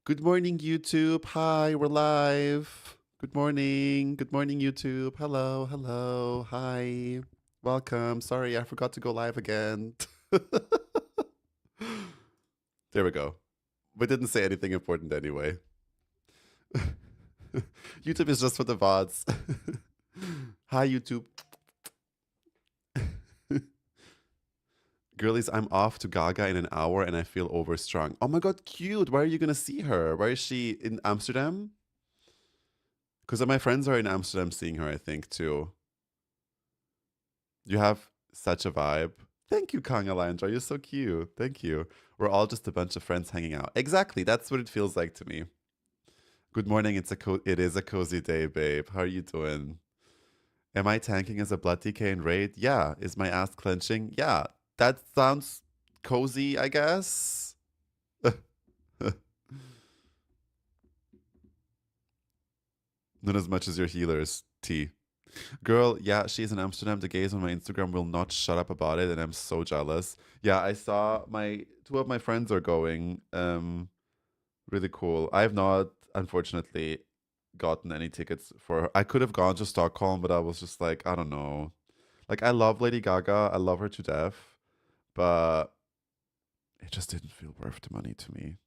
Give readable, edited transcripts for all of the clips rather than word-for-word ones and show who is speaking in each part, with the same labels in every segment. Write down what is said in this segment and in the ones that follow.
Speaker 1: Good morning, YouTube. Hi, we're live. Good morning. Good morning, YouTube. Hello, hello. Hi. Welcome. Sorry, I forgot to go live again. There we go. We didn't say anything important anyway. YouTube is just for the VODs. Hi, YouTube. Girlies, I'm off to Gaga in an hour and I feel overstrung. Oh my god, cute. Where are you gonna see her? Where is she? In Amsterdam? Because my friends are in Amsterdam seeing her, I think, too. You have such a vibe. Thank you, Kang Alondra. You're so cute. Thank you. We're all just a bunch of friends hanging out. Exactly. That's what it feels like to me. Good morning. It is a cozy day, babe. How are you doing? Am I tanking as a blood DK in raid? Yeah. Is my ass clenching? Yeah. That sounds cozy, I guess. Not as much as your healers, T. Girl, yeah, she's in Amsterdam. The gays on my Instagram will not shut up about it, and I'm so jealous. Yeah, I saw my two of my friends are going. Really cool. I have not, unfortunately, gotten any tickets for her. I could have gone to Stockholm, but I was just like, I don't know. Like, I love Lady Gaga. I love her to death, but it just didn't feel worth the money to me.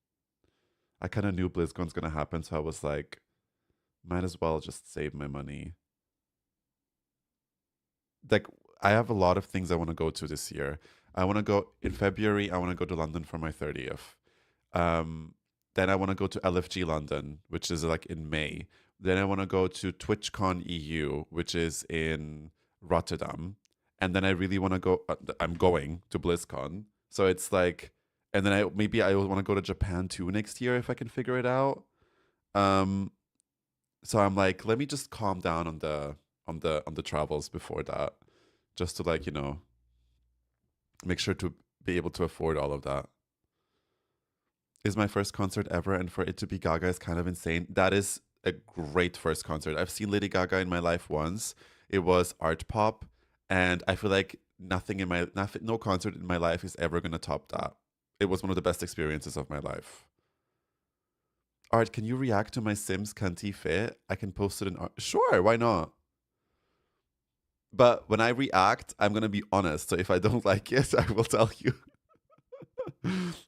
Speaker 1: I kind of knew BlizzCon's gonna happen, so I was like, might as well just save my money. Like, I have a lot of things I want to go to this year. I want to go in February. I want to go to London for my 30th. Um, then I want to go to LFG London, which is like in May. Then I want to go to TwitchCon EU, which is in Rotterdam. And then I really want to go. I'm going to BlizzCon, so it's like, and then I want to go to Japan too next year if I can figure it out. Um, so I'm like, let me just calm down on the travels before that, just to like make sure to be able to afford all of that. Is my first concert ever, and for it to be Gaga is kind of insane. That is a great first concert. I've seen Lady Gaga in my life once. It was Art Pop, and I feel like no concert in my life is ever gonna top that. It was one of the best experiences of my life. Art, can you react to my Sims cunty fit? I can post it in art. Sure, why not? But when I react, I'm gonna be honest. So if I don't like it, I will tell you.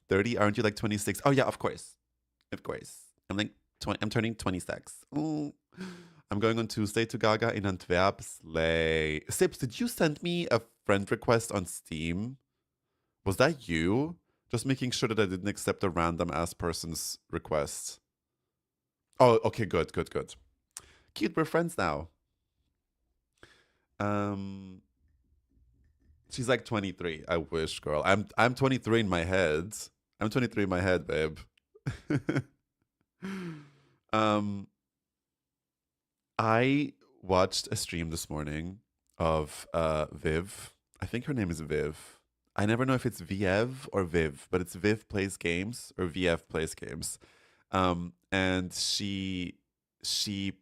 Speaker 1: 30, aren't you like 26? Oh yeah, of course. Of course. I'm like 20, I'm turning 26. Ooh. I'm going on Tuesday to Gaga in Antwerp. Slay. Sips, did you send me a friend request on Steam? Was that you? Just making sure that I didn't accept a random ass person's request. Oh, okay, good, good, good. Cute, we're friends now. Um, she's like 23. I wish, girl. I'm 23 in my head. I'm 23 in my head, babe. um, I watched a stream this morning of Viv. I think her name is Viv. I never know if it's Viev or Viv, but it's Viv plays games or VF plays games. And she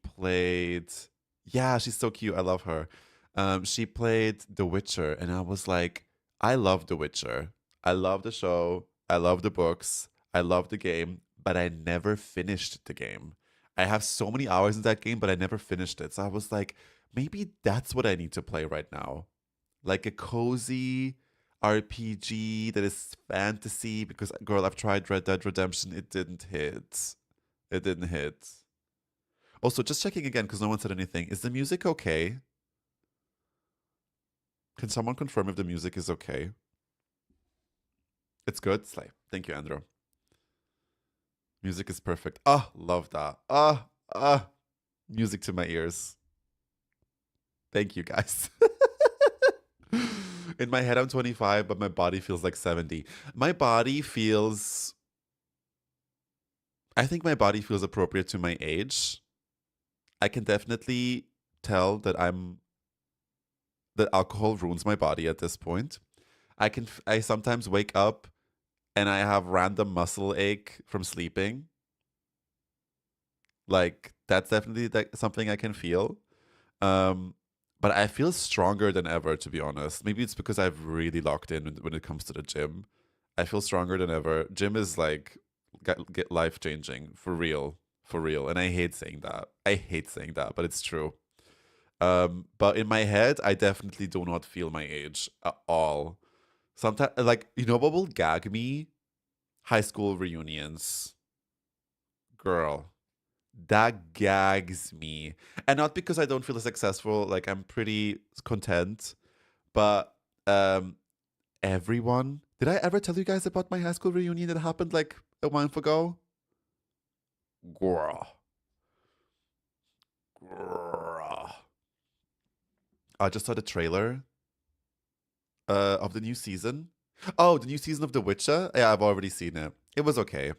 Speaker 1: played, yeah, she's so cute. I love her. She played The Witcher, and I was like, I love The Witcher. I love the show. I love the books. I love the game, but I never finished the game. I have so many hours in that game, but I never finished it. So I was like, maybe that's what I need to play right now. Like a cozy RPG that is fantasy. Because, girl, I've tried Red Dead Redemption. It didn't hit. It didn't hit. Also, just checking again because no one said anything. Is the music okay? Can someone confirm if the music is okay? It's good. Slay. Thank you, Andrew. Music is perfect. Ah, love that. Music to my ears. Thank you, guys. In my head, I'm 25, but my body feels like 70. My body feels. I think my body feels appropriate to my age. I can definitely tell that alcohol ruins my body at this point. I sometimes wake up and I have random muscle ache from sleeping. Like that's definitely something I can feel. Um, but I feel stronger than ever, to be honest. Maybe it's because I've really locked in when it comes to the gym. I feel stronger than ever. Gym is like get life changing for real, for real. And I hate saying that. I hate saying that, but it's true. But in my head, I definitely do not feel my age at all. Sometimes, like, you know what will gag me? High school reunions. Girl, that gags me. And not because I don't feel successful, like, I'm pretty content, but um, everyone. Did I ever tell you guys about my high school reunion that happened like a month ago? Girl, girl. I just saw the trailer of the new season. Oh, the new season of The Witcher. Yeah, I've already seen it. It was okay.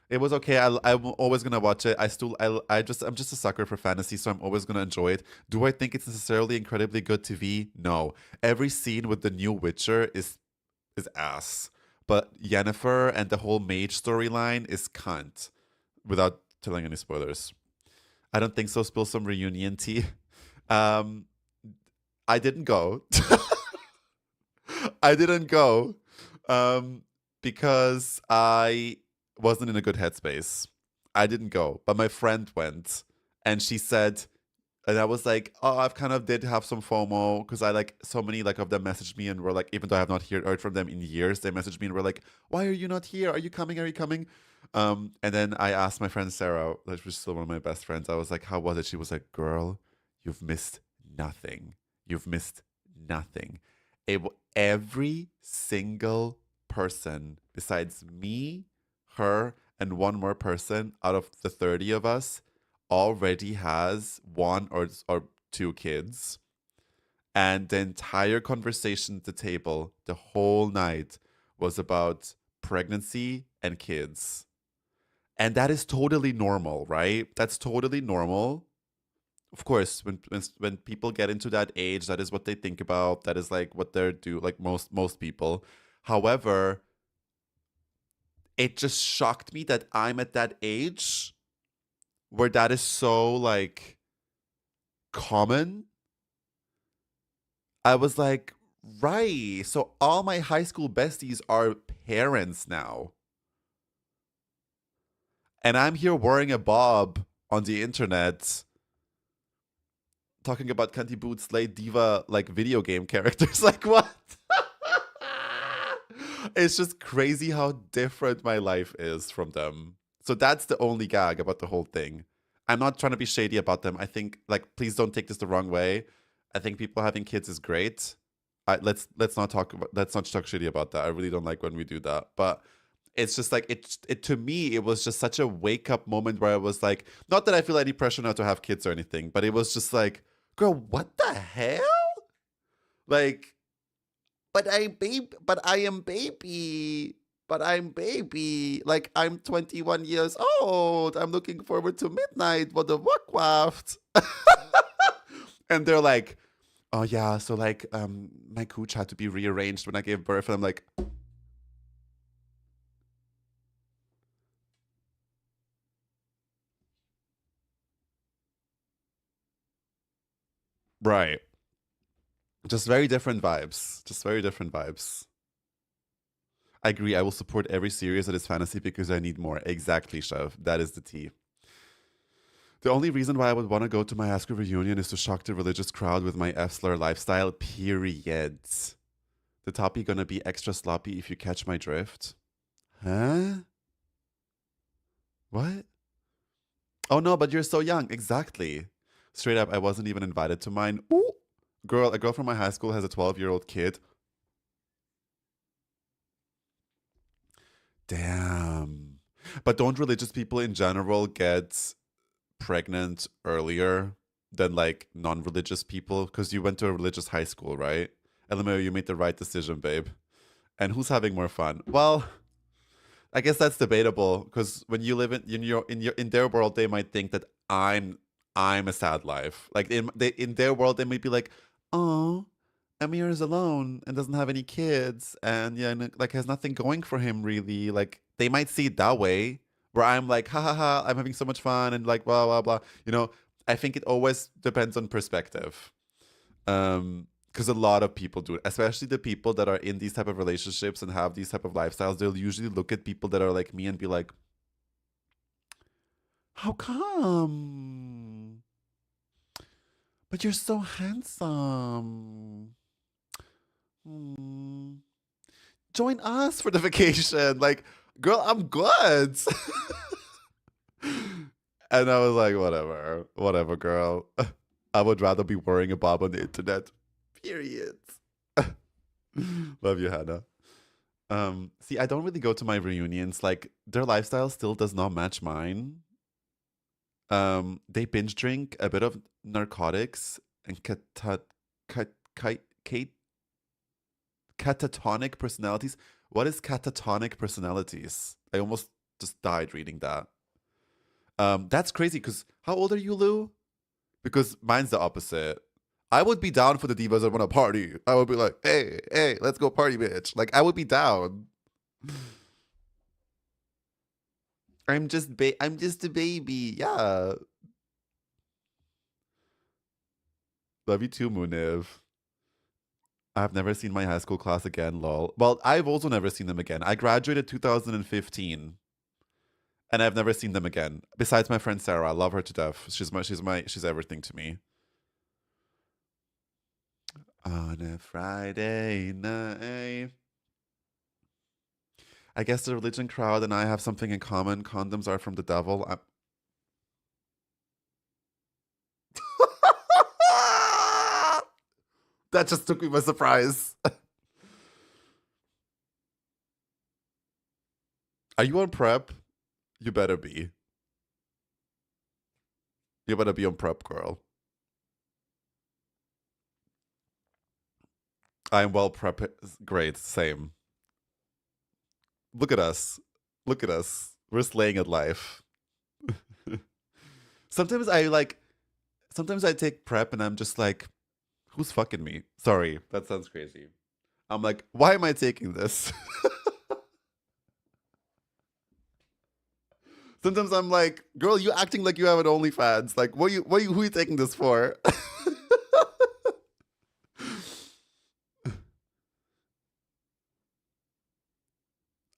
Speaker 1: It was okay. I'm always gonna watch it. I'm just a sucker for fantasy, so I'm always gonna enjoy it. Do I think it's necessarily incredibly good TV? No. Every scene with the new Witcher is ass, but Yennefer and the whole mage storyline is cunt. Without telling any spoilers, I don't think so. Spill some reunion tea. Um, I didn't go. I didn't go um, because I wasn't in a good headspace. I didn't go, but my friend went, and she said, and I was like, oh, I've kind of did have some FOMO because I like so many like of them messaged me and were like, even though I have not heard from them in years, they messaged me and were like, why are you not here? Are you coming? Are you coming? And then I asked my friend Sarah, which was still one of my best friends. I was like, how was it? She was like, girl, you've missed nothing. You've missed nothing. Every single person besides me, her, and one more person out of the 30 of us already has one or two kids. And the entire conversation at the table, the whole night, was about pregnancy and kids. And that is totally normal, right? That's totally normal. Of course, when people get into that age, that is what they think about. That is like what they're do, like most people. However, it just shocked me that I'm at that age where that is so like common. I was like, right. So all my high school besties are parents now. And I'm here wearing a bob on the internet talking about Kanti Boots, Slay Diva, like video game characters. Like, what? It's just crazy how different my life is from them. So that's the only gag about the whole thing. I'm not trying to be shady about them. I think, like, please don't take this the wrong way. I think people having kids is great. Let's not talk shitty about that. I really don't like when we do that. But it's just like it to me, it was just such a wake up moment where I was like, not that I feel any pressure now to have kids or anything, but it was just like, girl, what the hell? Like, but I am baby. But I'm baby. Like, I'm 21 years old. I'm looking forward to midnight for the Warcraft. And they're like, oh yeah, so like my cooch had to be rearranged when I gave birth. And I'm like, right. Just very different vibes. Just very different vibes. I agree. I will support every series that is fantasy because I need more. Exactly, Chev. That is the tea. The only reason why I would want to go to my high school reunion is to shock the religious crowd with my F slur lifestyle, period. The toppy gonna be extra sloppy if you catch my drift. Huh? What? Oh no, but you're so young. Exactly. Straight up, I wasn't even invited to mine. Ooh. A girl from my high school has a 12-year-old kid. Damn. But don't religious people in general get pregnant earlier than like non-religious people? Because you went to a religious high school, right? LMAO, you made the right decision, babe. And who's having more fun? Well, I guess that's debatable because when you live in their world, they might think that I'm a sad life. Like in their world, they might be like, oh, Amir is alone and doesn't have any kids, and yeah, and, like has nothing going for him really. Like they might see it that way, where I'm like, ha ha ha, I'm having so much fun and like blah blah blah. I think it always depends on perspective. because a lot of people do it, especially the people that are in these type of relationships and have these type of lifestyles. They'll usually look at people that are like me and be like, how come? But you're so handsome. Hmm. Join us for the vacation. Like, girl, I'm good. And I was like, whatever, whatever, girl. I would rather be worrying about on the internet. Period. Love you, Hannah. See, I don't really go to my reunions. Like, their lifestyle still does not match mine. They binge drink a bit of narcotics and cat, cat, catatonic personalities. What is catatonic personalities? I almost just died reading that. That's crazy because how old are you, Lou? Because mine's the opposite. I would be down for the divas that want to party. I would be like, hey, hey, let's go party, bitch. Like, I would be down. I'm just a baby. Yeah. Love you too, Muniv. I've never seen my high school class again, lol. Well, I've also never seen them again. I graduated 2015 and I've never seen them again. Besides my friend Sarah, I love her to death. She's everything to me. On a Friday night. I guess the religion crowd and I have something in common. Condoms are from the devil. That just took me by surprise. Are you on prep? You better be. You better be on prep, girl. I am well prepped. Great, same. Look at us. Look at us. We're slaying at life. sometimes I like. Sometimes I take prep and I'm just like, who's fucking me? Sorry, that sounds crazy. I'm like, why am I taking this? Sometimes I'm like, girl, you acting like you have an OnlyFans. Like, who are you taking this for?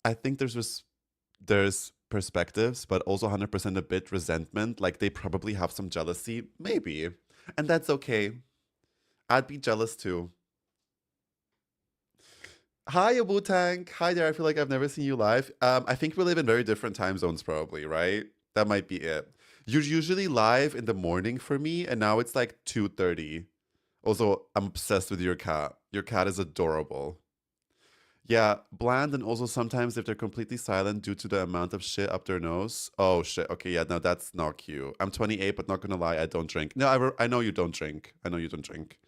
Speaker 1: I think there's perspectives, but also 100% a bit resentment. Like they probably have some jealousy, maybe, and that's okay. I'd be jealous too. Hi, Wu Tang. Hi there. I feel like I've never seen you live. I think we live in very different time zones, probably, right? That might be it. You're usually live in the morning for me, and now it's like 2:30. Also, I'm obsessed with your cat. Your cat is adorable. Yeah, bland, and also sometimes if they're completely silent due to the amount of shit up their nose. Oh shit. Okay, yeah, no, that's not cute. I'm 28, but not gonna lie, I don't drink. No, I know you don't drink. I know you don't drink.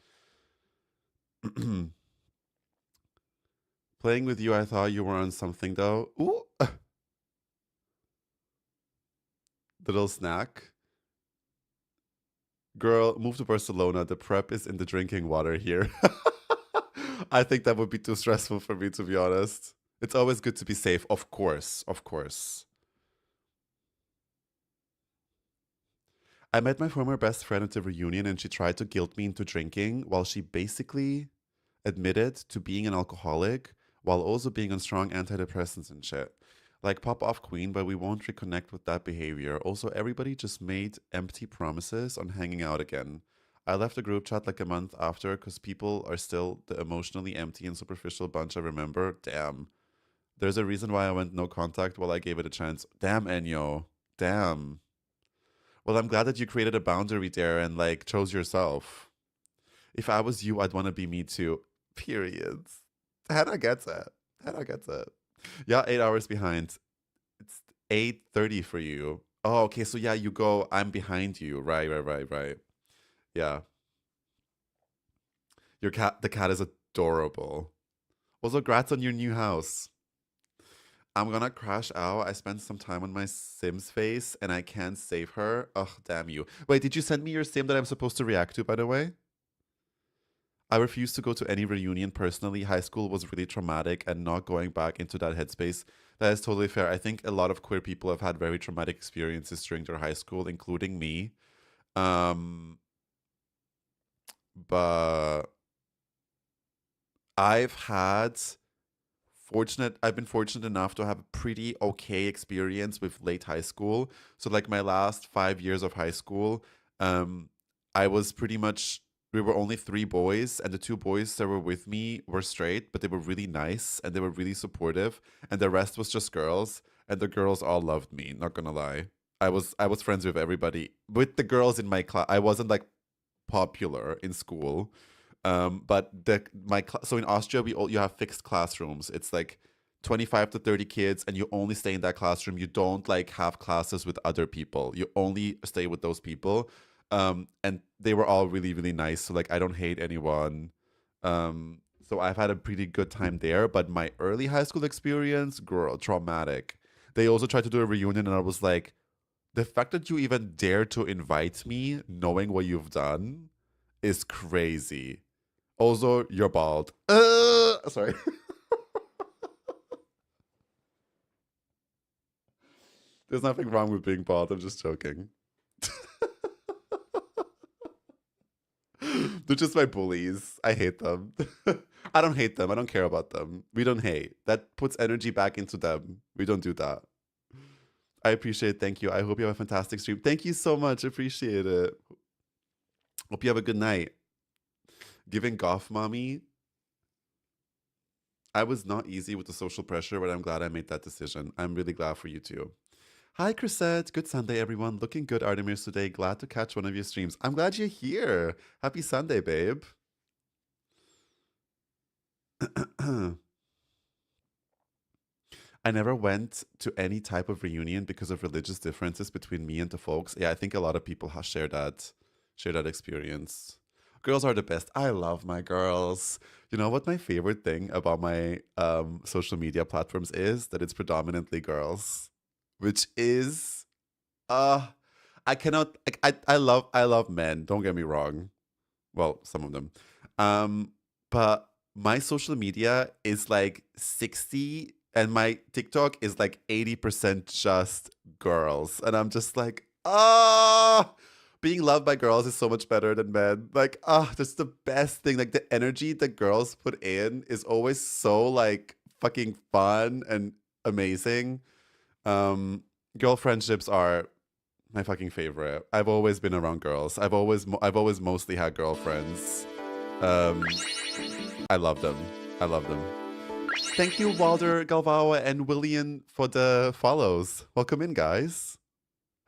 Speaker 1: Playing with you, I thought you were on something though. Ooh, little snack. Girl, move to Barcelona. The prep is in the drinking water here. I think that would be too stressful for me, to be honest. It's always good to be safe, of course, of course. I met my former best friend at a reunion and she tried to guilt me into drinking while she basically admitted to being an alcoholic while also being on strong antidepressants and shit. Like pop off queen, but we won't reconnect with that behavior. Also, everybody just made empty promises on hanging out again. I left the group chat like a month after because people are still the emotionally empty and superficial bunch I remember. Damn. There's a reason why I went no contact while I gave it a chance. Damn, Enyo. Damn. Well, I'm glad that you created a boundary there and like chose yourself. If I was you, I'd want to be me too. Periods. Hannah gets it. Hannah gets it. Yeah, 8 hours behind. It's 8:30 for you. Oh, okay. So yeah, you go. I'm behind you. Right, right, right, right. Yeah. Your cat. The cat is adorable. Also, grats on your new house. I'm gonna crash out. I spent some time on my Sims face and I can't save her. Ugh, damn you. Wait, did you send me your Sim that I'm supposed to react to, by the way? I refuse to go to any reunion personally. High school was really traumatic and not going back into that headspace. That is totally fair. I think a lot of queer people have had very traumatic experiences during their high school, including me. Um, but I've had I've been fortunate enough to have a pretty okay experience with late high school. So like my last 5 years of high school, um, I was pretty much we were only three boys, and the two boys that were with me were straight, but they were really nice and they were really supportive, and the rest was just girls, and the girls all loved me, not gonna lie. I was friends with everybody. With the girls in my class, I wasn't like popular in school. But so in Austria you have fixed classrooms. It's like 25 to 30 kids, and you only stay in that classroom. You don't like have classes with other people. You only stay with those people. And they were all really really nice. So like I don't hate anyone. So I've had a pretty good time there. But my early high school experience, girl, traumatic. They also tried to do a reunion, and I was like, the fact that you even dare to invite me, knowing what you've done, is crazy. Also, you're bald. Sorry. There's nothing wrong with being bald. I'm just joking. They're just my bullies. I hate them. I don't hate them. I don't care about them. We don't hate. That puts energy back into them. We don't do that. I appreciate it. Thank you. I hope you have a fantastic stream. Thank you so much. Appreciate it. Hope you have a good night. Giving goth mommy. I was not easy with the social pressure, but I'm glad I made that decision. I'm really glad for you too. Hi, Chrisette. Good Sunday, everyone. Looking good, Artemis, today. Glad to catch one of your streams. I'm glad you're here. Happy Sunday, babe. I never went to any type of reunion because of religious differences between me and the folks. Yeah, I think a lot of people share that experience. Girls are the best. I love my girls. You know what my favorite thing about my social media platforms is? That it's predominantly girls, which is uh I cannot like I love men, don't get me wrong. Well, some of them. Um but my social media is like 60, and my TikTok is like 80% just girls. And I'm just like, being loved by girls is so much better than men. Like, that's the best thing. Like the energy that girls put in is always so like fucking fun and amazing. Um, Girl friendships are my fucking favorite. I've always been around girls. I've always mostly had girlfriends. Um, I love them. I love them. Thank you, Walter Galvao and William, for the follows. Welcome in, guys.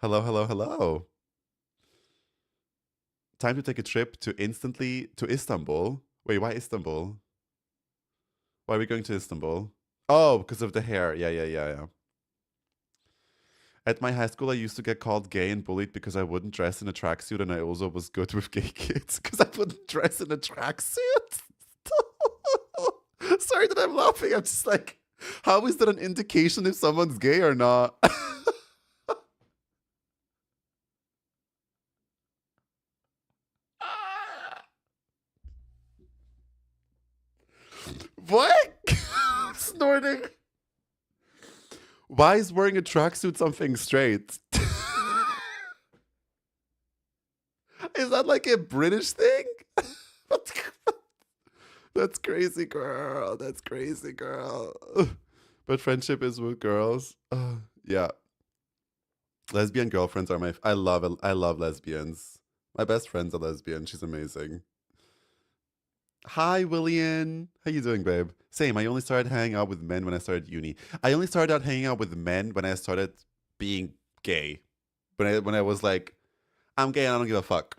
Speaker 1: Hello, hello, hello. Time to take a trip to Istanbul. Wait, why Istanbul? Why are we going to Istanbul? Oh, because of the hair. Yeah, yeah, yeah, yeah. At my high school, I used to get called gay and bullied because I wouldn't dress in a tracksuit, and I also was good with gay kids because I wouldn't dress in a tracksuit. Sorry that I'm laughing. I'm just like, how is that an indication if someone's gay or not? What? Snorting. Why is wearing a tracksuit something straight? Is that like a British thing? That's crazy, girl. That's crazy, girl. But friendship is with girls. Yeah. Lesbian girlfriends are my. I love lesbians. My best friend's a lesbian. She's amazing. Hi, William. How you doing, babe? Same. I only started hanging out with men when I started uni. I only started out hanging out with men when I started being gay. When I was like, I'm gay and I don't give a fuck.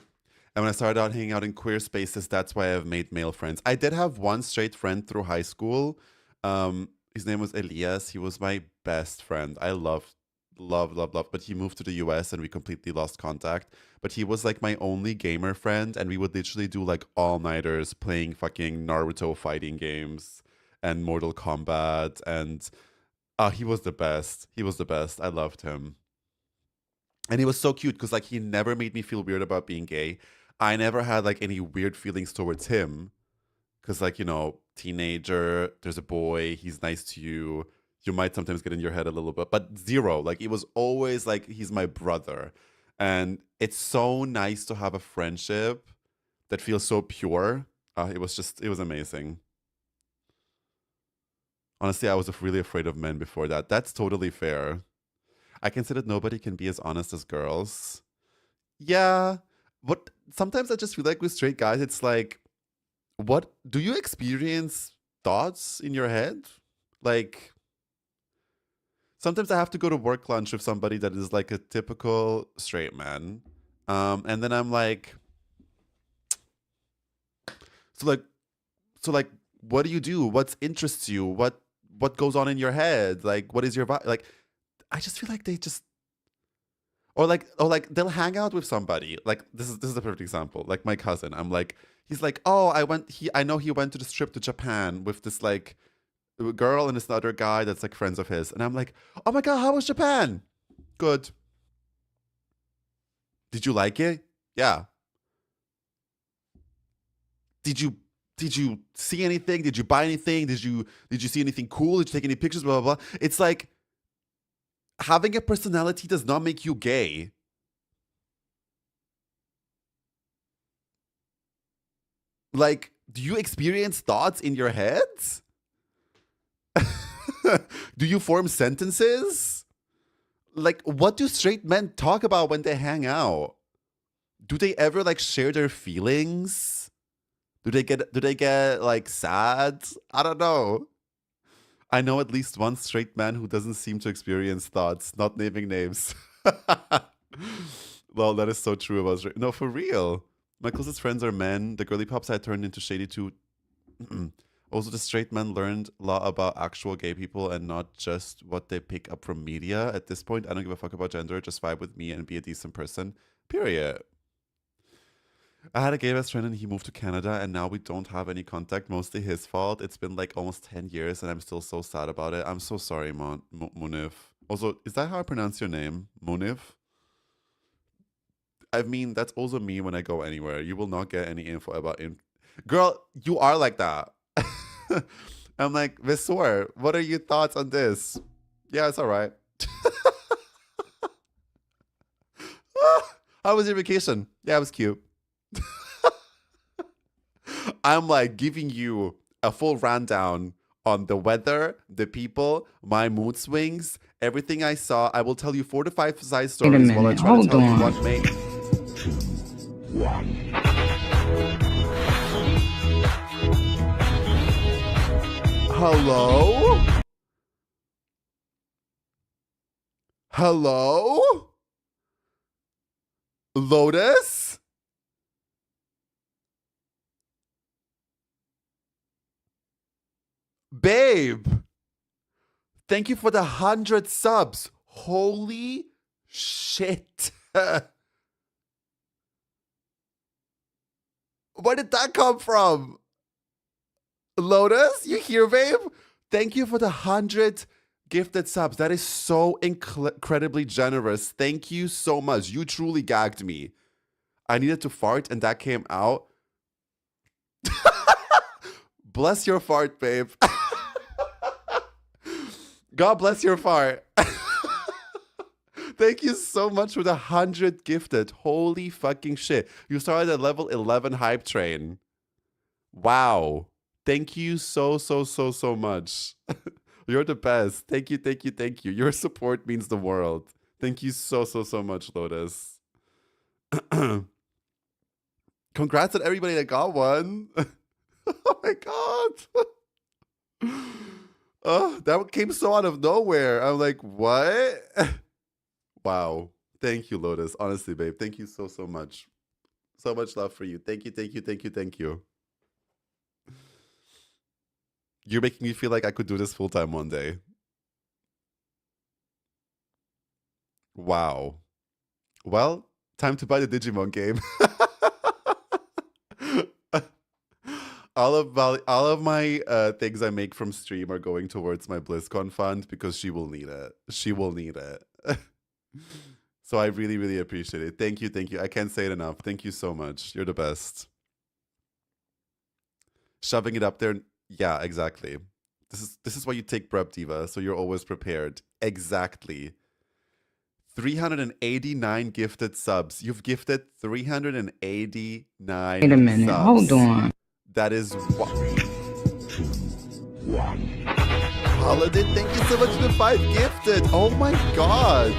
Speaker 1: And when I started out hanging out in queer spaces, that's why I've made male friends. I did have one straight friend through high school. His name was Elias. He was my best friend. I loved, love, love, love. But he moved to the US and we completely lost contact. But he was like my only gamer friend, and we would literally do like all nighters playing fucking Naruto fighting games and Mortal Kombat. And he was the best. He was the best. I loved him. And he was so cute because like he never made me feel weird about being gay. I never had like any weird feelings towards him because like teenager, there's a boy, he's nice to you. You might sometimes get in your head a little bit, but zero. Like it was always like he's my brother, and it's so nice to have a friendship that feels so pure. It was amazing. Honestly, I was really afraid of men before that. That's totally fair. I can say that nobody can be as honest as girls. Yeah, but sometimes I just feel like with straight guys, it's like, what do you experience thoughts in your head? Like, sometimes I have to go to work lunch with somebody that is like a typical straight man. And then I'm like, so like, so like, what do you do? What interests you? What goes on in your head? Like, what is your vibe? Like, I just feel like they just or like they'll hang out with somebody. Like this is a perfect example. Like my cousin, I'm like, he's like, oh, I know he went to this trip to Japan with this like girl and this other guy that's like friends of his, and I'm like, oh my god, how was Japan? Good. Did you like it? Yeah. Did you see anything? Did you buy anything? Did you see anything cool? Did you take any pictures? Blah blah blah. It's like having a personality does not make you gay. Like, do you experience thoughts in your heads? Do you form sentences? Like, what do straight men talk about when they hang out? Do they ever like share their feelings? Do they get like sad? I don't know. I know at least one straight man who doesn't seem to experience thoughts, not naming names. Well, that is so true about straight. No, for real. My closest friends are men. The girly pops I turned into shady too. Also, the straight men learned a lot about actual gay people and not just what they pick up from media. At this point, I don't give a fuck about gender. Just vibe with me and be a decent person. Period. I had a gay best friend and he moved to Canada and now we don't have any contact. Mostly his fault. It's been like almost 10 years and I'm still so sad about it. I'm so sorry, Munif. Also, is that how I pronounce your name? Munif? I mean, that's also me when I go anywhere. You will not get any info about Girl, you are like that. I'm like, Visor, what are your thoughts on this? Yeah, it's all right. How was your vacation? Yeah, it was cute. I'm like giving you a full rundown on the weather, the people, my mood swings, everything I saw. I will tell you 4 to 5 side stories while I try to tell you what made. Hello? Hello? Lotus? Babe, thank you for the 100 subs. Holy shit. Where did that come from? Lotus, you here, babe? Thank you for the 100 gifted subs. That is so incredibly generous. Thank you so much. You truly gagged me. I needed to fart and that came out. Bless your fart, babe. God bless your fart. Thank you so much for the 100 gifted. Holy fucking shit. You started at level 11 hype train. Wow. Thank you so much. You're the best. Thank you, thank you, thank you. Your support means the world. Thank you so much, Lotus. Congrats on everybody that got one. Oh my god. Oh, that came so out of nowhere. I'm like, what? Wow. Thank you, Lotus. Honestly, babe. Thank you so much. So much love for you. Thank you, thank you, thank you, thank you. You're making me feel like I could do this full time one day. Wow. Well, time to buy the Digimon game. All of my things I make from stream are going towards my BlizzCon fund because she will need it. She will need it. So I really appreciate it. Thank you, thank you. I can't say it enough. Thank you so much. You're the best. Shoving it up there. Yeah, exactly. This is why you take Prep Diva, so you're always prepared. Exactly. 389 gifted subs. You've gifted 389
Speaker 2: Wait a minute,
Speaker 1: subs.
Speaker 2: hold on.
Speaker 1: That is Paladin, thank you so much for the 5 gifted. Oh my god.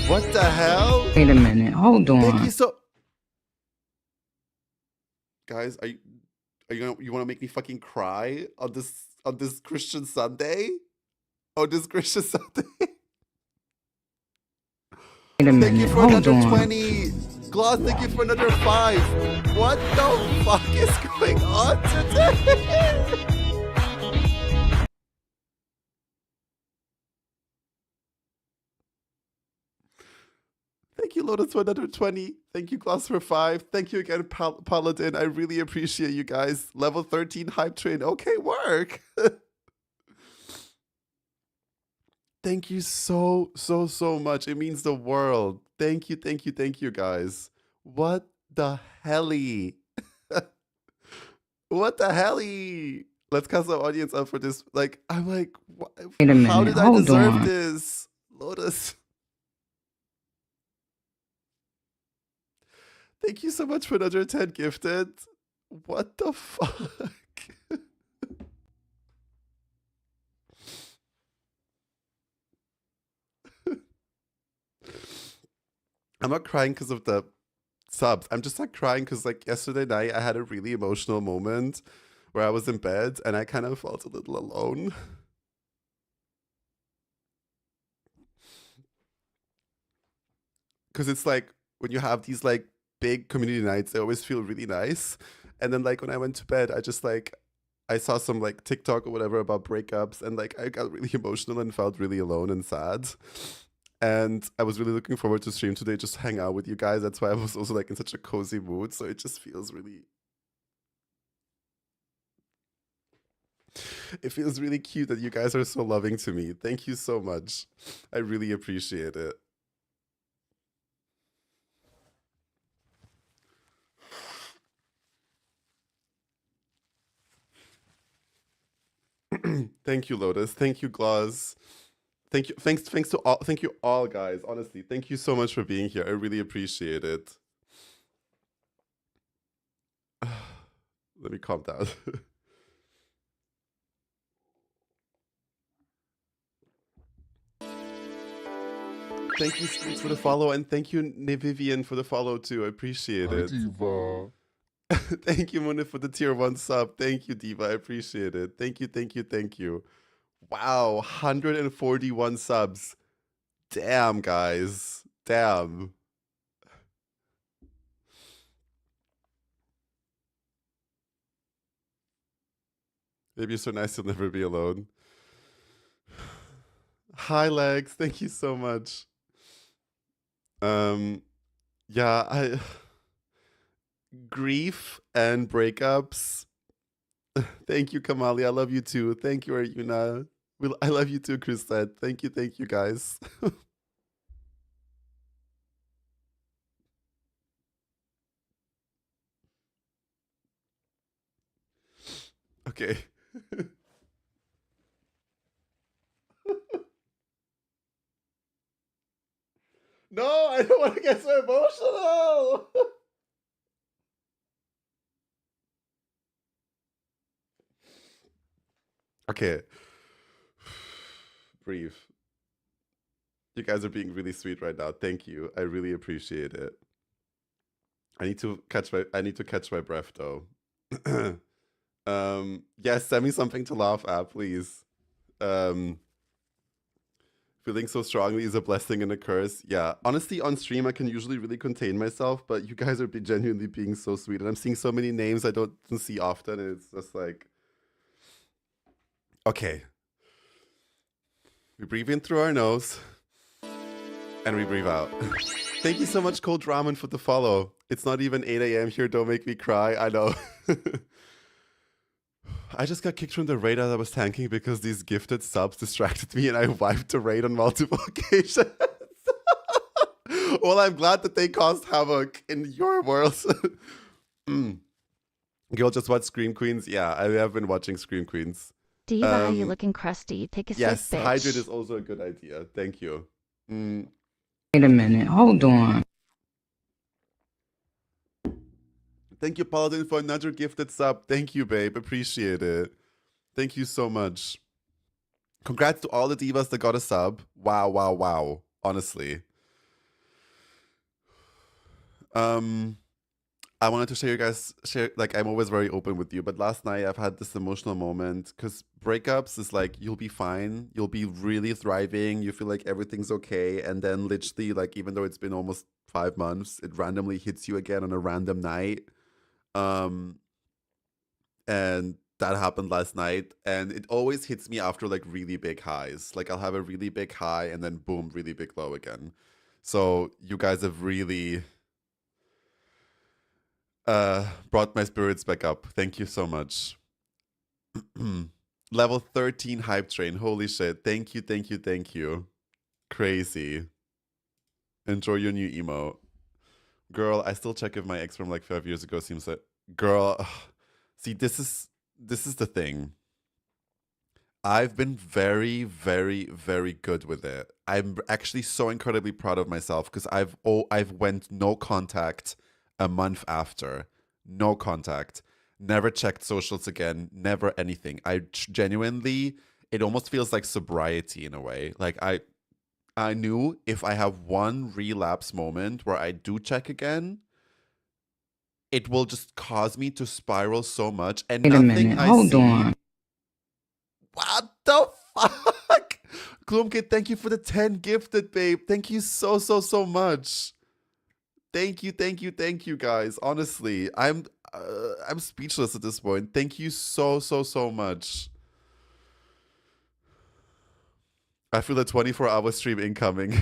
Speaker 1: What the hell?
Speaker 2: Wait a minute. Hold on.
Speaker 1: Thank you so... Guys, you want to make me fucking cry on this Christian Sunday? On this Christian Sunday?
Speaker 2: Wait a minute.
Speaker 1: Thank you for
Speaker 2: Hold
Speaker 1: another
Speaker 2: on.
Speaker 1: 20. Gloss, thank you for another 5. What the fuck is going on today? Thank you, Lotus, for another 20. Thank you, Gloss, for 5. Thank you again, Paladin. I really appreciate you guys. Level 13 hype train. Okay, work. Thank you so much. It means the world. Thank you, guys. What the helly? What the helly? Let's cast our audience up for this. Like, I'm like, what?
Speaker 2: Wait a minute.
Speaker 1: How did I
Speaker 2: Hold
Speaker 1: deserve
Speaker 2: on.
Speaker 1: this? Lotus. Thank you so much for another 10 gifted. What the fuck? I'm not crying because of the subs. I'm just like crying because like yesterday night I had a really emotional moment where I was in bed and I kind of felt a little alone. Because it's like when you have these like big community nights, they always feel really nice. And then like when I went to bed, I just like I saw some like TikTok or whatever about breakups and like I got really emotional and felt really alone and sad. And I was really looking forward to stream today, just hang out with you guys. That's why I was also like in such a cozy mood. So it just feels really... It feels really cute that you guys are so loving to me. Thank you so much. I really appreciate it. Thank you, Lotus. Thank you, Gloss. Thank you. Thanks to all. Thank you all, guys. Honestly, thank you so much for being here. I really appreciate it. Let me calm down. Thank you, Scoots, for the follow, and thank you, Nevivian, for the follow too. I appreciate it.
Speaker 3: Diva.
Speaker 1: Thank you, Mona, for the tier 1 sub. Thank you, Diva. I appreciate it. Thank you. Wow, 141 subs. Damn, guys. Damn. Maybe you're so nice you'll never be alone. Hi, Legs. Thank you so much. Yeah, grief and breakups. Thank you, Kamali. I love you too. Thank you, Arjuna. I love you too, Chrisette. Thank you, guys. Okay. No, I don't want to get so emotional. Okay. Breathe. You guys are being really sweet right now. Thank you. I really appreciate it. I need to catch my breath though. Yes, send me something to laugh at, please. Feeling so strongly is a blessing and a curse. Yeah, honestly, on stream I can usually really contain myself, but you guys are genuinely being so sweet, and I'm seeing so many names I don't see often, and it's just like, okay. We breathe in through our nose, and we breathe out. Thank you so much, Cold Ramen, for the follow. It's not even 8 a.m. here. Don't make me cry. I know. I just got kicked from the raid as I was tanking because these gifted subs distracted me and I wiped the raid on multiple occasions. Well, I'm glad that they caused havoc in your world. Girl, just watch Scream Queens? Yeah, I have been watching Scream Queens.
Speaker 4: Diva, how you looking crusty? Take a
Speaker 1: Yes,
Speaker 4: sip, bitch.
Speaker 1: hydrate is also a good idea. Thank you.
Speaker 2: Wait a minute. Hold on.
Speaker 1: Thank you, Paladin, for another gifted sub. Thank you, babe. Appreciate it. Thank you so much. Congrats to all the divas that got a sub. Wow, wow, wow. Honestly. I wanted to share, like, I'm always very open with you, but last night I've had this emotional moment because breakups is like, you'll be fine, you'll be really thriving, you feel like everything's okay, and then literally, like, even though it's been almost 5 months, it randomly hits you again on a random night. Um, and that happened last night, and it always hits me after like really big highs. Like, I'll have a really big high and then boom, really big low again. So you guys have really brought my spirits back up. Thank you so much. Level 13 hype train. Holy shit. Thank you, thank you, thank you. Crazy. Enjoy your new emo. Girl, I still check if my ex from like 5 years ago seems like, girl, ugh. See, this is the thing. I've been very, very, very good with it. I'm actually so incredibly proud of myself because I've went no contact a month after. No contact. Never checked socials again. Never anything. Genuinely, it almost feels like sobriety in a way. Like, I knew if I have one relapse moment where I do check again, it will just cause me to spiral so much, and
Speaker 2: Wait a
Speaker 1: nothing
Speaker 2: minute.
Speaker 1: I
Speaker 2: Hold
Speaker 1: see.
Speaker 2: on.
Speaker 1: What the fuck? Gloomkid, thank you for the 10 gifted, babe. Thank you so, so, so much. Thank you, thank you, thank you, guys. Honestly, I'm speechless at this point. Thank you so, so, so much. I feel a 24-hour stream incoming.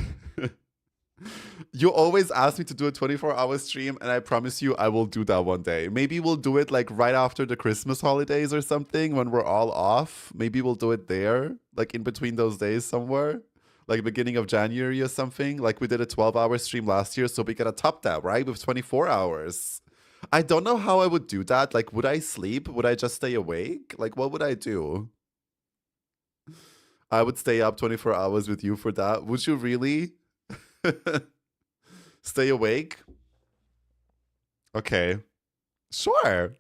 Speaker 1: You always ask me to do a 24-hour stream, and I promise you I will do that one day. Maybe we'll do it like right after the Christmas holidays or something when we're all off. Maybe we'll do it there, like in between those days somewhere, like beginning of January or something. Like we did a 12-hour stream last year, so we gotta top that, right? With 24 hours. I don't know how I would do that. Like, would I sleep? Would I just stay awake? Like, what would I do? I would stay up 24 hours with you for that. Would you really? Stay awake? Okay. Sure.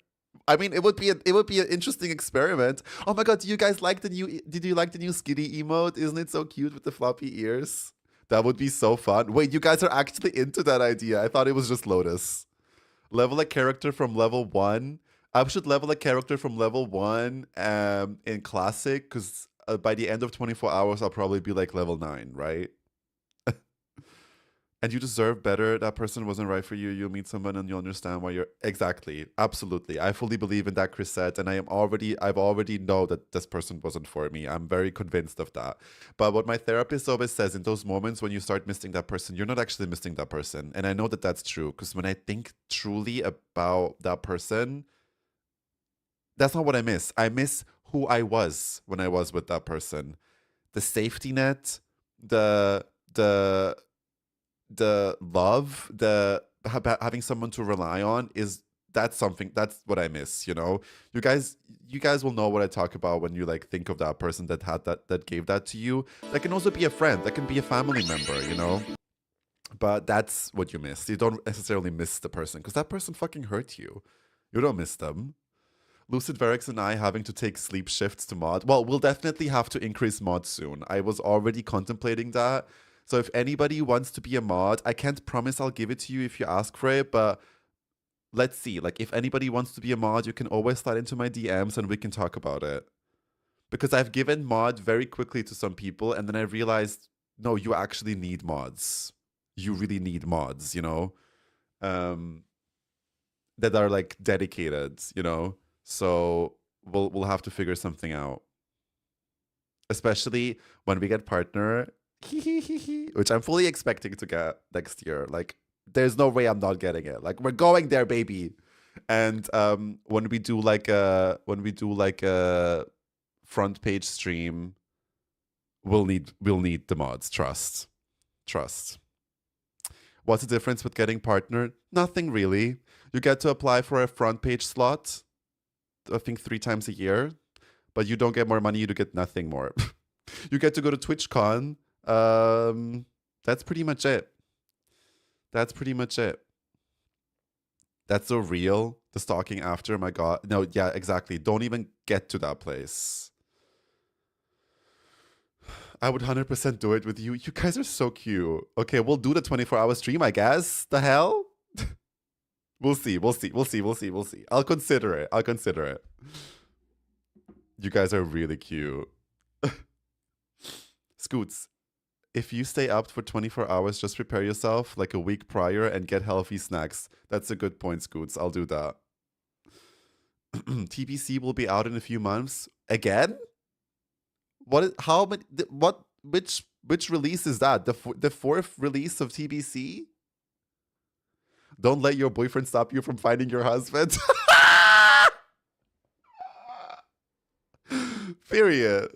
Speaker 1: I mean, it would be an interesting experiment. Oh my god, did you like the new Skitty emote? Isn't it so cute with the floppy ears? That would be so fun. Wait, you guys are actually into that idea. I thought it was just Lotus. Level a character from level 1. I should level a character from level 1 in classic, because by the end of 24 hours I'll probably be like level 9, right? And you deserve better. That person wasn't right for you. You'll meet someone and you'll understand why you're exactly. Absolutely. I fully believe in that, Chris said, and I've already know that this person wasn't for me. I'm very convinced of that. But what my therapist always says, in those moments when you start missing that person, you're not actually missing that person. And I know that that's true, because when I think truly about that person, that's not what I miss. I miss who I was when I was with that person. The safety net, the love, having someone to rely on, that's what I miss, you know. You guys will know what I talk about when you like think of that person that gave that to you. That can also be a friend, that can be a family member, you know. But that's what you miss. You don't necessarily miss the person because that person fucking hurt you. You don't miss them. Lucid Verix and I having to take sleep shifts to mod. Well, we'll definitely have to increase mod soon. I was already contemplating that. So if anybody wants to be a mod, I can't promise I'll give it to you if you ask for it, but let's see. Like, if anybody wants to be a mod, you can always slide into my DMs and we can talk about it. Because I've given mod very quickly to some people, and then I realized, no, you actually need mods. You really need mods, you know? That are like dedicated, you know? So we'll have to figure something out. Especially when we get partner, which I'm fully expecting to get next year. Like, there's no way I'm not getting it. Like, we're going there, baby. And when we do like a front page stream, we'll need the mods. Trust. What's the difference with getting partnered? Nothing really. You get to apply for a front page slot, I think 3 times a year, but you don't get more money. You do get nothing more. You get to go to TwitchCon. That's pretty much it. That's so real. The stalking after, my god. No, yeah, exactly. Don't even get to that place. I would 100% do it with you. You guys are so cute. Okay, we'll do the 24-hour stream, I guess. The hell? We'll see. I'll consider it. You guys are really cute. Scoots, if you stay up for 24 hours, just prepare yourself like a week prior and get healthy snacks. That's a good point, Scoots. I'll do that. TBC will be out in a few months. Again? Which release is that? The fourth release of TBC? Don't let your boyfriend stop you from finding your husband. Period.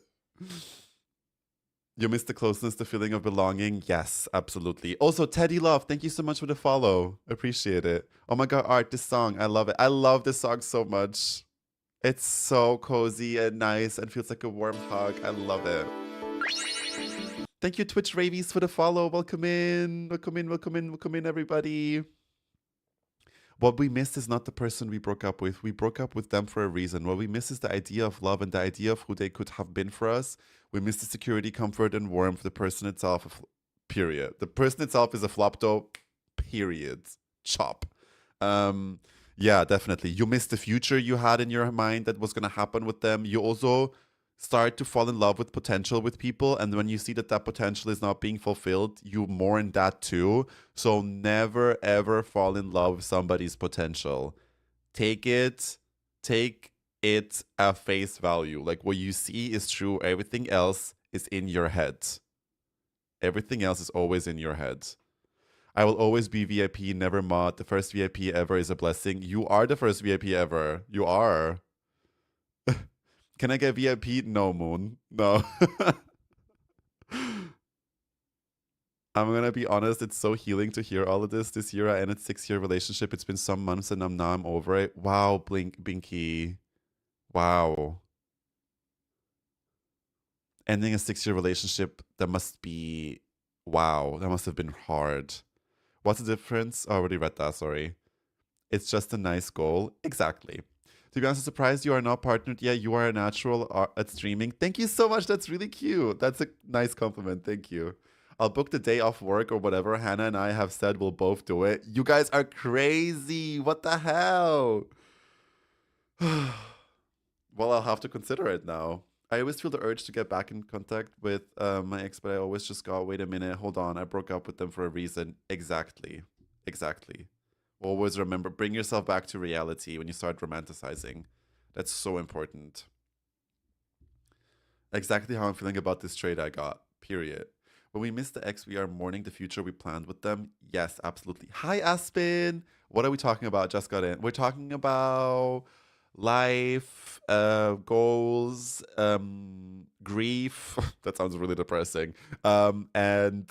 Speaker 1: You miss the closeness, the feeling of belonging. Yes, absolutely. Also, Teddy Love, thank you so much for the follow. Appreciate it. Oh my God, Art, this song, I love it. I love this song so much. It's so cozy and nice and feels like a warm hug. I love it. Thank you, Twitch Ravies, for the follow. Welcome in, everybody. What we missed is not the person we broke up with. We broke up with them for a reason. What we miss is the idea of love and the idea of who they could have been for us. We miss the security, comfort, and warmth. The person itself, period. The person itself is a flop though, period. Chop. Yeah, definitely. You miss the future you had in your mind that was going to happen with them. You also start to fall in love with potential with people, and when you see that that potential is not being fulfilled, you mourn that too. So never ever fall in love with somebody's potential. Take it at face value. Like, what you see is true. Everything else is in your head. Everything else is always in your head. I will always be VIP, never mod. The first VIP ever is a blessing. You are the first VIP ever. You are. Can I get VIP? No, Moon. No. I'm going to be honest. It's so healing to hear all of this. This year I ended a 6-year relationship. It's been some months and now I'm over it. Wow, Binky. Wow. Ending a 6-year relationship, that must be... Wow, that must have been hard. What's the difference? I already read that, sorry. It's just a nice goal. Exactly. To be honest, I'm surprised you are not partnered yet. You are a natural at streaming. Thank you so much. That's really cute. That's a nice compliment. Thank you. I'll book the day off work or whatever. Hannah and I have said we'll both do it. You guys are crazy. What the hell? Well, I'll have to consider it now. I always feel the urge to get back in contact with my ex, but I always just go, wait a minute, hold on. I broke up with them for a reason. Exactly. Always remember, bring yourself back to reality when you start romanticizing. That's so important. Exactly how I'm feeling about this trade I got, period. When we miss the ex, we are mourning the future we planned with them. Yes, absolutely. Hi, Aspen. What are we talking about? Just got in. We're talking about life, goals, grief. That sounds really depressing. And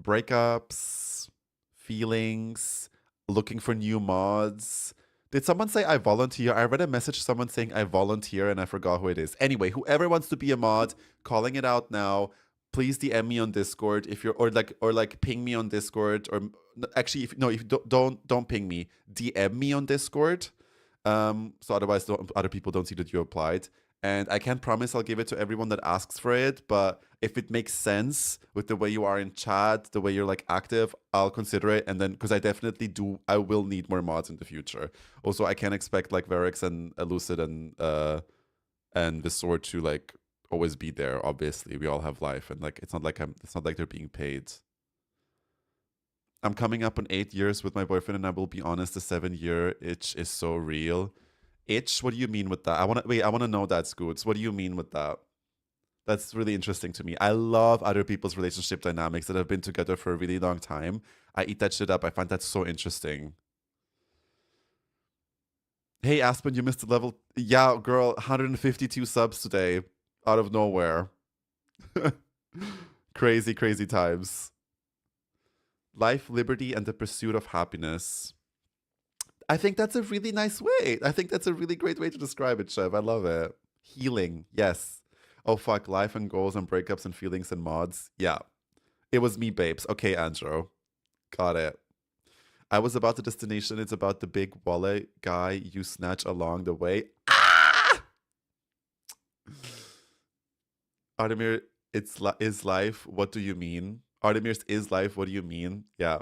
Speaker 1: breakups, feelings, looking for new mods. Did someone say I volunteer? I read a message someone saying I volunteer and I forgot who it is. Anyway, whoever wants to be a mod, calling it out now. Please DM me on Discord if you're or like ping me on Discord, or actually if don't ping me. DM me on Discord. So otherwise other people don't see that you applied. And I can't promise I'll give it to everyone that asks for it, but if it makes sense with the way you are in chat, the way you're like active, I'll consider it. And then, because I will need more mods in the future. Also, I can't expect like Verix and Lucid and the Sword to like always be there. Obviously, we all have life, and like it's not like they're being paid. I'm coming up on 8 years with my boyfriend, and I will be honest, the 7-year itch is so real. Itch? What do you mean with that? I want to know that, Scoots. What do you mean with that? That's really interesting to me. I love other people's relationship dynamics that have been together for a really long time. I eat that shit up. I find that so interesting. Hey, Aspen, you missed the level. Yeah, girl, 152 subs today. Out of nowhere. Crazy, crazy times. Life, liberty, and the pursuit of happiness. I think that's a really nice way. I think that's a really great way to describe it, Chev. I love it. Healing, yes. Oh, fuck. Life and goals and breakups and feelings and mods. Yeah. It was me, babes. Okay, Andrew. Got it. I was about the destination. It's about the big wallet guy you snatch along the way. Ah! Artemir, is life. What do you mean? Artemir's is life. What do you mean? Yeah.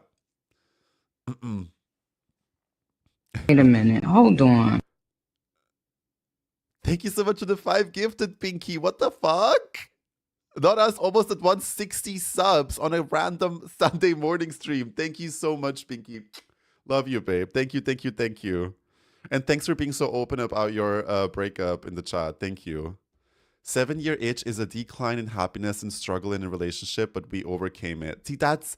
Speaker 2: Wait a minute. Hold on.
Speaker 1: Thank you so much for the 5 gifted, Pinky. What the fuck? Not us, almost at 160 subs on a random Sunday morning stream. Thank you so much, Pinky. Love you, babe. Thank you, thank you, thank you. And thanks for being so open about your breakup in the chat. Thank you. 7-year itch is a decline in happiness and struggle in a relationship, but we overcame it. See, that's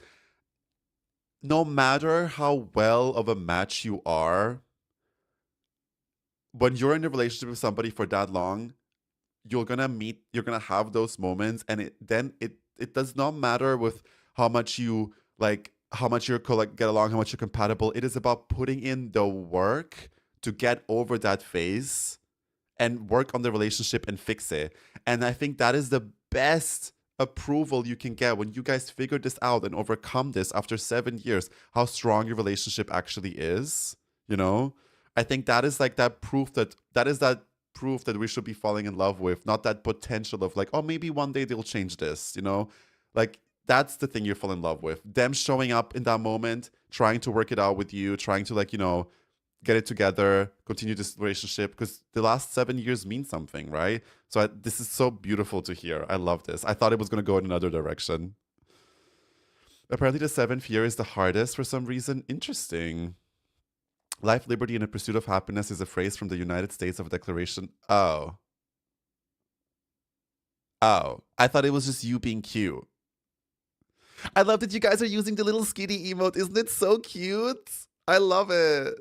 Speaker 1: no matter how well of a match you are, when you're in a relationship with somebody for that long, you're gonna have those moments, and it does not matter with how much you like, how much you get along, how much you're compatible. It is about putting in the work to get over that phase and work on the relationship and fix it. And I think that is the best approval you can get when you guys figure this out and overcome this after 7 years, how strong your relationship actually is, you know? I think that is like that proof that we should be falling in love with, not that potential of like, oh, maybe one day they'll change this, you know? Like, that's the thing you fall in love with. Them showing up in that moment, trying to work it out with you, trying to, like, you know, get it together, continue this relationship, because the last 7 years mean something, right? So this is so beautiful to hear. I love this. I thought it was going to go in another direction. Apparently the 7th year is the hardest for some reason. Interesting. Life, liberty, and the pursuit of happiness is a phrase from the United States of Declaration. Oh. I thought it was just you being cute. I love that you guys are using the little skinny emote. Isn't it so cute? I love it.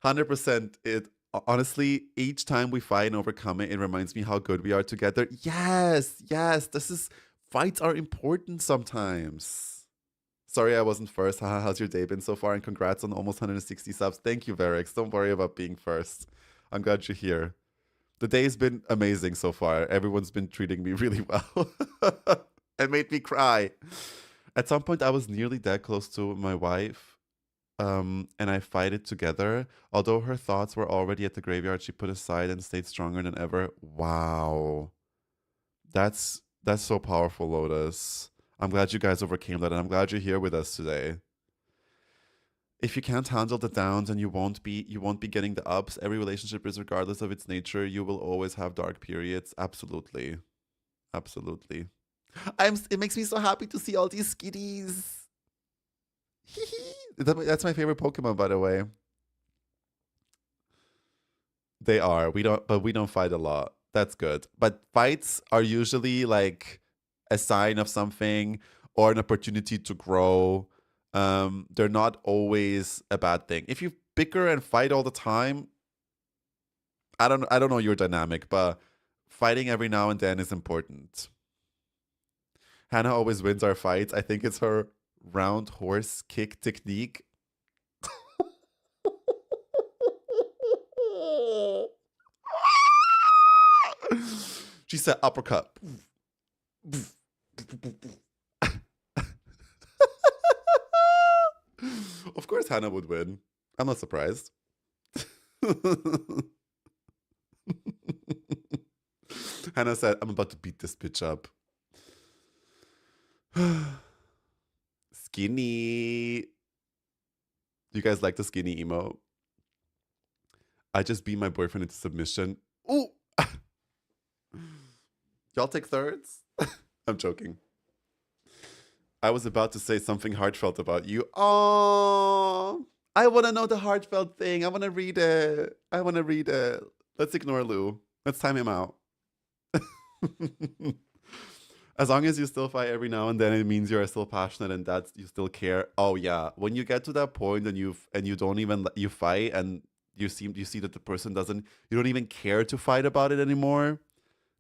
Speaker 1: 100%. It honestly, each time we fight and overcome it, it reminds me how good we are together. Yes. Fights are important sometimes. Sorry I wasn't first. Haha, how's your day been so far? And congrats on almost 160 subs. Thank you, Varix. Don't worry about being first. I'm glad you're here. The day's been amazing so far. Everyone's been treating me really well. And made me cry. At some point, I was nearly that close to my wife. And I fight it together. Although her thoughts were already at the graveyard, she put aside and stayed stronger than ever. Wow. That's so powerful, Lotus. I'm glad you guys overcame that, and I'm glad you're here with us today. If you can't handle the downs and you won't be getting the ups, every relationship is, regardless of its nature, you will always have dark periods. Absolutely. Absolutely. It makes me so happy to see all these skitties. That's my favorite Pokemon, by the way. They are. We don't fight a lot. That's good. But fights are usually like a sign of something or an opportunity to grow. They're not always a bad thing. If you bicker and fight all the time, I don't know your dynamic, but fighting every now and then is important. Hannah always wins our fights. I think it's her round horse kick technique. She said uppercut. Of course Hannah would win. I'm not surprised. Hannah said, I'm about to beat this bitch up. Skinny. You guys like the skinny emo? I just beat my boyfriend into submission. Ooh! Y'all take thirds? I'm joking. I was about to say something heartfelt about you. Oh, I want to know the heartfelt thing. I want to read it. Let's ignore Lou. Let's time him out. As long as you still fight every now and then, it means you're still passionate and that you still care. Oh yeah, when you get to that point and you don't even you fight and you see that the person you don't even care to fight about it anymore.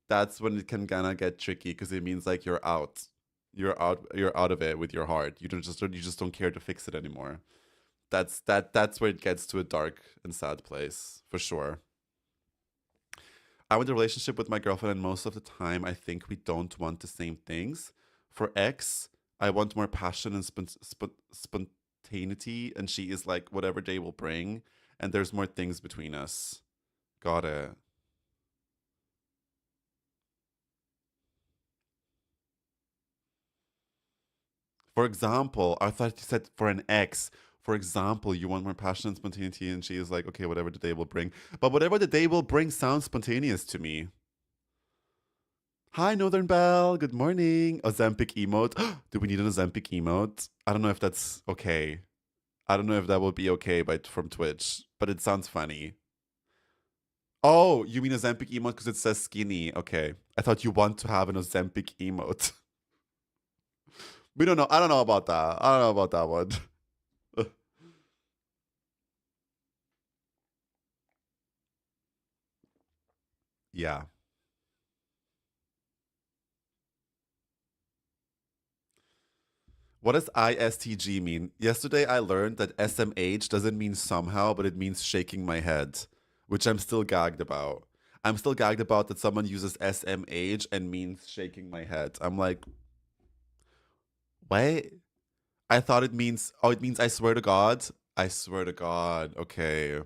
Speaker 1: That's when it can kind of get tricky, because it means like you're out of it with your heart. You just don't care to fix it anymore. That's where it gets to a dark and sad place, for sure. I'm in a relationship with my girlfriend, and most of the time I think we don't want the same things. For X, I want more passion and spontaneity, and she is like whatever day will bring, and there's more things between us. Got it. For example, I thought you said for an ex. For example, you want more passion and spontaneity, and she is like, okay, whatever the day will bring. But whatever the day will bring sounds spontaneous to me. Hi, Northern Belle. Good morning. Ozempic emote. Do we need an Ozempic emote? I don't know if that's okay. I don't know if that will be okay from Twitch, but it sounds funny. Oh, you mean Ozempic emote because it says skinny. Okay. I thought you want to have an Ozempic emote. We don't know. I don't know about that. I don't know about that one. Yeah. What does ISTG mean? Yesterday I learned that SMH doesn't mean somehow, but it means shaking my head, which I'm still gagged about. I'm still gagged about that someone uses SMH and means shaking my head. I'm like, wait. I thought it means, oh, it means I swear to God. I swear to God. Okay.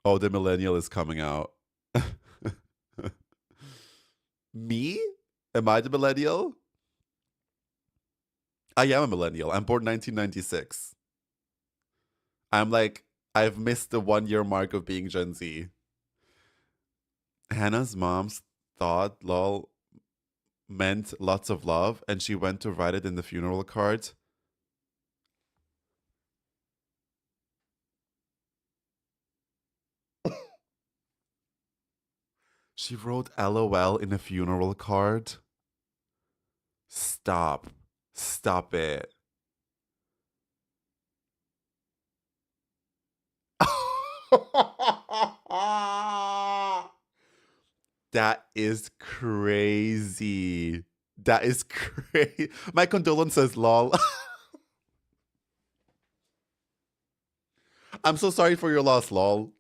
Speaker 1: Oh, the millennial is coming out. Me? Am I the millennial? I am a millennial. I'm born 1996. I'm like, I've missed the 1 year mark of being Gen Z. Hannah's mom's thought lol meant lots of love, and she went to write it in the funeral card. She wrote LOL in a funeral card. Stop. Stop it. That is crazy. That is crazy. My condolences, lol. I'm so sorry for your loss, lol.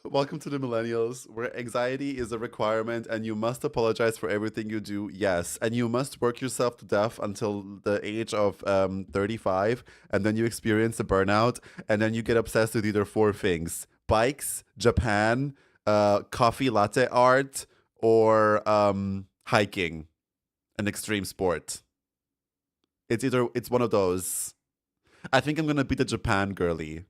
Speaker 1: Welcome to the millennials, where anxiety is a requirement and you must apologize for everything you do. Yes, and you must work yourself to death until the age of 35, and then you experience a burnout, and then you get obsessed with either four things: bikes, Japan, coffee latte art, or hiking, an extreme sport. It's one of those. I think I'm gonna be the Japan girly.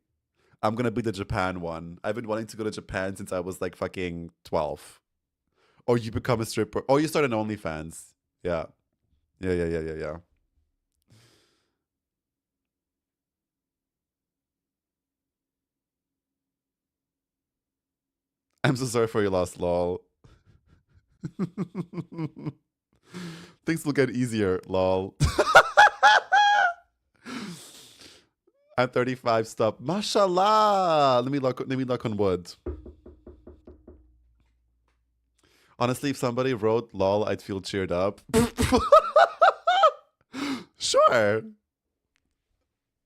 Speaker 1: I'm gonna be the Japan one. I've been wanting to go to Japan since I was like fucking 12. Or you become a stripper. Or you start an OnlyFans. Yeah. Yeah. I'm so sorry for your loss, lol. Things will get easier, lol. I'm 35. Stop. Mashallah. Let me look on wood. Honestly, if somebody wrote lol, I'd feel cheered up. Sure.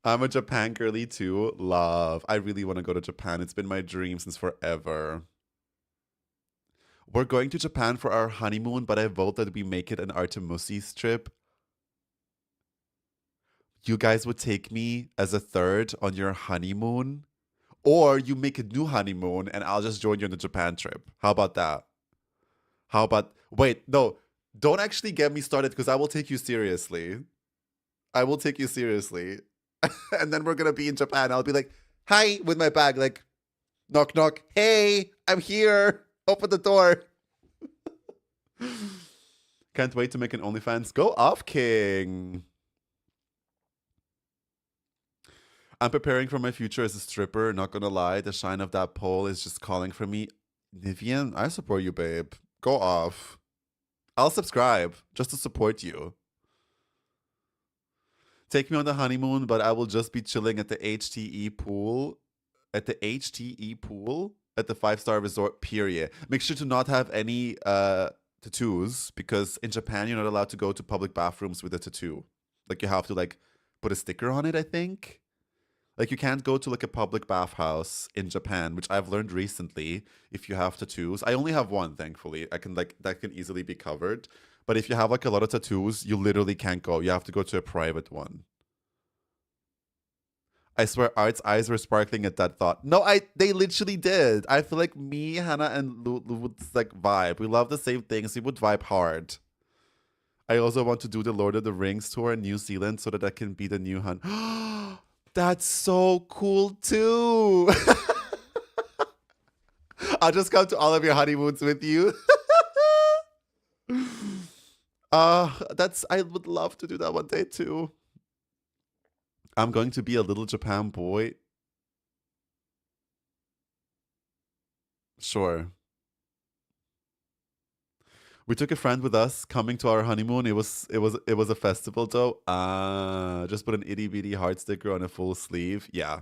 Speaker 1: I'm a Japan girly too. Love. I really want to go to Japan. It's been my dream since forever. We're going to Japan for our honeymoon, but I vote that we make it an Artemusis trip. You guys would take me as a third on your honeymoon, or you make a new honeymoon and I'll just join you on the Japan trip. How about that? How about, wait, no, don't actually get me started because I will take you seriously. I will take you seriously. And then we're going to be in Japan. I'll be like, hi, with my bag, like, knock, knock. Hey, I'm here. Open the door. Can't wait to make an OnlyFans. Go off, King. I'm preparing for my future as a stripper. Not gonna lie, the shine of that pole is just calling for me. Nivian, I support you, babe. Go off. I'll subscribe just to support you. Take me on the honeymoon, but I will just be chilling at the HTE pool. At the HTE pool at the 5-star resort, period. Make sure to not have any tattoos, because in Japan you're not allowed to go to public bathrooms with a tattoo. Like you have to like put a sticker on it, I think. Like you can't go to like a public bathhouse in Japan, which I've learned recently if you have tattoos. I only have one, thankfully. I can like that can easily be covered. But if you have like a lot of tattoos, you literally can't go. You have to go to a private one. I swear Art's eyes were sparkling at that thought. No, they literally did. I feel like me, Hannah, and Lu would like vibe. We love the same things. We would vibe hard. I also want to do the Lord of the Rings tour in New Zealand so that I can be the new hun. That's so cool too. I'll just come to all of your honeymoons with you. I would love to do that one day too. I'm going to be a little Japan boy. Sure. We took a friend with us coming to our honeymoon. It was a festival though. Just put an itty bitty heart sticker on a full sleeve. Yeah.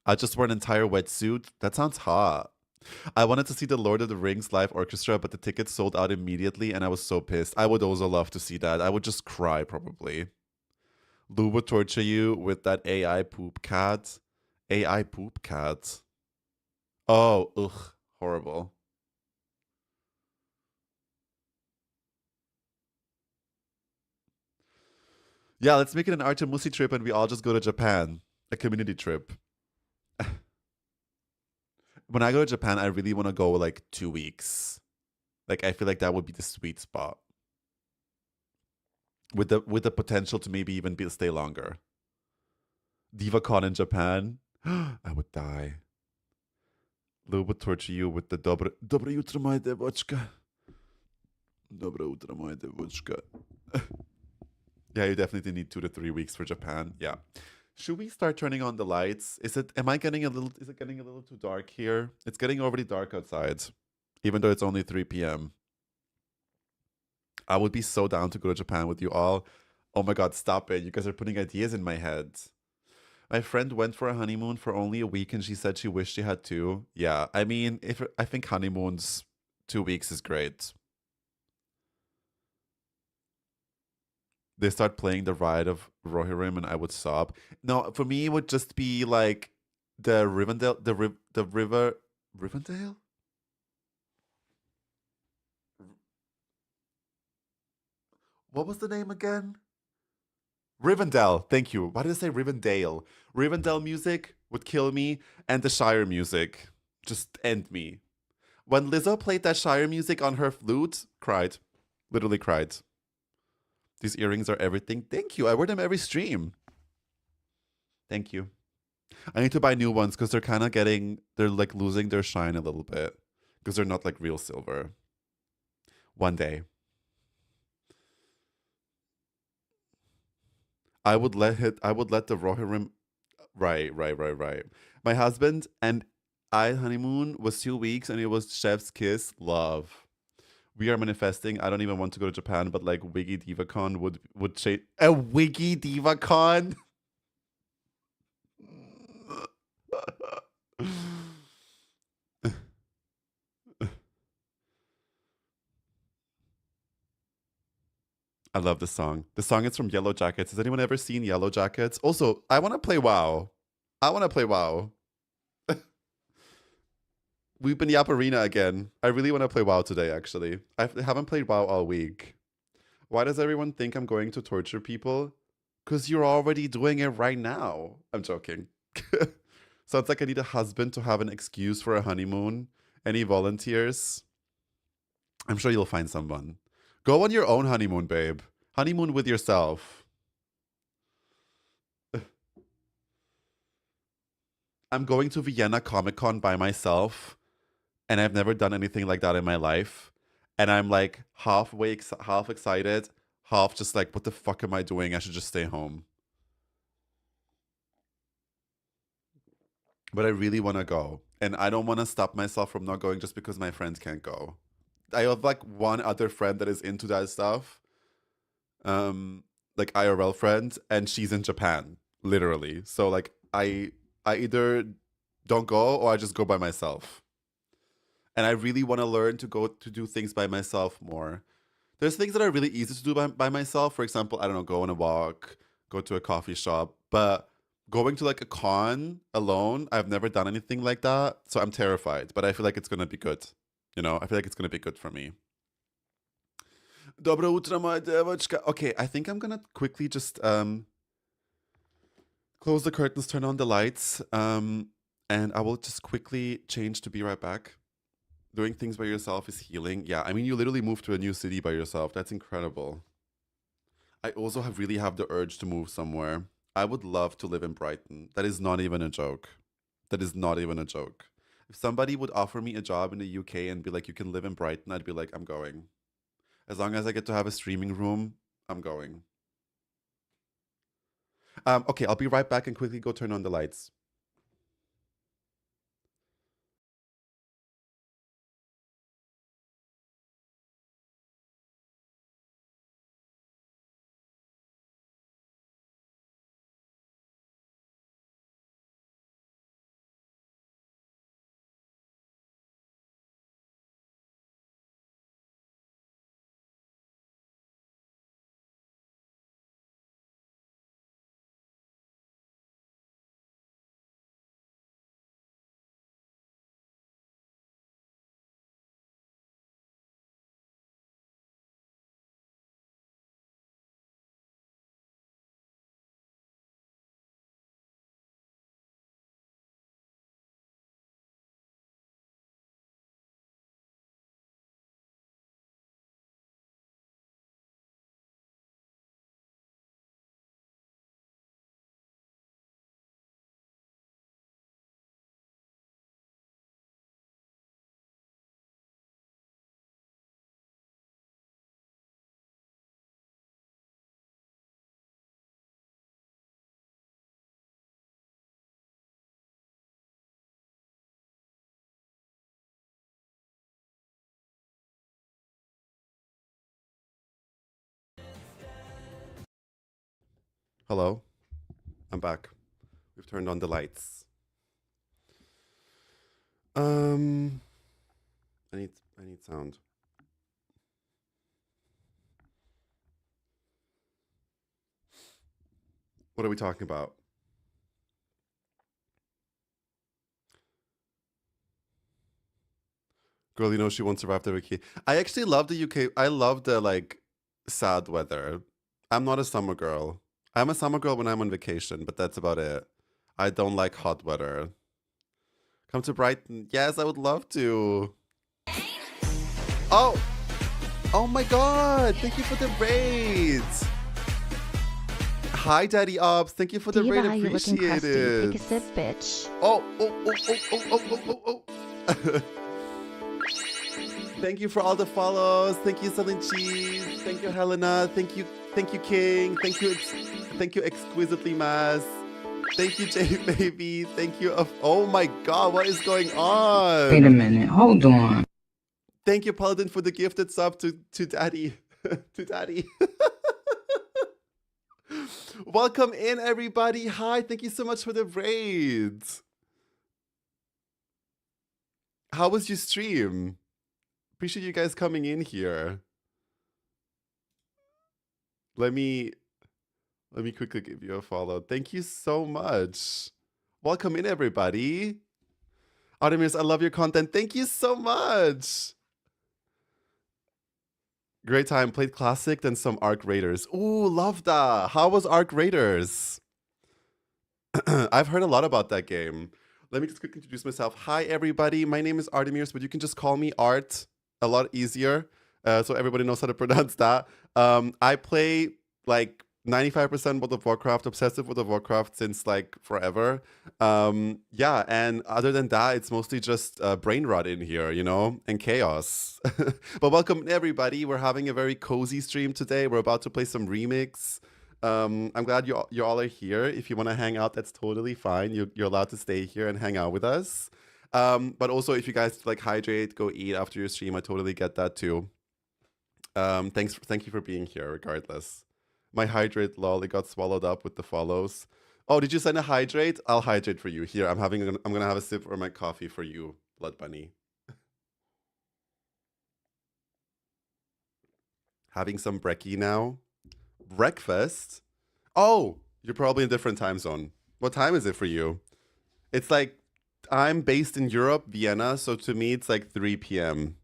Speaker 1: I just wore an entire wetsuit. That sounds hot. I wanted to see the Lord of the Rings live orchestra, but the tickets sold out immediately, and I was so pissed. I would also love to see that. I would just cry probably. Lou would torture you with that AI poop cat. AI poop cat. Oh, ugh, horrible. Yeah, let's make it an Artemusi trip and we all just go to Japan. A community trip. When I go to Japan, I really want to go like 2 weeks. Like I feel like that would be the sweet spot. With the potential to maybe even stay longer. DivaCon in Japan. I would die. Lou would torture you with the Dobre jutro, moja devočka. Dobre jutro, moja devočka. Yeah, you definitely need 2 to 3 weeks for Japan. Yeah. Should we start turning on the lights? Is it getting a little too dark here? It's getting already dark outside, even though it's only 3 p.m. I would be so down to go to Japan with you all. Oh my god, stop it. You guys are putting ideas in my head. My friend went for a honeymoon for only a week and she said she wished she had 2. Yeah, I mean, I think honeymoons 2 weeks is great. They start playing the Ride of Rohirrim and I would sob. No, for me it would just be like the Rivendell, the river, Rivendell? What was the name again? Rivendell, thank you. Why did I say Rivendell? Rivendell music would kill me, and the Shire music just end me. When Lizzo played that Shire music on her flute, cried. Literally cried. These earrings are everything. Thank you. I wear them every stream. Thank you. I need to buy new ones because they're like losing their shine a little bit because they're not like real silver. One day. I would let the Rohirrim. Right. My husband and I honeymoon was 2 weeks and it was chef's kiss. Love. We are manifesting. I don't even want to go to Japan, but like Wiggy DivaCon would change. A Wiggy DivaCon? I love the song. The song is from Yellow Jackets. Has anyone ever seen Yellow Jackets? Also, I want to play WoW. We've been Yap Arena again. I really want to play WoW today, actually. I haven't played WoW all week. Why does everyone think I'm going to torture people? Because you're already doing it right now. I'm joking. Sounds like I need a husband to have an excuse for a honeymoon. Any volunteers? I'm sure you'll find someone. Go on your own honeymoon, babe. Honeymoon with yourself. I'm going to Vienna Comic Con by myself. And I've never done anything like that in my life. And I'm like half excited, half just like, what the fuck am I doing? I should just stay home. But I really want to go. And I don't want to stop myself from not going just because my friends can't go. I have like one other friend that is into that stuff. Like IRL friend, and she's in Japan, literally. So like I either don't go or I just go by myself. And I really want to learn to go to do things by myself more. There's things that are really easy to do by myself. For example, I don't know, go on a walk, go to a coffee shop. But going to like a con alone, I've never done anything like that. So I'm terrified, but I feel like it's going to be good. You know, I feel like it's going to be good for me. Dobro utro, moja devočka. Okay, I think I'm going to quickly just close the curtains, turn on the lights, and I will just quickly change to be right back. Doing things by yourself is healing. Yeah, I mean, you literally moved to a new city by yourself. That's incredible. I also really have the urge to move somewhere. I would love to live in Brighton. That is not even a joke. That is not even a joke. If somebody would offer me a job in the UK and be like, you can live in Brighton, I'd be like, I'm going. As long as I get to have a streaming room, I'm going. Okay, I'll be right back and quickly go turn on the lights. Hello, I'm back. We've turned on the lights. I need sound. What are we talking about? Girl, you know she won't survive the UK. I actually love the UK. I love the like sad weather. I'm not a summer girl. I'm a summer girl when I'm on vacation, but that's about it. I don't like hot weather. Come to Brighton. Yes, I would love to. Oh, oh my God! Thank you for the raids. Hi, Daddy Ops. Thank you for the raid.
Speaker 4: Diva, you looking
Speaker 1: Appreciate
Speaker 4: crusty.
Speaker 1: it.
Speaker 4: Take a sip, bitch.
Speaker 1: Oh, oh, oh, oh, oh, oh, oh, oh, oh. Thank you for all the follows. Thank you, Celine Cheese. Thank you, Helena. Thank you, King. Thank you, Exquisitely Mass. Thank you, J Baby. Thank you. Oh my God, what is going on?
Speaker 2: Wait a minute. Hold on.
Speaker 1: Thank you, Paladin, for the gifted sub to Daddy. To Daddy. Welcome in, everybody. Hi, thank you so much for the raids. How was your stream? Appreciate you guys coming in here. Let me quickly give you a follow. Thank you so much. Welcome in, everybody. Artemis, I love your content. Thank you so much. Great time. Played Classic, then some Arc Raiders. Ooh, love that. How was Arc Raiders? I've heard a lot about that game. Let me just quickly introduce myself. Hi, everybody. My name is Artemirs, but you can just call me Art. A lot easier. So everybody knows how to pronounce that. I play like 95% World of Warcraft, obsessive World of Warcraft since like forever. Yeah, and other than that, it's mostly just brain rot in here, you know, and chaos. But welcome everybody. We're having a very cozy stream today. We're about to play some Remix. I'm glad you all are here. If you want to hang out, that's totally fine. You're allowed to stay here and hang out with us. But also, if you guys like hydrate, go eat after your stream, I totally get that too. Thank you for being here, regardless. My hydrate lol, it got swallowed up with the follows. Oh, did you send a hydrate? I'll hydrate for you. Here, I'm gonna have a sip of my coffee for you, Blood Bunny. Having some brekkie now. Breakfast? Oh, you're probably in a different time zone. What time is it for you? It's like, I'm based in Europe, Vienna, so to me it's like 3 p.m.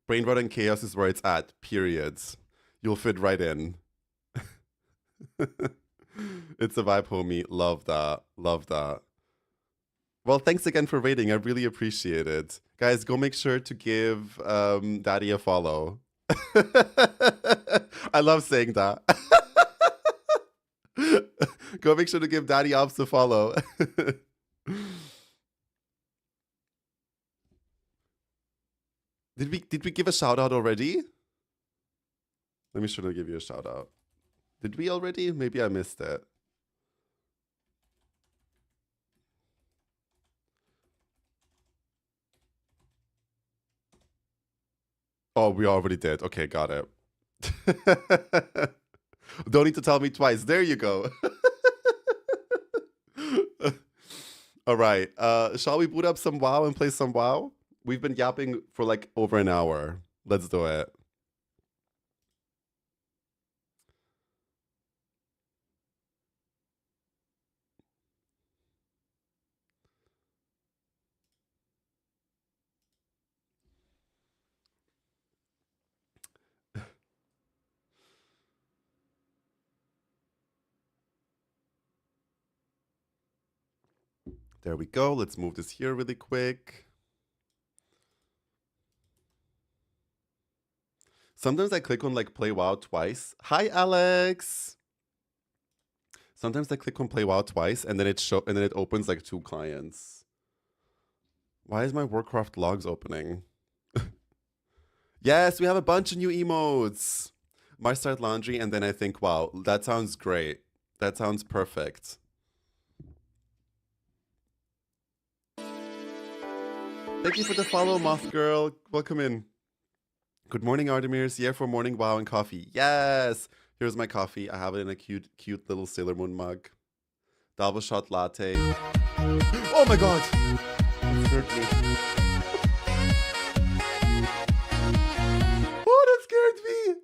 Speaker 1: Brain rot and chaos is where it's at, periods. You'll fit right in. It's a vibe, homie. Love that. Love that. Well, thanks again for rating. I really appreciate it. Guys, go make sure to give Daddy a follow. I love saying that. Go make sure to give Daddy Ops a follow. Did we give a shout out already? Let me sure to give you a shout out. Did we already? Maybe I missed it. Oh, we already did. Okay, got it. Don't need to tell me twice. There you go. All right. Shall we boot up some WoW and play some WoW? We've been yapping for like over an hour. Let's do it. There we go. Let's move this here really quick. Sometimes I click on like play WoW twice. Hi, Alex. Sometimes I click on play WoW twice and then it opens like 2 clients. Why is my Warcraft logs opening? Yes, we have a bunch of new emotes. My start laundry and then I think, wow, that sounds great. That sounds perfect. Thank you for the follow, Moth Girl. Welcome in. Good morning, Artemirs. Yeah, for morning WoW and coffee. Yes! Here's my coffee. I have it in a cute little Sailor Moon mug. Double shot latte. Oh my god! That scared me. Oh, that scared me!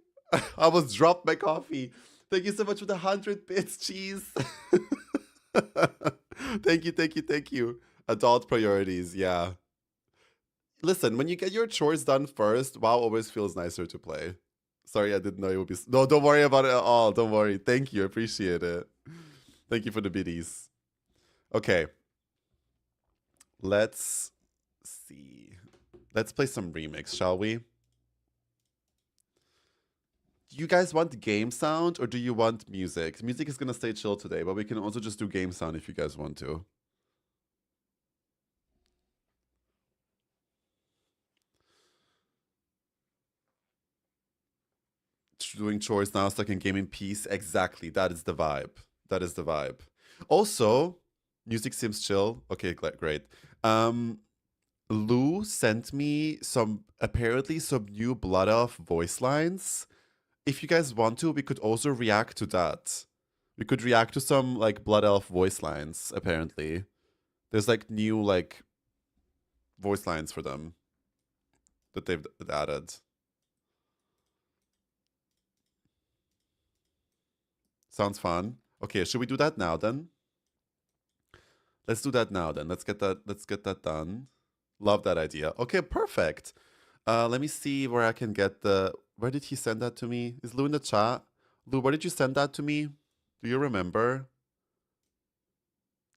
Speaker 1: I almost dropped my coffee. Thank you so much for the 100 bits, cheese. Thank you. Adult priorities, yeah. Listen, when you get your chores done first, WoW always feels nicer to play. Sorry, I didn't know it would be... No, don't worry about it at all. Don't worry. Thank you. Appreciate it. Thank you for the biddies. Okay. Let's see. Let's play some remix, shall we? Do you guys want game sound or do you want music? Music is going to stay chill today, but we can also just do game sound if you guys want to. Doing chores now, stuck in game in peace. Exactly. That is the vibe. That is the vibe. Also, music seems chill. Okay, great. Lou sent me apparently some new Blood Elf voice lines. If you guys want to, we could also react to that. We could react to some like Blood Elf voice lines, apparently. There's like new like voice lines for them that they've added. Sounds fun. Okay, should we do that now then? Let's do that now then. Let's get that done. Love that idea. Okay, perfect. Let me see where I can get where did he send that to me? Is Lou in the chat? Lou, where did you send that to me? Do you remember?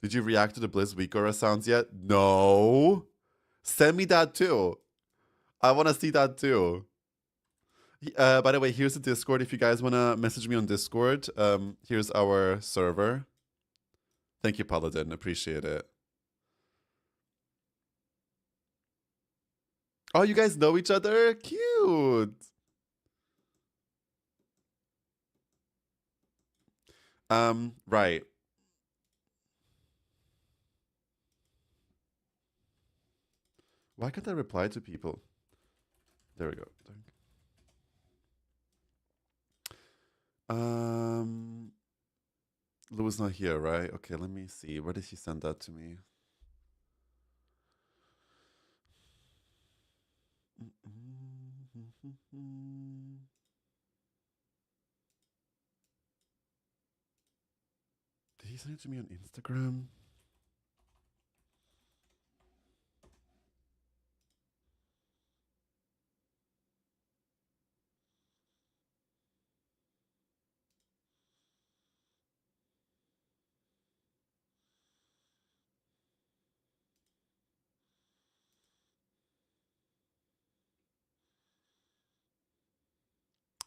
Speaker 1: Did you react to the Blizz Weekora sounds yet? No. Send me that too. I want to see that too. By the way, here's the Discord. If you guys want to message me on Discord, here's our server. Thank you, Paladin. Appreciate it. Oh, you guys know each other? Cute. Right. Why can't I reply to people? There we go. Lou's not here, right? Okay, let me see. Where did he send that to me? Did he send it to me on Instagram?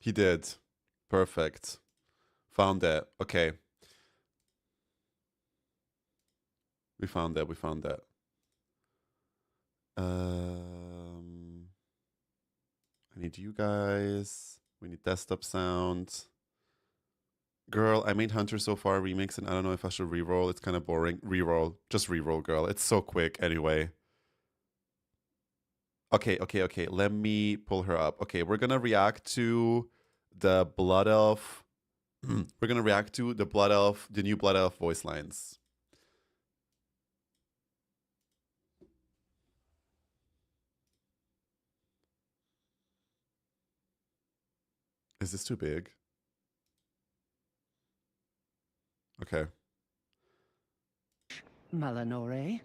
Speaker 1: He did. Perfect. Found it. Okay. We found it. We found it. I need you guys. We need desktop sound. Girl, I made Hunter so far remix, and I don't know if I should reroll. It's kind of boring. Reroll. Just reroll, girl. It's so quick anyway. Okay. Let me pull her up. Okay, we're gonna react to the Blood Elf. We're gonna react to the Blood Elf, the new Blood Elf voice lines. Is this too big? Okay.
Speaker 3: Malanore,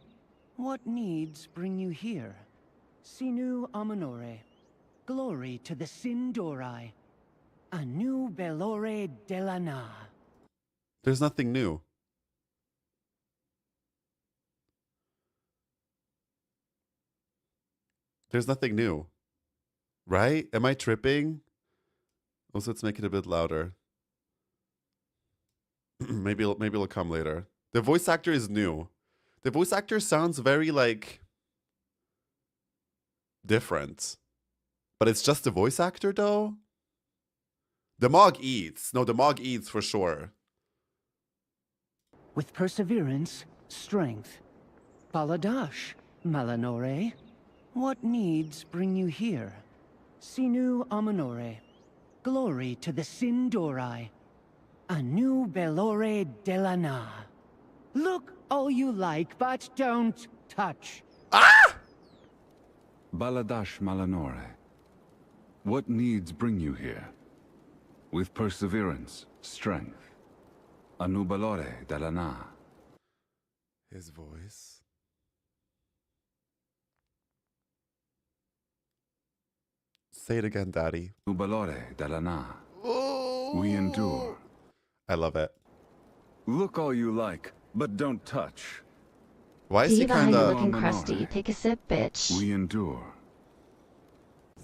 Speaker 3: what needs bring you here? Sinu Amanore, glory to the Sindorai, Anu Belore Delana.
Speaker 1: There's nothing new. There's nothing new. Right? Am I tripping? Also, let's make it a bit louder. maybe it'll come later. The voice actor is new. The voice actor sounds very like different. But it's just the voice actor though? The Mog eats. No, the Mog eats for sure.
Speaker 3: With perseverance, strength. Baladash, Malanore, what needs bring you here? Sinu Amanore, glory to the Sindorai, Anu Belore Delana. Look all you like, but don't touch.
Speaker 5: Baladash Malanore, what needs bring you here? With perseverance, strength. Anubalore Dalana.
Speaker 1: His voice. Say it again, Daddy.
Speaker 5: Anubalore Dalana.
Speaker 1: Oh.
Speaker 5: We endure.
Speaker 1: I love it.
Speaker 5: Look all you like, but don't touch.
Speaker 1: Why is he
Speaker 4: Diva, how
Speaker 1: kind
Speaker 4: you
Speaker 1: of...
Speaker 4: looking crusty? Take a sip, bitch.
Speaker 5: We endure.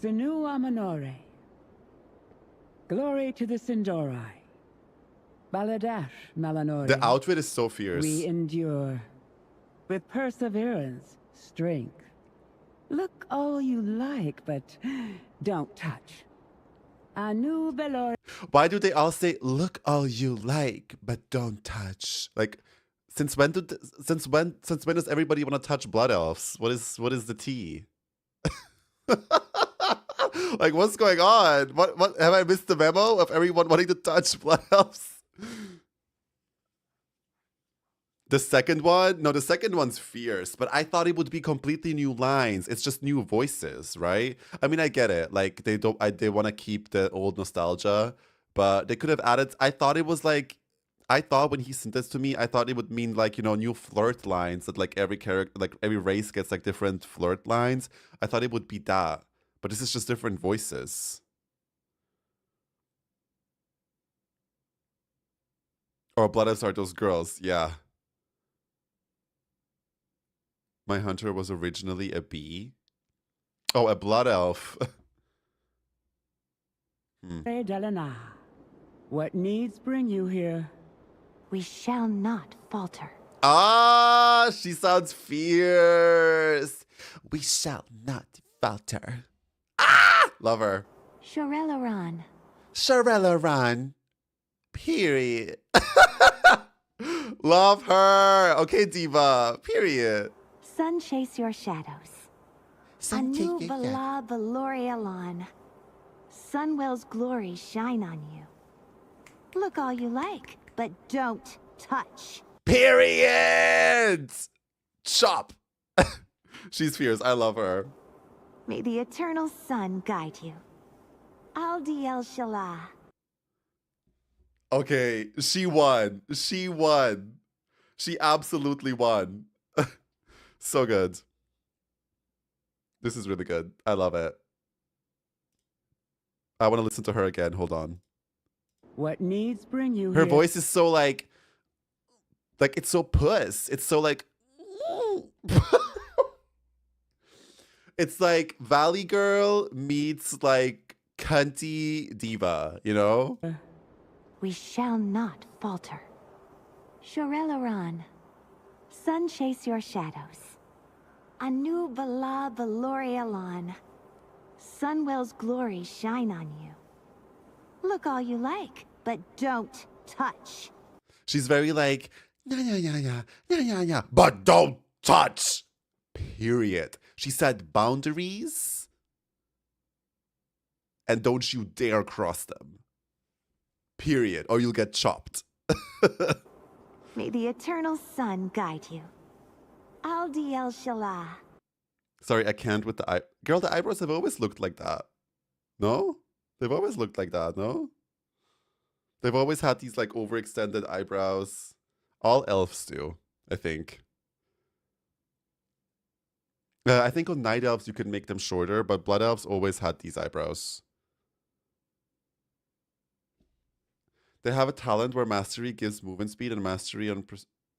Speaker 6: Sinu Amanore. Glory to the Sindorai. Baladash Malanore.
Speaker 1: The outfit is so fierce.
Speaker 6: We endure. With perseverance, strength. Look all you like, but don't touch. Anu Belore.
Speaker 1: Why do they all say, look all you like, but don't touch? Like, since when does everybody want to touch blood elves? What is the tea? Like, what's going on? What have I missed the memo of everyone wanting to touch blood elves? The second one? No, the second one's fierce, but I thought it would be completely new lines. It's just new voices, right? I mean, I get it. Like, they want to keep the old nostalgia, but they could have added, I thought it was like, I thought when he sent this to me, I thought it would mean like, you know, new flirt lines that like every character, like every race gets like different flirt lines. I thought it would be that, but this is just different voices. Or blood elves are those girls, yeah. My hunter was originally a bee. Oh, a blood elf.
Speaker 6: Delana. What needs bring you here?
Speaker 4: We shall not falter.
Speaker 1: Ah, she sounds fierce. We shall not falter. Ah, love her.
Speaker 4: Shorelaran.
Speaker 1: Shorelaran. Period. Love her. Okay, Diva. Period.
Speaker 4: Sun chase your shadows. Anu Bala Valorialan. Sunwell's glory shine on you. Look all you like, but don't touch.
Speaker 1: Period. Chop. She's fierce. I love her.
Speaker 4: May the eternal sun guide you. Aldi El Shalah.
Speaker 1: Okay, she won. She won. She absolutely won. So good. This is really good. I love it. I want to listen to her again. Hold on.
Speaker 6: What needs bring you
Speaker 1: Her
Speaker 6: here?
Speaker 1: voice is so like it's so puss. It's so like it's like Valley Girl meets like cunty diva, you know?
Speaker 4: We shall not falter. Shorelaran, sun chase your shadows. Anu Bala Valorialan, Sunwell's glory shine on you. Look all you like, but don't touch.
Speaker 1: She's very like, yeah, but don't touch. Period. She said boundaries, and don't you dare cross them. Period. Or you'll get chopped.
Speaker 4: May the eternal sun guide you. Aldi El Shalah.
Speaker 1: Sorry, I can't with the eye. Girl, the eyebrows have always looked like that. No? They've always looked like that, no? They've always had these like overextended eyebrows. All elves do, I think. I think on night elves you can make them shorter, but blood elves always had these eyebrows. They have a talent where mastery gives movement speed and mastery on...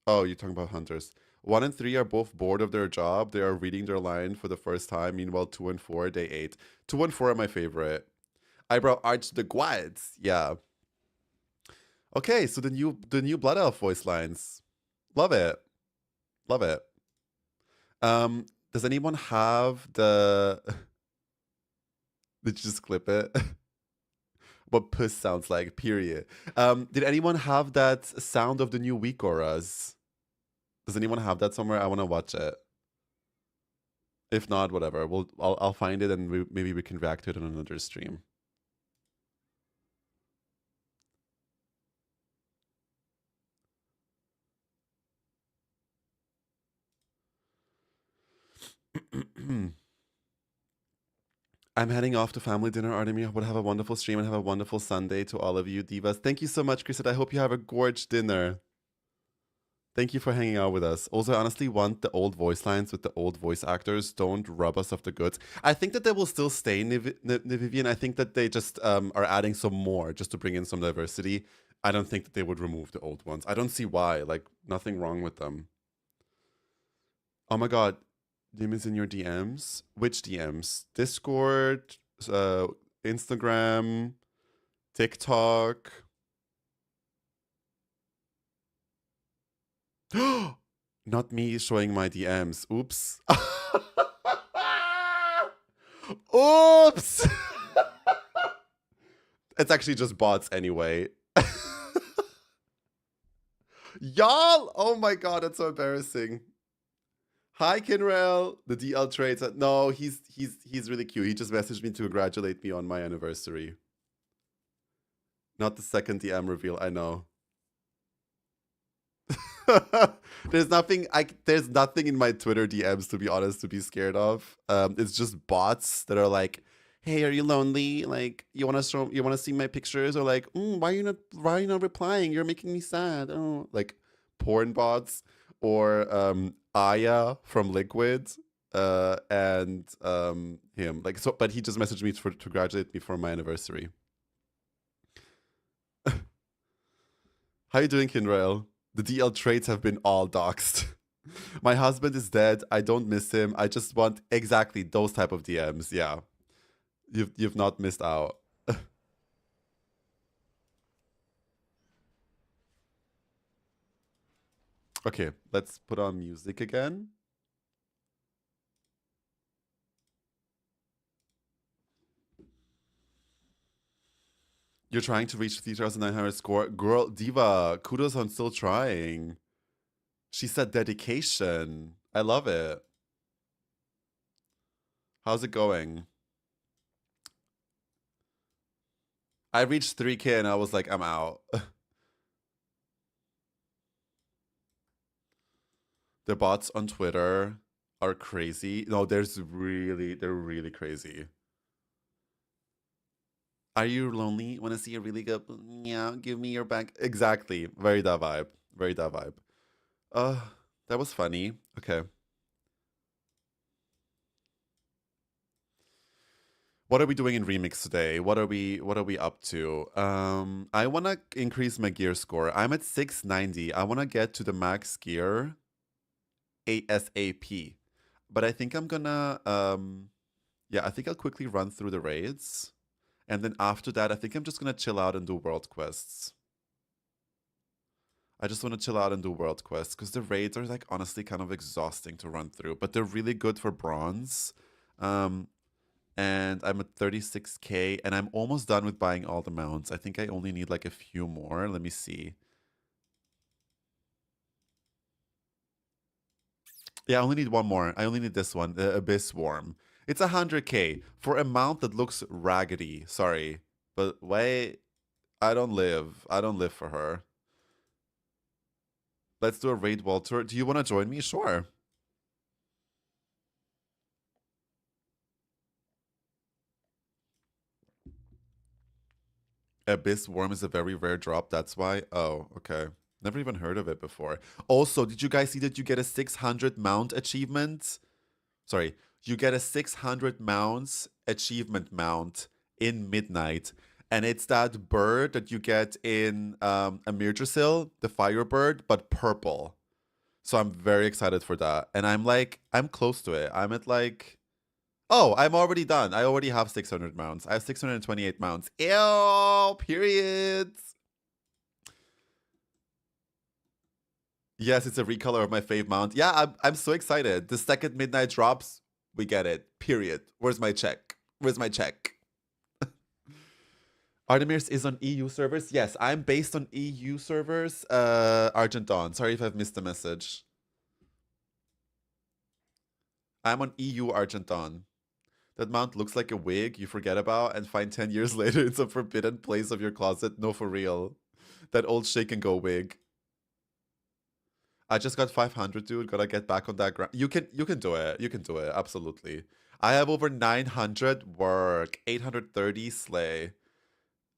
Speaker 1: Oh, you're talking about hunters. 1 and 3 are both bored of their job. They are reading their line for the first time. Meanwhile, 2 and 4, they 8. 2 and 4 are my favorite. Eyebrow arch the guads. Yeah. Okay, so the new blood elf voice lines. Love it. Love it. Does anyone have the... Did you just clip it? What puss sounds like, period. Did anyone have that sound of the new week auras? Does anyone have that somewhere? I want to watch it. If not, whatever. I'll find it and maybe we can react to it on another stream. I'm heading off to family dinner, Artemia. Would have a wonderful stream and have a wonderful Sunday to all of you divas. Thank you so much, Chris. I hope you have a gorgeous dinner. Thank you for hanging out with us. Also, I honestly want the old voice lines with the old voice actors. Don't rub us off the goods. I think that they will still stay Nivivian. I think that they just are adding some more just to bring in some diversity. I don't think that they would remove the old ones. I don't see why. Like, nothing wrong with them. Oh my god. Dim is in your DMs? Which DMs? Discord, Instagram, TikTok. Not me showing my DMs. Oops. Oops. It's actually just bots anyway. Y'all! Oh my god, that's so embarrassing. Hi, Kinrail. The DL trades. No, he's really cute. He just messaged me to congratulate me on my anniversary. Not the second DM reveal. I know. There's nothing in my Twitter DMs, to be honest, to be scared of. It's just bots that are like, "Hey, are you lonely? Like, you want to see my pictures?" Or like, why are you not replying? You're making me sad." Oh, like porn bots. Or Aya from Liquid, and him. Like, so, but he just messaged me to congratulate me for my anniversary. How you doing, Kinrail? The DL traits have been all doxed. My husband is dead. I don't miss him. I just want exactly those type of DMs. Yeah, you've not missed out. Okay, let's put on music again. You're trying to reach 3,900 score. Girl, Diva, kudos on still trying. She said dedication. I love it. How's it going? I reached 3K and I was like, I'm out. The bots on Twitter are crazy. No, they're really crazy. Are you lonely? Want to see a really good? Yeah, give me your back. Exactly. Very that vibe. Very that vibe. That was funny. Okay. What are we doing in Remix today? What are we up to? I want to increase my gear score. I'm at 690. I want to get to the max gear ASAP. But I think I'm gonna yeah, I think I'll quickly run through the raids And then after that, I think I'm just going to chill out and do world quests. I just want to chill out and do world quests because the raids are like honestly kind of exhausting to run through, but they're really good for bronze. And I'm at 36k and I'm almost done with buying all the mounts. I think I only need like a few more. Let me see. Yeah, I only need one more. I only need this one, the Abyss Worm. It's 100k for a mount that looks raggedy. Sorry, but wait, I don't live for her. Let's do a raid wall tour. Do you want to join me? Sure. Abyss Worm is a very rare drop. That's why. Oh, okay. Never even heard of it before. Also, did you guys see that you get a 600 mount achievement? Sorry, you get a 600 mounts achievement mount in Midnight. And it's that bird that you get in Amirdrasil, the Firebird, but purple. So I'm very excited for that. And I'm close to it. I'm at like, oh, I'm already done. I already have 600 mounts. I have 628 mounts. Ew, periods. Yes, it's a recolor of my fave mount. Yeah, I'm so excited. The second Midnight drops, we get it. Period. Where's my check? Where's my check? Artemirs is on EU servers. Yes, I'm based on EU servers. Argent Dawn. Sorry if I've missed the message. I'm on EU Argent Dawn. That mount looks like a wig you forget about and find 10 years later it's a forbidden place of your closet. No, for real. That old shake and go wig. I just got 500, dude. Gotta get back on that ground. You can do it. You can do it. Absolutely. I have over 900 work. 830 slay.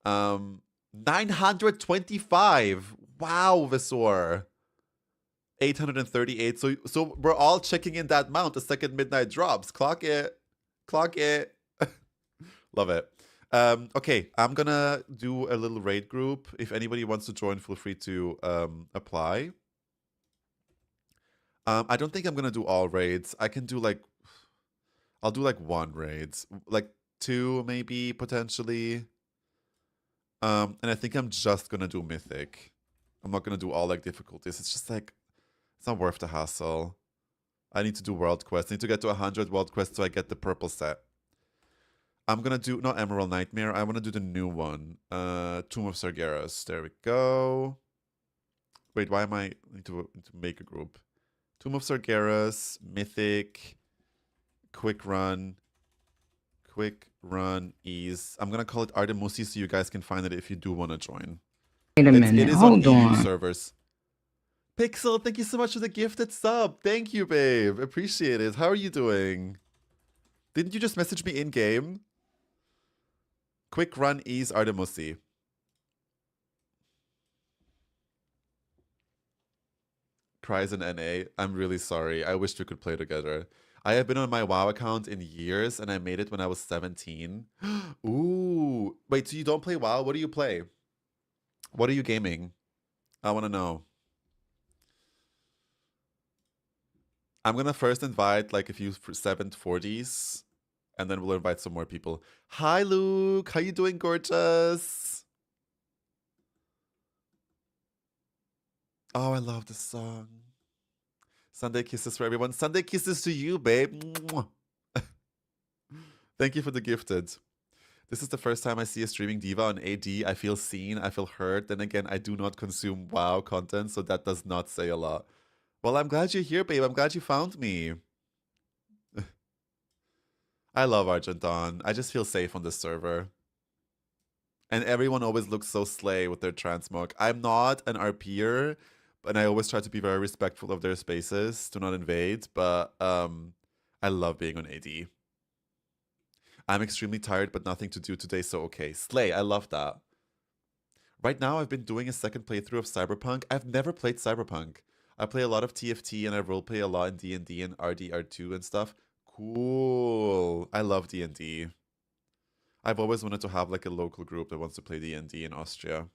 Speaker 1: 925. Wow, Visor. 838. So we're all checking in that mount the second Midnight drops. Clock it. Clock it. Love it. Okay, I'm gonna do a little raid group. If anybody wants to join, feel free to apply. I don't think I'm gonna do all raids. I can do like, I'll do like one raids, like 2 maybe potentially. And I think I'm just gonna do mythic. I'm not gonna do all like difficulties. It's just like, it's not worth the hassle. I need to do world quests. I need to get to 100 world quests so I get the purple set. I'm gonna do, not Emerald Nightmare. I wanna do the new one. Tomb of Sargeras. There we go. Wait, why am I need to make a group? Tomb of Sargeras, Mythic, Quick Run Ease. I'm gonna call it Artemusi so you guys can find it if you do want to join.
Speaker 2: Wait a minute.
Speaker 1: It is
Speaker 2: Hold
Speaker 1: on EU
Speaker 2: on.
Speaker 1: servers. Pixel, thank you so much for the gifted sub. Thank you, babe. Appreciate it. How are you doing? Didn't you just message me in game? Quick Run Ease Artemusi. Cries in NA. I'm really sorry. I wish we could play together. I have been on my WoW account in years, and I made it when I was 17. Ooh. Wait, so you don't play WoW? What do you play? What are you gaming? I want to know. I'm going to first invite like a few 740s, and then we'll invite some more people. Hi, Luke. How you doing, gorgeous? Oh, I love this song. Sunday kisses for everyone. Sunday kisses to you, babe. Thank you for the gifted. This is the first time I see a streaming diva on AD. I feel seen. I feel heard. Then again, I do not consume WoW content, so that does not say a lot. Well, I'm glad you're here, babe. I'm glad you found me. I love Argent Dawn. I just feel safe on this server. And everyone always looks so slay with their transmog. I'm not an RPer, and I always try to be very respectful of their spaces to not invade, but I love being on AD. I'm extremely tired, but nothing to do today, so okay. Slay, I love that. Right now, I've been doing a second playthrough of Cyberpunk. I've never played Cyberpunk. I play a lot of TFT, and I roleplay a lot in D&D and RDR2 and stuff. Cool. I love D&D. I've always wanted to have like a local group that wants to play D&D in Austria.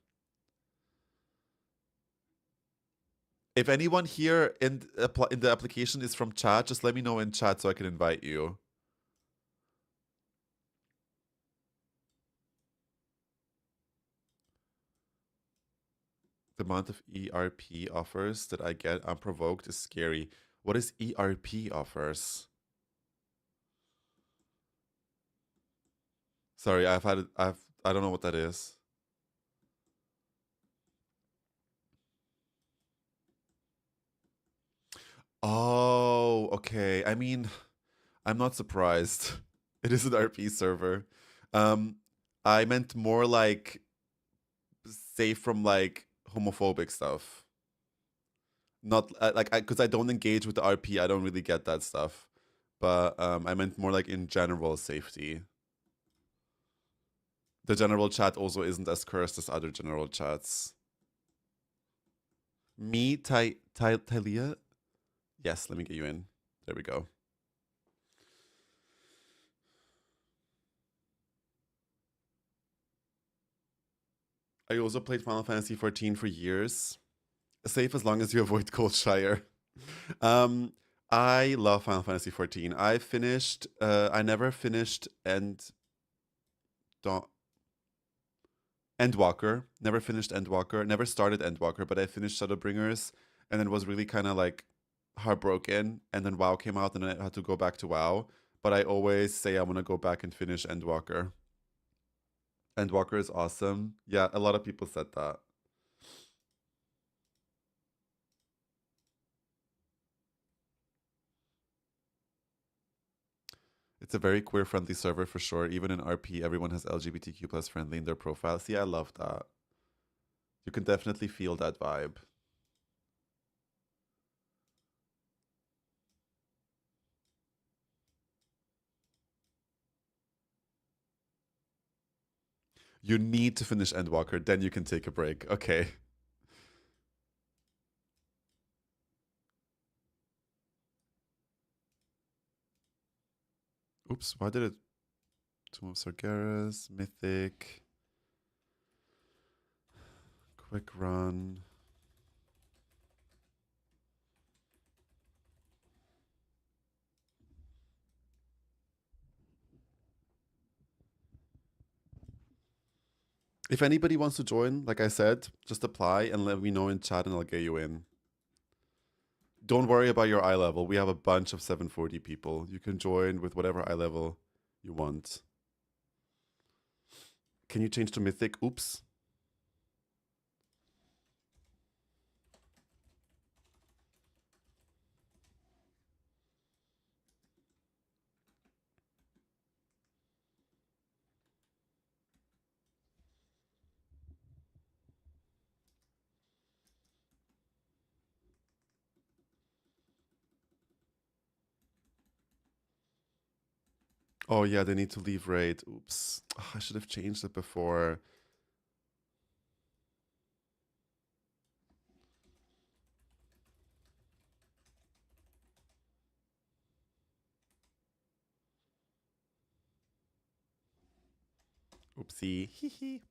Speaker 1: If anyone here in the application is from chat, just let me know in chat so I can invite you. The amount of ERP offers that I get unprovoked is scary. What is ERP offers? Sorry, I don't know what that is. Oh, okay. I mean, I'm not surprised. It is an RP server. Um, I meant more like safe from like homophobic stuff. Not like because I don't engage with the RP, I don't really get that stuff. But I meant more like in general safety. The general chat also isn't as cursed as other general chats. Me, Talia? Yes, let me get you in. There we go. I also played Final Fantasy 14 for years. Safe as long as you avoid Goldshire. I love Final Fantasy 14. I never finished Endwalker. Never finished Endwalker. Never started Endwalker, but I finished Shadowbringers and then was really kind of like heartbroken. And then WoW came out and I had to go back to WoW. But I always say I want to go back and finish Endwalker. Endwalker is awesome. Yeah, a lot of people said that. It's a very queer friendly server for sure. Even in RP, everyone has LGBTQ plus friendly in their profile. See, I love that. You can definitely feel that vibe. You need to finish Endwalker, then you can take a break. Okay. Oops, why did it? Tomb of Sargeras, Mythic. Quick run. If anybody wants to join, like I said, just apply and let me know in chat and I'll get you in. Don't worry about your eye level. We have a bunch of 740 people. You can join with whatever eye level you want. Can you change to Mythic? Oops. Oh yeah, they need to leave raid. Oops. Oh, I should have changed it before. Oopsie. Hee hee.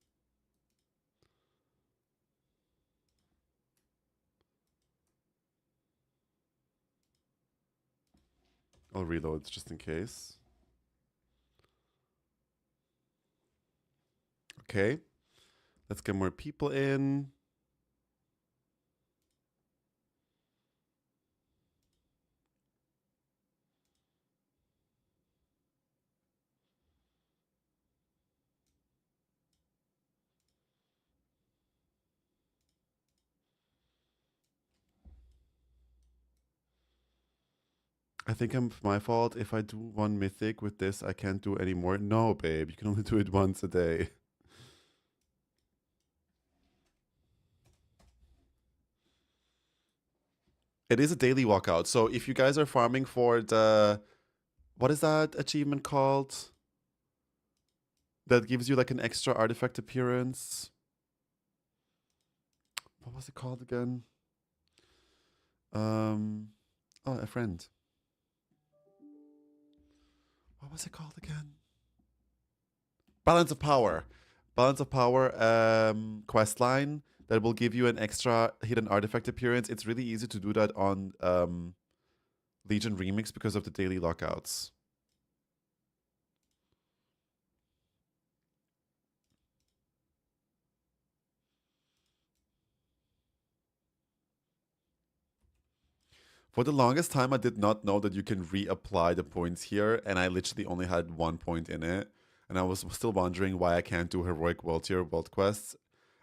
Speaker 1: I'll reload just in case. Okay. Let's get more people in. I think it's my fault. If I do one mythic with this, I can't do anymore. No, babe. You can only do it once a day. It is a daily walkout. So if you guys are farming for the... What is that achievement called? That gives you like an extra artifact appearance. What was it called again? Oh, a friend. What was it called again? Balance of Power. Balance of Power quest line that will give you an extra hidden artifact appearance. It's really easy to do that on Legion Remix because of the daily lockouts. For the longest time, I did not know that you can reapply the points here, and I literally only had 1 point in it. And I was still wondering why I can't do heroic world tier world quests.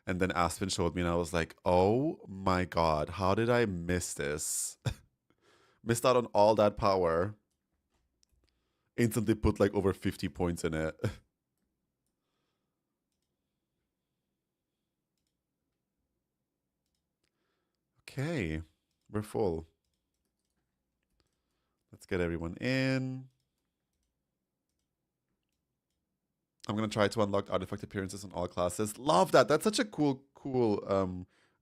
Speaker 1: And then Aspen showed me, and I was like, oh my god, how did I miss this? Missed out on all that power. Instantly put like over 50 points in it. Okay, we're full. Let's get everyone in. I'm gonna try to unlock artifact appearances in all classes. Love that. That's such a cool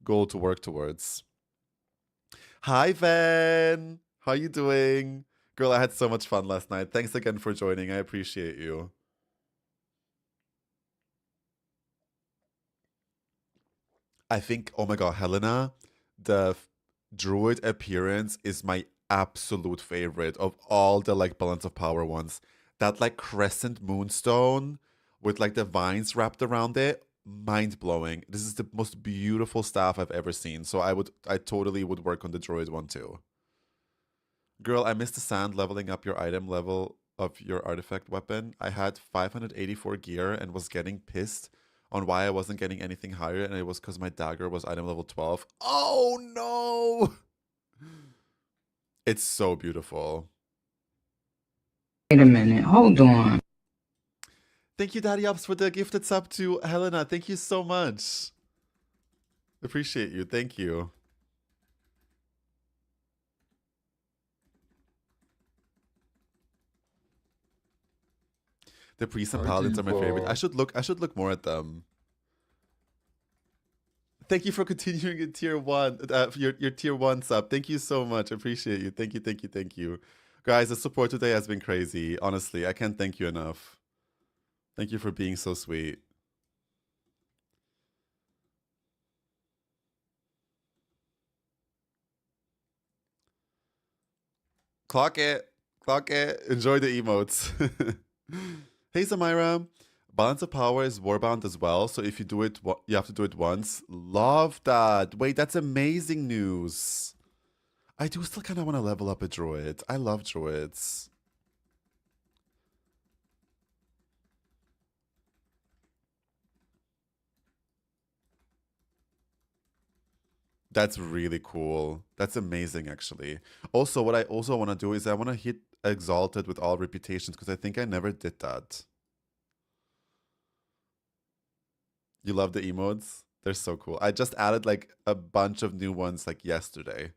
Speaker 1: goal to work towards. Hi, Van. How you doing? Girl, I had so much fun last night. Thanks again for joining. I appreciate you. I think, oh my god, Helena, the druid appearance is my absolute favorite of all the like balance of power ones. That like crescent moonstone with like the vines wrapped around it, mind blowing. This is the most beautiful staff I've ever seen. So I totally would work on the druid one too. Girl, I missed the sand leveling up your item level of your artifact weapon. I had 584 gear and was getting pissed on why I wasn't getting anything higher, and it was because my dagger was item level 12. Oh no! It's so beautiful.
Speaker 2: Wait a minute. Hold on.
Speaker 1: Thank you, Daddy Ops, for the gifted sub to Helena. Thank you so much. Appreciate you. Thank you. The priests and paladins are my favorite. I should look more at them. Thank you for continuing in tier 1, your tier 1 sub. Thank you so much. Appreciate you. Thank you. Guys, the support today has been crazy. Honestly, I can't thank you enough. Thank you for being so sweet. Clock it. Enjoy the emotes. Hey, Zamira. Balance of Power is Warbound as well, so if you do it, you have to do it once. Love that. Wait, that's amazing news. I do still kind of want to level up a druid. I love druids. That's really cool. That's amazing, actually. Also, what I also want to do is I want to hit Exalted with all reputations, because I think I never did that. You love the emotes? They're so cool. I just added like a bunch of new ones like yesterday.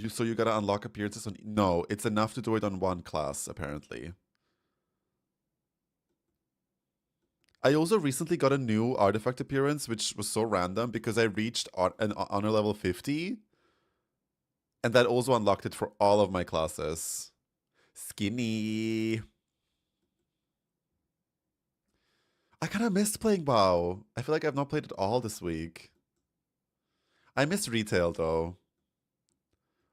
Speaker 1: So you gotta unlock appearances on... No, it's enough to do it on one class, apparently. I also recently got a new artifact appearance, which was so random because I reached an honor level 50. And that also unlocked it for all of my classes. Skinny. I kind of missed playing WoW. I feel like I've not played it all this week. I miss retail though.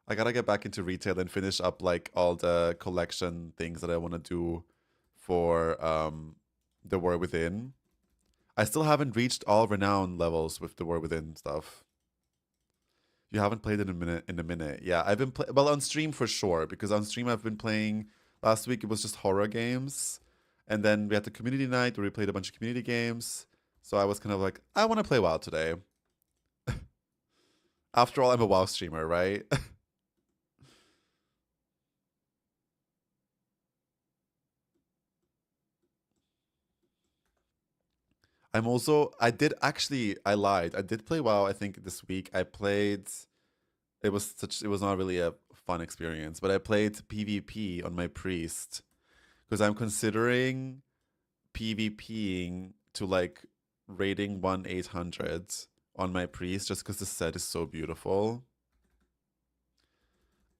Speaker 1: I gotta get back into retail and finish up like all the collection things that I want to do for the War Within. I still haven't reached all renown levels with the War Within stuff. You haven't played it in a minute. Yeah, I've been well on stream for sure, because on stream I've been playing. Last week it was just horror games, and then we had the community night where we played a bunch of community games. So I was kind of like, I want to play WoW today. After all, I'm a WoW streamer, right? I lied. I did play WoW, I think, this week. I played, it was not really a fun experience, but I played PvP on my priest, because I'm considering PvPing to like rating 1-800 on my priest, just because the set is so beautiful.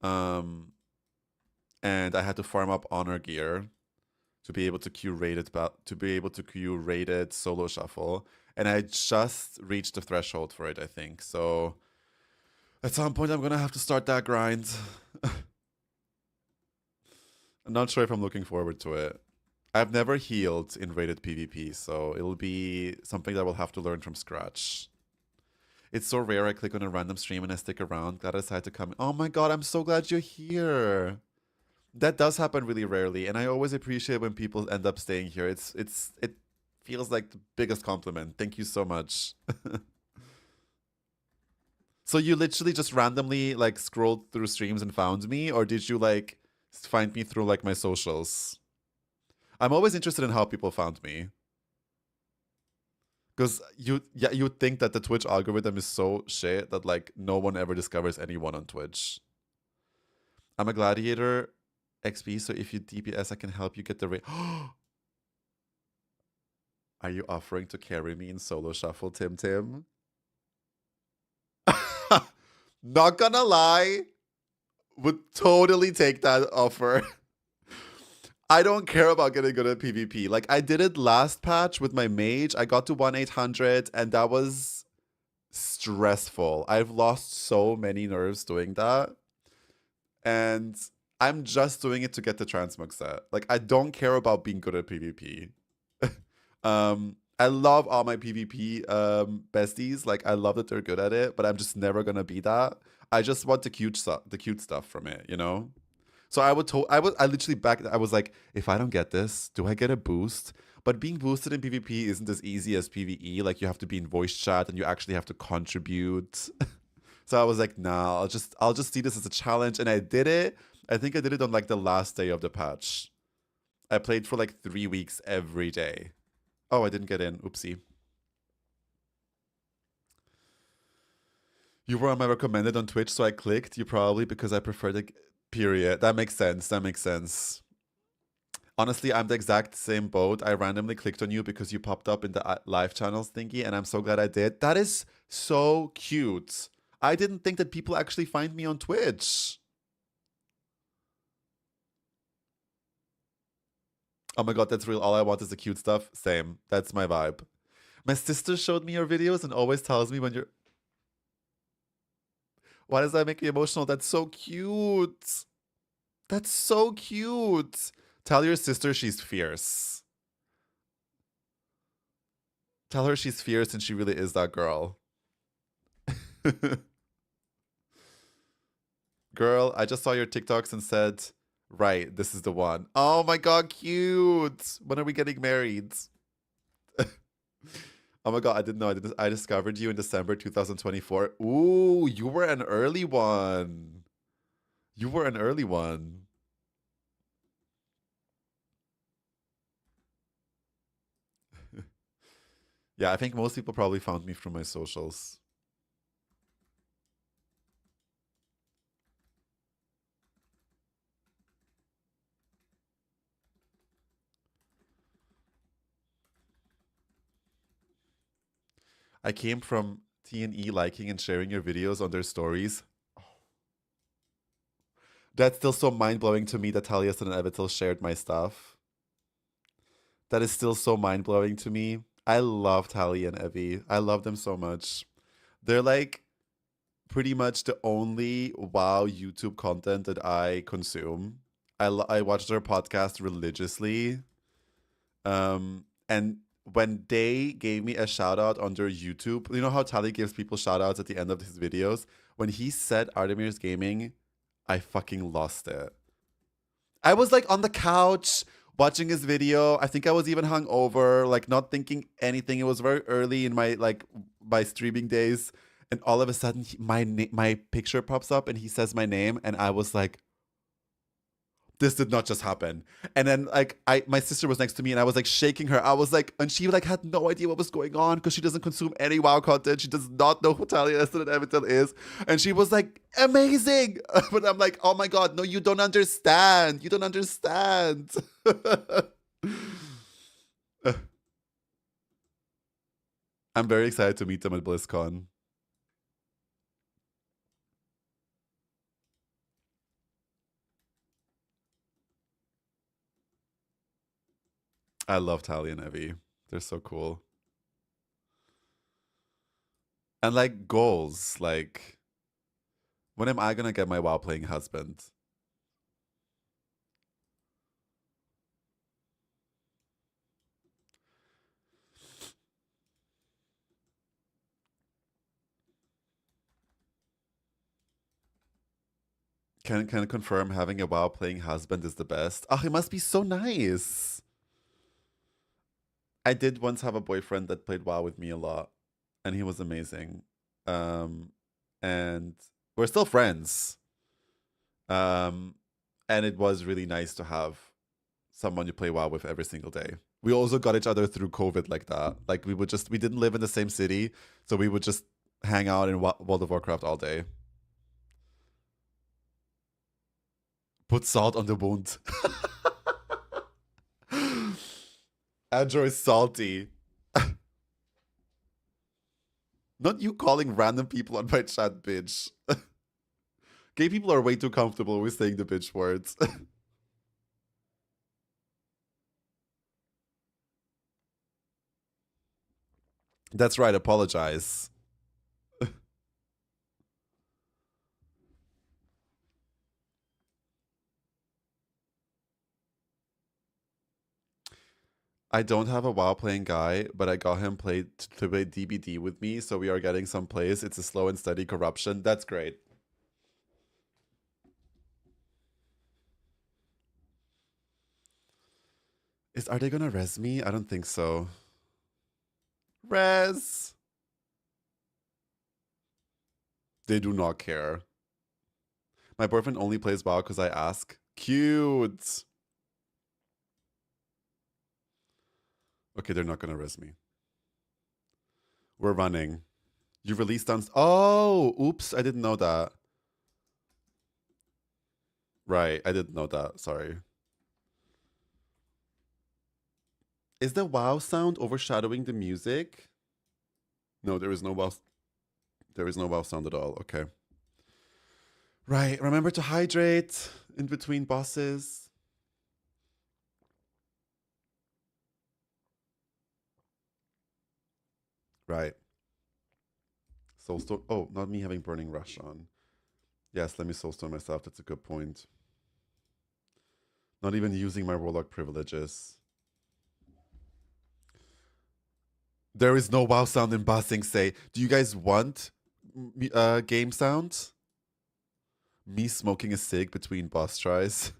Speaker 1: And I had to farm up honor gear to be able to queue rated solo shuffle, and I just reached the threshold for it, I think. So at some point I'm gonna have to start that grind. I'm not sure if I'm looking forward to it. I've never healed in rated PvP, so it'll be something that we'll have to learn from scratch. It's so rare I click on a random stream and I stick around. Glad I decided to come. Oh my god, I'm so glad you're here. That does happen really rarely, and I always appreciate when people end up staying here. It feels like the biggest compliment. Thank you so much. So you literally just randomly like scrolled through streams and found me, or did you like find me through like my socials? I'm always interested in how people found me. Because you'd think that the Twitch algorithm is so shit that like no one ever discovers anyone on Twitch. I'm a gladiator XP, so if you DPS, I can help you get the rate. Are you offering to carry me in solo shuffle, Tim Tim? Not gonna lie, would totally take that offer. I don't care about getting good at PvP. Like, I did it last patch with my mage. I got to 1-800, and that was stressful. I've lost so many nerves doing that. And I'm just doing it to get the transmog set. Like, I don't care about being good at PvP. I love all my PvP besties. Like, I love that they're good at it, but I'm just never gonna be that. I just want the cute stuff from it, you know? So I was like, if I don't get this, do I get a boost? But being boosted in PvP isn't as easy as PvE. Like, you have to be in voice chat and you actually have to contribute. So I was like, nah, I'll just see this as a challenge, and I did it. I think I did it on like the last day of the patch. I played for like 3 weeks every day. Oh, I didn't get in. Oopsie. You were on my recommended on Twitch, so I clicked. You probably because I prefer the period. That makes sense. That makes sense. Honestly, I'm the exact same boat. I randomly clicked on you because you popped up in the live channels thingy, and I'm so glad I did. That is so cute. I didn't think that people actually find me on Twitch. Oh my god, that's real. All I want is the cute stuff. Same. That's my vibe. My sister showed me your videos and always tells me when you're... Why does that make me emotional? That's so cute. That's so cute. Tell your sister she's fierce. Tell her she's fierce and she really is that girl. Girl, I just saw your TikToks and said, right, this is the one. Oh my god, cute. When are we getting married? Oh my god, I didn't know. I discovered you in December 2024. Ooh, you were an early one. You were an early one. Yeah, I think most people probably found me from my socials. I came from T&E liking and sharing your videos on their stories. That's still so mind-blowing to me that Taliesin and Evitil shared my stuff. That is still so mind-blowing to me. I love Tally and Evie. I love them so much. They're like pretty much the only WoW YouTube content that I consume. I watch their podcast religiously. And when they gave me a shout out on their YouTube, you know how Tally gives people shout outs at the end of his videos? When he said Artemir's Gaming, I fucking lost it. I was like on the couch watching his video. I think I was even hungover, like not thinking anything. It was very early in my streaming days, and all of a sudden my picture pops up and he says my name, and I was like, this did not just happen. And then like my sister was next to me and I was like shaking her. I was like, and she like had no idea what was going on because she doesn't consume any WoW content. She does not know who Taliesin and Evitil is. And she was like, amazing. But I'm like, oh my god, no, you don't understand. You don't understand. I'm very excited to meet them at BlizzCon. I love Tally and Evie. They're so cool. And like goals, like when am I gonna get my WoW playing husband? Can confirm having a WoW playing husband is the best. Oh, it must be so nice. I did once have a boyfriend that played WoW with me a lot, and he was amazing. And we're still friends. And it was really nice to have someone you play WoW with every single day. We also got each other through COVID like that. Like we didn't live in the same city, so we would just hang out in World of Warcraft all day. Put salt on the wound. Andrew is salty. Not you calling random people on my chat bitch. Gay people are way too comfortable with saying the bitch words. That's right, apologize. I don't have a WoW playing guy, but I got him to play DBD with me, so we are getting some plays. It's a slow and steady corruption. That's great. Are they gonna res me? I don't think so. Res! They do not care. My boyfriend only plays WoW because I ask. Cute! Okay, they're not gonna res me. We're running. You released on... Oh! Oops, I didn't know that. Right, I didn't know that. Sorry. Is the WoW sound overshadowing the music? No, there is no WoW. There is no WoW sound at all. Okay. Right. Remember to hydrate in between bosses. Right. Soulstone. Oh, not me having Burning Rush on. Yes, let me Soulstone myself. That's a good point. Not even using my Warlock privileges. There is no WoW sound in Ba Sing Se. Do you guys want game sound? Me smoking a cig between boss tries.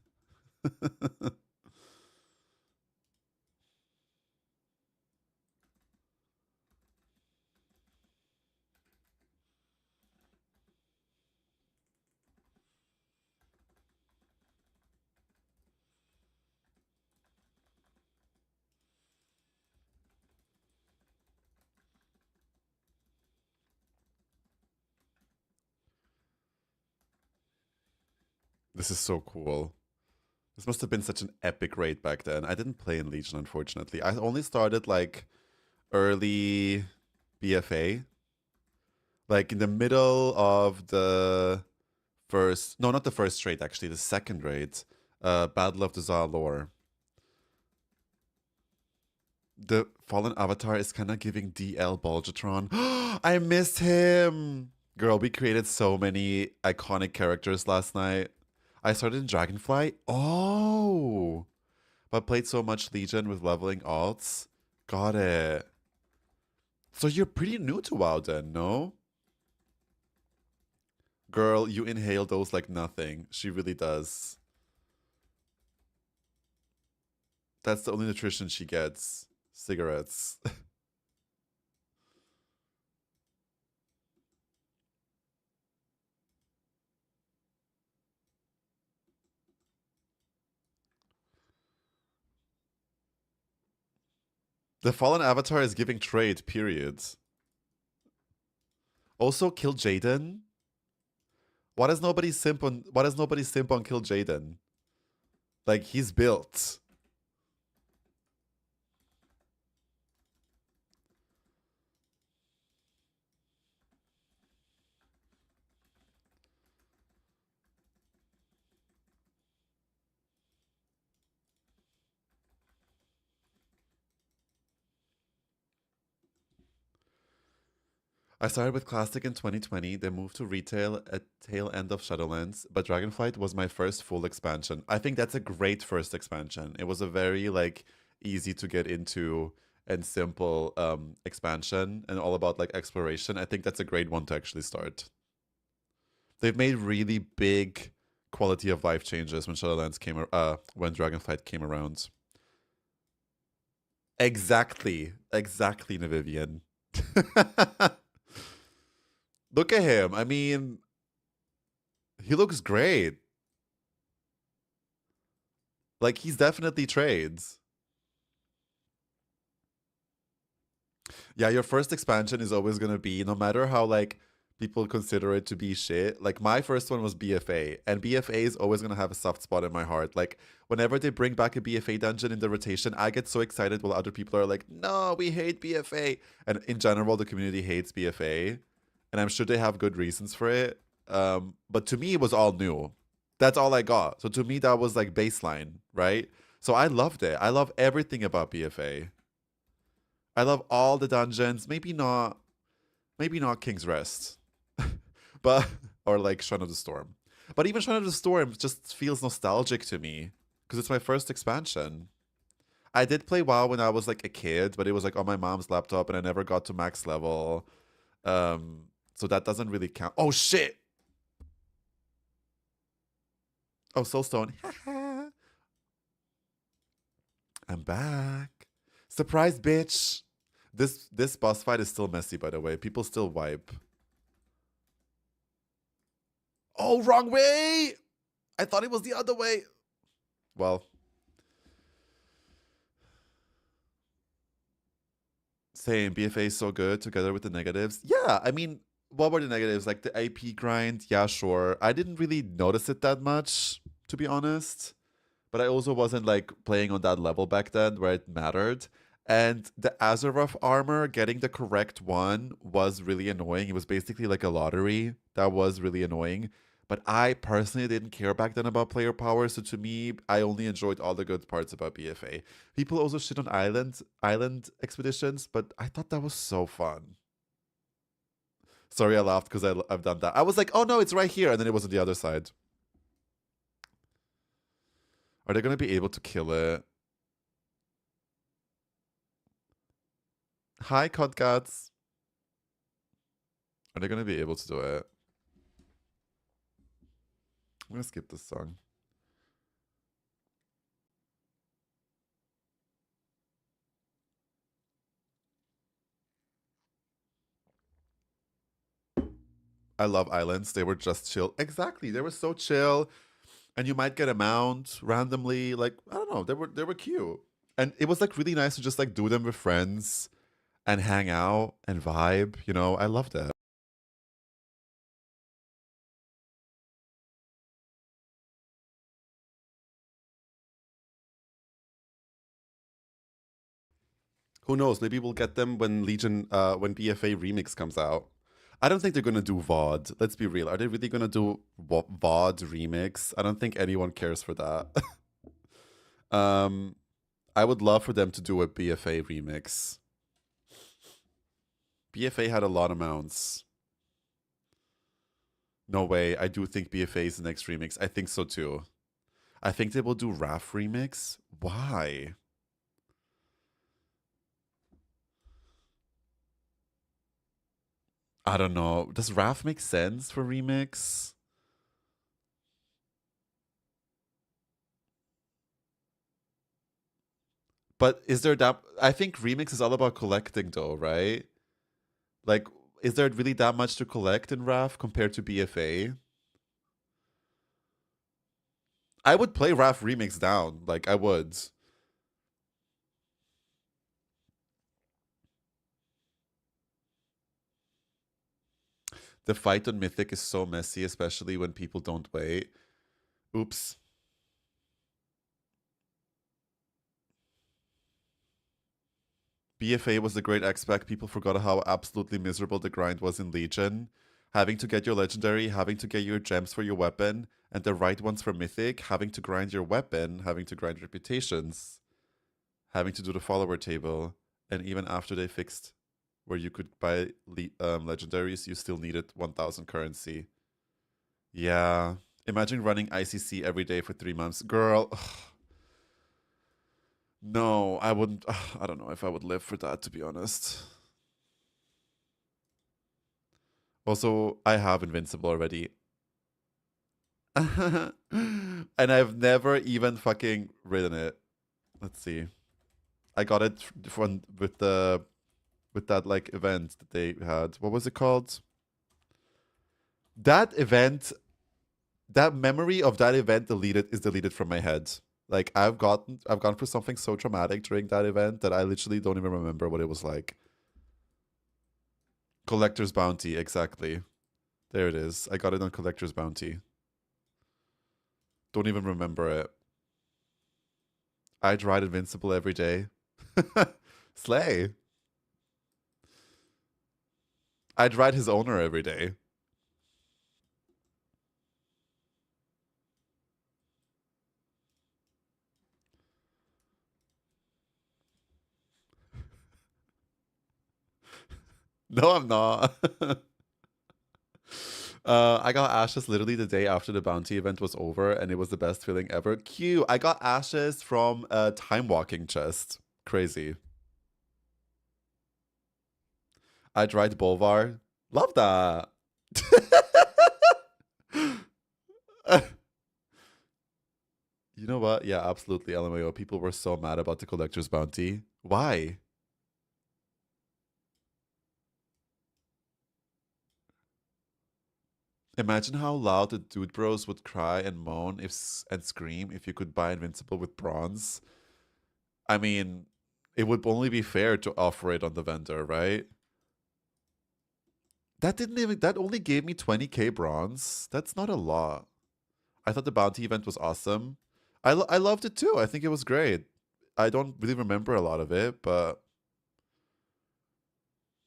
Speaker 1: This is so cool. This must have been such an epic raid back then. I didn't play in Legion, unfortunately. I only started like early BFA. Like in the middle of the first... No, not the first raid, actually. The second raid. Battle of the Zalor. The Fallen Avatar is kind of giving DL Bulgatron. I miss him! Girl, we created so many iconic characters last night. I started in Dragonflight. Oh! But played so much Legion with leveling alts. Got it. So you're pretty new to WoW then, no? Girl, you inhale those like nothing. She really does. That's the only nutrition she gets. Cigarettes. The Fallen Avatar is giving trade, period. Also, kill Jaden. Why does nobody simp on Kill Jaden? Like, he's built. I started with Classic in 2020, then moved to retail at tail end of Shadowlands, but Dragonflight was my first full expansion. I think that's a great first expansion. It was a very like easy to get into and simple expansion and all about like exploration. I think that's a great one to actually start. They've made really big quality of life changes when Shadowlands when Dragonflight came around. Exactly, Navivian. Look at him. I mean, he looks great. Like, he's definitely trades. Yeah, your first expansion is always gonna be, no matter how like people consider it to be shit. Like my first one was BFA, and BFA is always gonna have a soft spot in my heart. Like whenever they bring back a BFA dungeon in the rotation, I get so excited while other people are like, no, we hate BFA. And in general, the community hates BFA. And I'm sure they have good reasons for it. But to me, it was all new. That's all I got. So to me, that was like baseline, right? So I loved it. I love everything about BFA. I love all the dungeons. Maybe not King's Rest. But or like Shrine of the Storm. But even Shrine of the Storm just feels nostalgic to me because it's my first expansion. I did play WoW when I was like a kid, but it was like on my mom's laptop and I never got to max level. So that doesn't really count. Oh shit. Oh, Soulstone. I'm back. Surprise, bitch. This boss fight is still messy, by the way. People still wipe. Oh, wrong way! I thought it was the other way. Well. Same. BFA is so good together with the negatives. Yeah, I mean, what were the negatives? Like the AP grind? Yeah, sure. I didn't really notice it that much, to be honest. But I also wasn't like playing on that level back then where it mattered. And the Azeroth armor, getting the correct one was really annoying. It was basically like a lottery. That was really annoying. But I personally didn't care back then about player power. So to me, I only enjoyed all the good parts about BFA. People also shit on island expeditions, but I thought that was so fun. Sorry, I laughed because I've done that. I was like, oh no, it's right here. And then it was on the other side. Are they going to be able to kill it? Hi, Codcats. Are they going to be able to do it? I'm going to skip this song. I love islands. They were just chill. Exactly. They were so chill. And you might get a mount randomly. Like, I don't know. They were cute. And it was like really nice to just like do them with friends and hang out and vibe. You know, I loved it. Who knows? Maybe we'll get them when when BFA Remix comes out. I don't think they're gonna do VOD. Let's be real. Are they really gonna do VOD Remix? I don't think anyone cares for that. I would love for them to do a BFA Remix. BFA had a lot of mounts. No way. I do think BFA is the next remix. I think so too. I think they will do RAF Remix. Why? I don't know. Does RAF make sense for remix? But is there that... I think remix is all about collecting though, right? Like, is there really that much to collect in RAF compared to BFA? I would play RAF Remix down. Like, I would. The fight on Mythic is so messy, especially when people don't wait. Oops. BFA was the great X-Pack. People forgot how absolutely miserable the grind was in Legion. Having to get your legendary, having to get your gems for your weapon, and the right ones for Mythic, having to grind your weapon, having to grind reputations, having to do the follower table, and even after they fixed where you could buy legendaries, you still needed 1,000 currency. Yeah. Imagine running ICC every day for 3 months. Girl. Ugh. No, I wouldn't. I don't know if I would live for that, to be honest. Also, I have Invincible already. And I've never even fucking ridden it. Let's see. I got it from with that like event that they had. What was it called? That event, that memory of that event is deleted from my head. Like I've gone through something so traumatic during that event that I literally don't even remember what it was like. Collector's Bounty, exactly. There it is. I got it on Collector's Bounty. Don't even remember it. I'd ride Invincible every day. Slay. I'd ride his owner every day. No, I'm not. I got ashes literally the day after the bounty event was over, and it was the best feeling ever. Q, I got ashes from a time walking chest. Crazy. I tried Bolvar. Love that. You know what? Yeah, absolutely, LMAO. People were so mad about the collector's bounty. Why? Imagine how loud the dude bros would cry and moan and scream if you could buy Invincible with bronze. I mean, it would only be fair to offer it on the vendor, right? That only gave me 20k bronze. That's not a lot. I thought the bounty event was awesome. I loved it too. I think it was great. I don't really remember a lot of it, but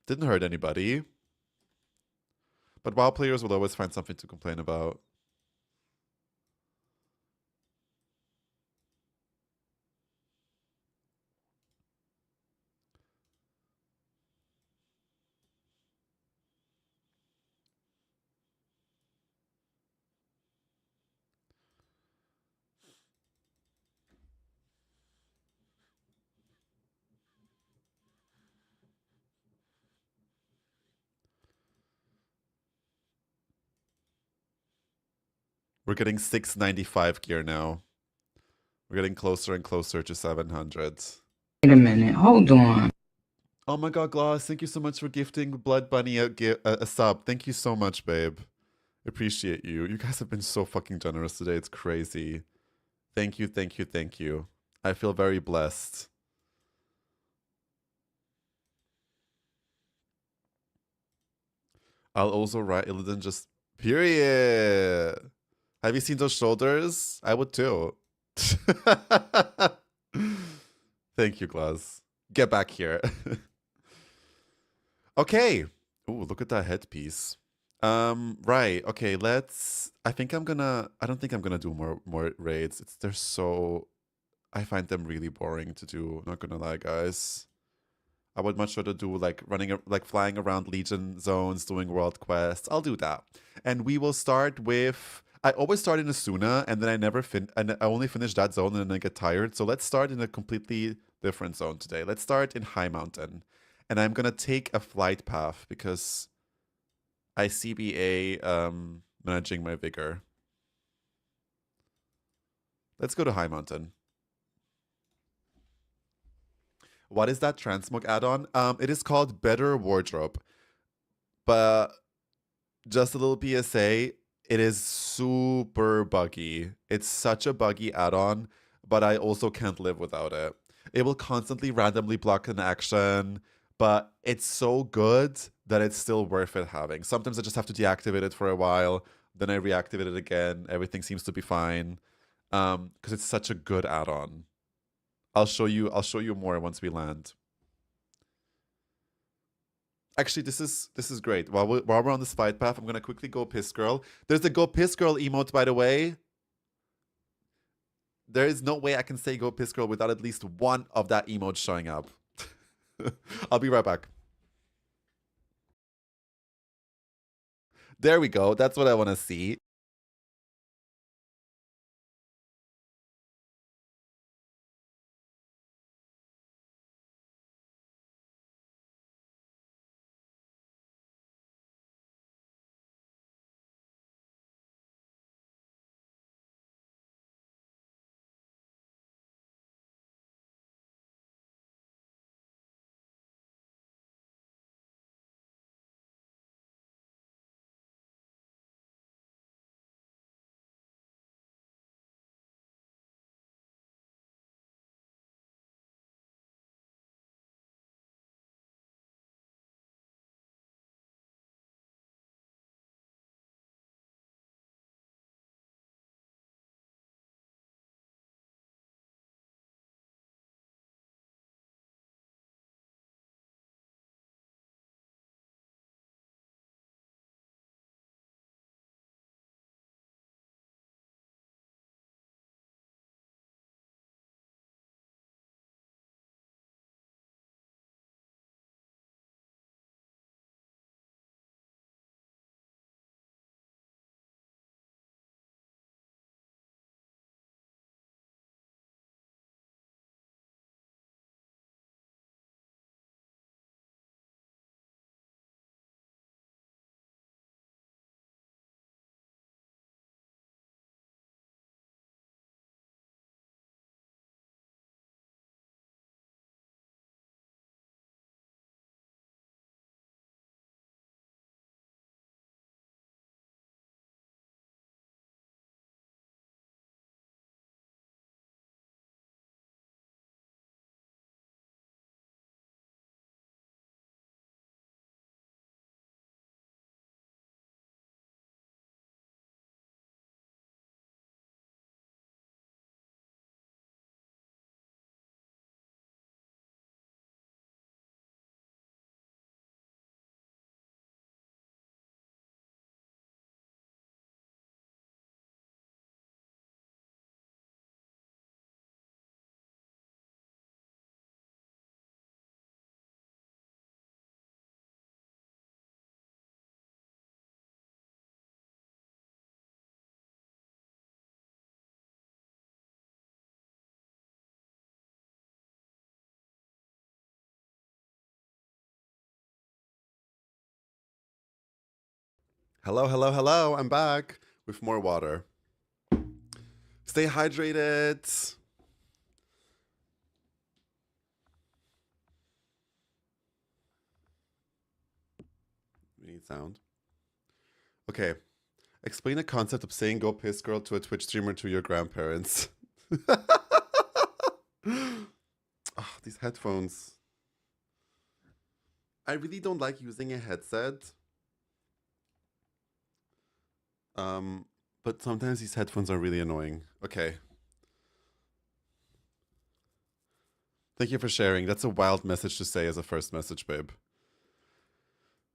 Speaker 1: didn't hurt anybody. But WoW players will always find something to complain about. We're getting 695 gear now. We're getting closer and closer to 700.
Speaker 2: Wait a minute. Hold on.
Speaker 1: Oh my god, Gloss, thank you so much for gifting Blood Bunny a sub. Thank you so much, babe. Appreciate you. You guys have been so fucking generous today. It's crazy. Thank you, thank you, thank you. I feel very blessed. I'll also write Illidan just period. Have you seen those shoulders? I would too. Thank you, Glass. Get back here. Okay. Ooh, look at that headpiece. Right. Okay, I don't think I'm gonna do more raids. They're so I find them really boring to do, not gonna lie, guys. I would much rather do like flying around Legion zones, doing world quests. I'll do that. And we will start with I always start in Asuna and then I only finish that zone and then I get tired. So let's start in a completely different zone today. Let's start in High Mountain. And I'm gonna take a flight path because I CBA managing my vigor. Let's go to High Mountain. What is that transmog add-on? It is called Better Wardrobe. But just a little PSA, it is super buggy. It's such a buggy add-on, but I also can't live without it. It will constantly randomly block an action, but it's so good that it's still worth it having. Sometimes I just have to deactivate it for a while, then I reactivate it again. Everything seems to be fine because it's such a good add-on. I'll show you more once we land. Actually, this is great. While we're on this fight path, I'm gonna quickly go piss girl. There's the go piss girl emote, by the way. There is no way I can say go piss girl without at least one of that emote showing up. I'll be right back. There we go. That's what I want to see. Hello, hello, hello. I'm back with more water. Stay hydrated. We need sound. Okay. Explain the concept of saying go piss girl to a Twitch streamer to your grandparents. Oh, these headphones. I really don't like using a headset. But sometimes these headphones are really annoying. Okay. Thank you for sharing. That's a wild message to say as a first message, babe.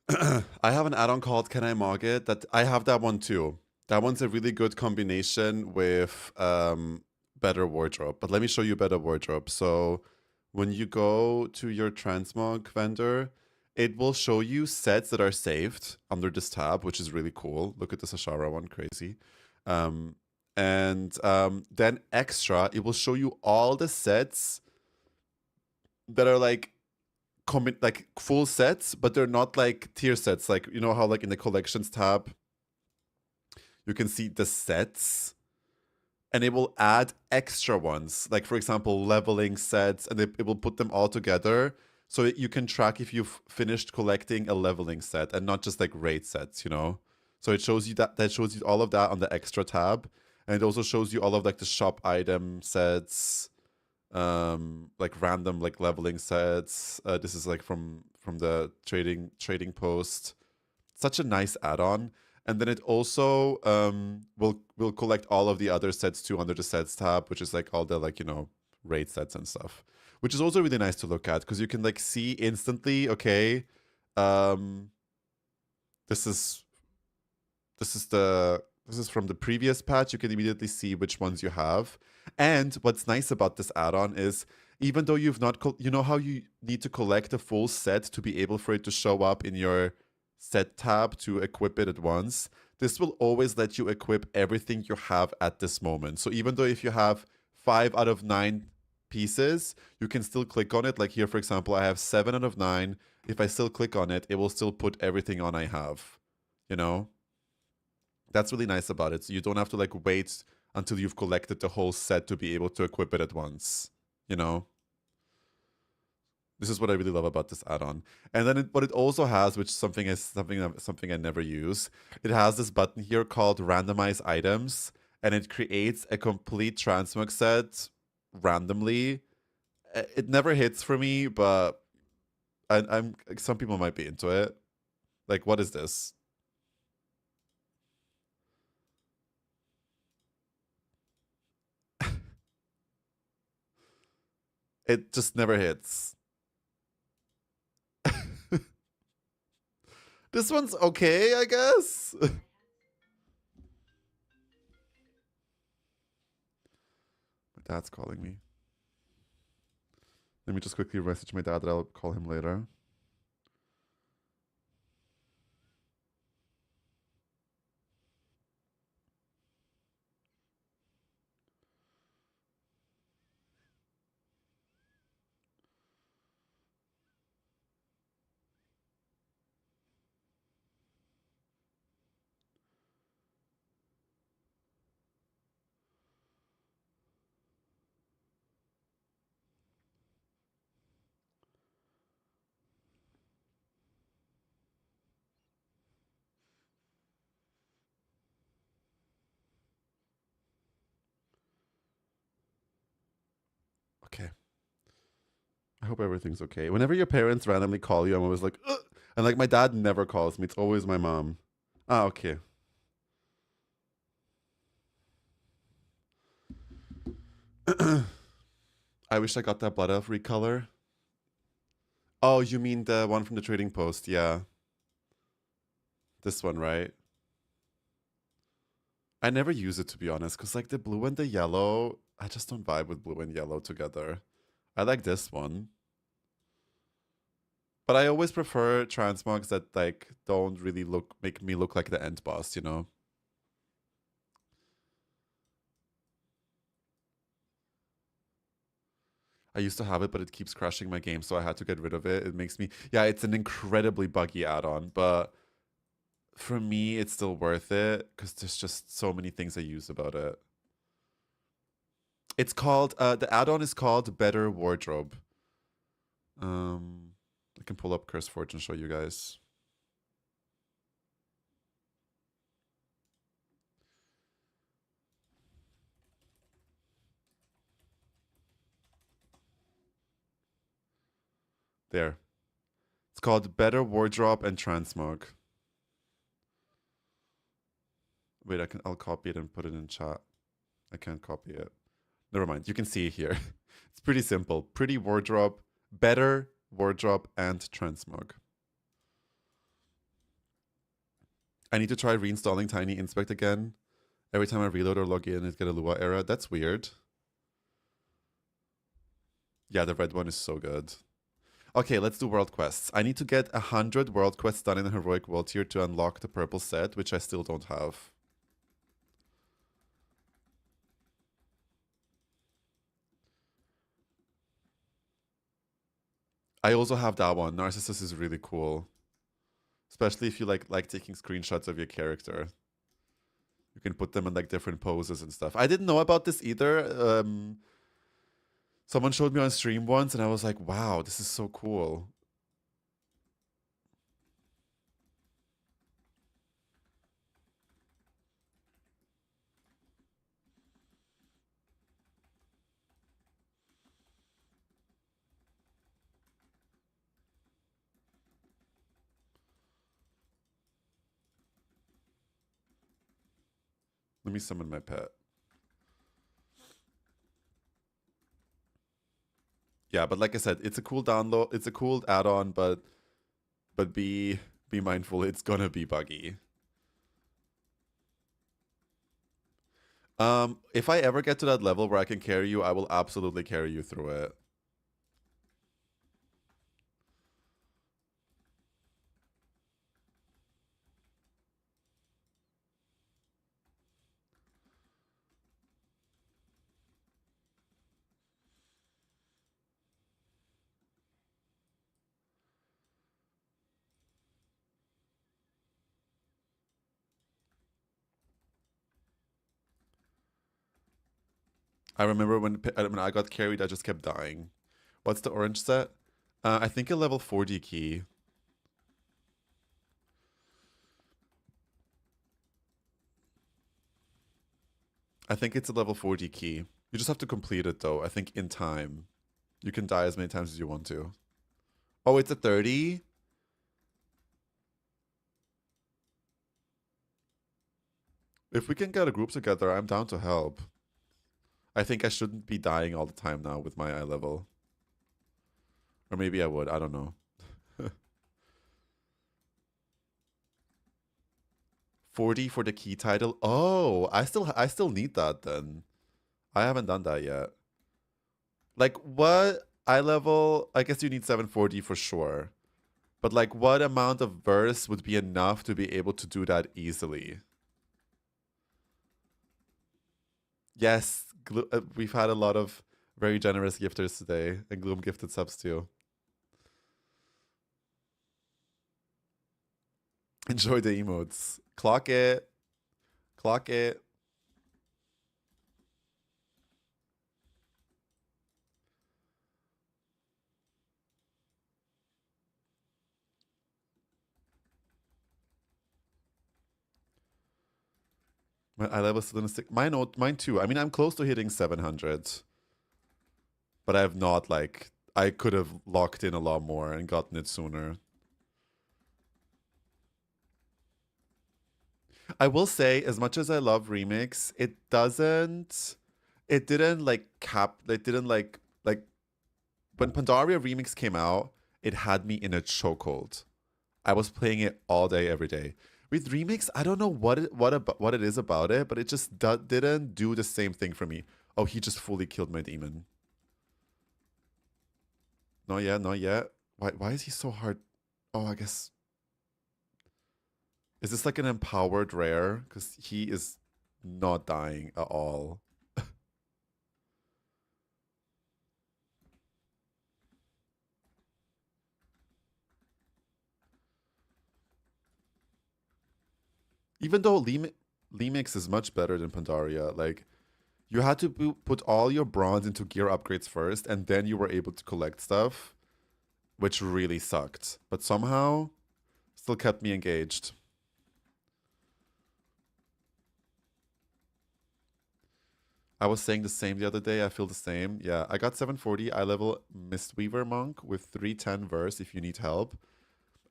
Speaker 1: I have an add-on called Can I Mog It? That I have that one too. That one's a really good combination with Better Wardrobe. But let me show you Better Wardrobe. So when you go to your transmog vendor, it will show you sets that are saved under this tab, which is really cool. Look at this Ashara one, crazy. Then extra, it will show you all the sets that are like full sets, but they're not like tier sets. Like, you know how like in the collections tab, you can see the sets and it will add extra ones. Like for example, leveling sets, and it will put them all together. So you can track if you've finished collecting a leveling set and not just like raid sets, you know? So it shows you that shows you all of that on the extra tab. And it also shows you all of like the shop item sets, like random like leveling sets. This is like from the trading post. Such a nice add-on. And then it also will collect all of the other sets too under the sets tab, which is like all the like, you know, raid sets and stuff. Which is also really nice to look at because you can like see instantly, okay, this is from the previous patch. You can immediately see which ones you have. And what's nice about this add-on is even though you've not, you know how you need to collect a full set to be able for it to show up in your set tab to equip it at once, this will always let you equip everything you have at this moment. So even though if you have 5 out of 9 pieces, you can still click on it. Like here, for example, I have 7 out of 9. If I still click on it, it will still put everything on I have, you know? That's really nice about it. So you don't have to like wait until you've collected the whole set to be able to equip it at once, you know? This is what I really love about this add-on. And then what it also has, which something I never use, it has this button here called randomize items, and it creates a complete transmog set randomly. It never hits for me, but I'm some people might be into it. Like, what is this? It just never hits. This one's okay, I guess. My dad's calling me. Let me just quickly message my dad that I'll call him later. Okay. I hope everything's okay. Whenever your parents randomly call you, I'm always like, ugh! And like my dad never calls me. It's always my mom. Ah, okay. I wish I got that Blood Elf recolor. Oh, you mean the one from the trading post? Yeah. This one, right? I never use it, to be honest, because like the blue and the yellow, I just don't vibe with blue and yellow together. I like this one. But I always prefer transmogs that like don't really make me look like the end boss, you know? I used to have it, but it keeps crashing my game, so I had to get rid of it. It makes me... Yeah, it's an incredibly buggy add-on, but for me, it's still worth it because there's just so many things I use about it. It's called, the add-on is called Better Wardrobe. I can pull up CurseForge and show you guys. There. It's called Better Wardrobe and Transmog. Wait, I'll copy it and put it in chat. I can't copy it. Never mind. You can see it here. It's pretty simple. Pretty wardrobe, better wardrobe, and transmog. I need to try reinstalling Tiny Inspect again. Every time I reload or log in, it gets a Lua error. That's weird. Yeah, the red one is so good. Okay, let's do world quests. I need to get 100 world quests done in the heroic world tier to unlock the purple set, which I still don't have. I also have that one. Narcissus is really cool. Especially if you like taking screenshots of your character. You can put them in like different poses and stuff. I didn't know about this either. Someone showed me on stream once and I was like, wow, this is so cool. Let me summon my pet. Yeah, but like I said, it's a cool download. It's a cool add-on, but be mindful. It's gonna be buggy. If I ever get to that level where I can carry you, I will absolutely carry you through it. I remember when I got carried, I just kept dying. What's the orange set? I think a level 40 key. I think it's a level 40 key. You just have to complete it though. I think in time. You can die as many times as you want to. Oh, it's a 30? If we can get a group together, I'm down to help. I think I shouldn't be dying all the time now with my eye level. Or maybe I would, I don't know. 40 for the key title. Oh, I still need that then. I haven't done that yet. Like what eye level? I guess you need 740 for sure. But like what amount of verse would be enough to be able to do that easily? Yes, we've had a lot of very generous gifters today, and Gloom gifted subs too. Enjoy the emotes. Clock it. Clock it. My eye level is still in a stick. Mine too. I mean, I'm close to hitting 700. But I have not, like, I could have locked in a lot more and gotten it sooner. I will say, as much as I love Remix, it didn't like, when Pandaria Remix came out, it had me in a chokehold. I was playing it all day, every day. With Remix, I don't know what it is about it, but it just didn't do the same thing for me. Oh, he just fully killed my demon. Not yet, not yet. Why is he so hard? Oh, I guess. Is this like an empowered rare? Because he is not dying at all. Even though Lemix is much better than Pandaria, like you had to put all your bronze into gear upgrades first, and then you were able to collect stuff, which really sucked. But somehow, still kept me engaged. I was saying the same the other day. I feel the same. Yeah, I got 740 eye level Mistweaver monk with 310 verse if you need help.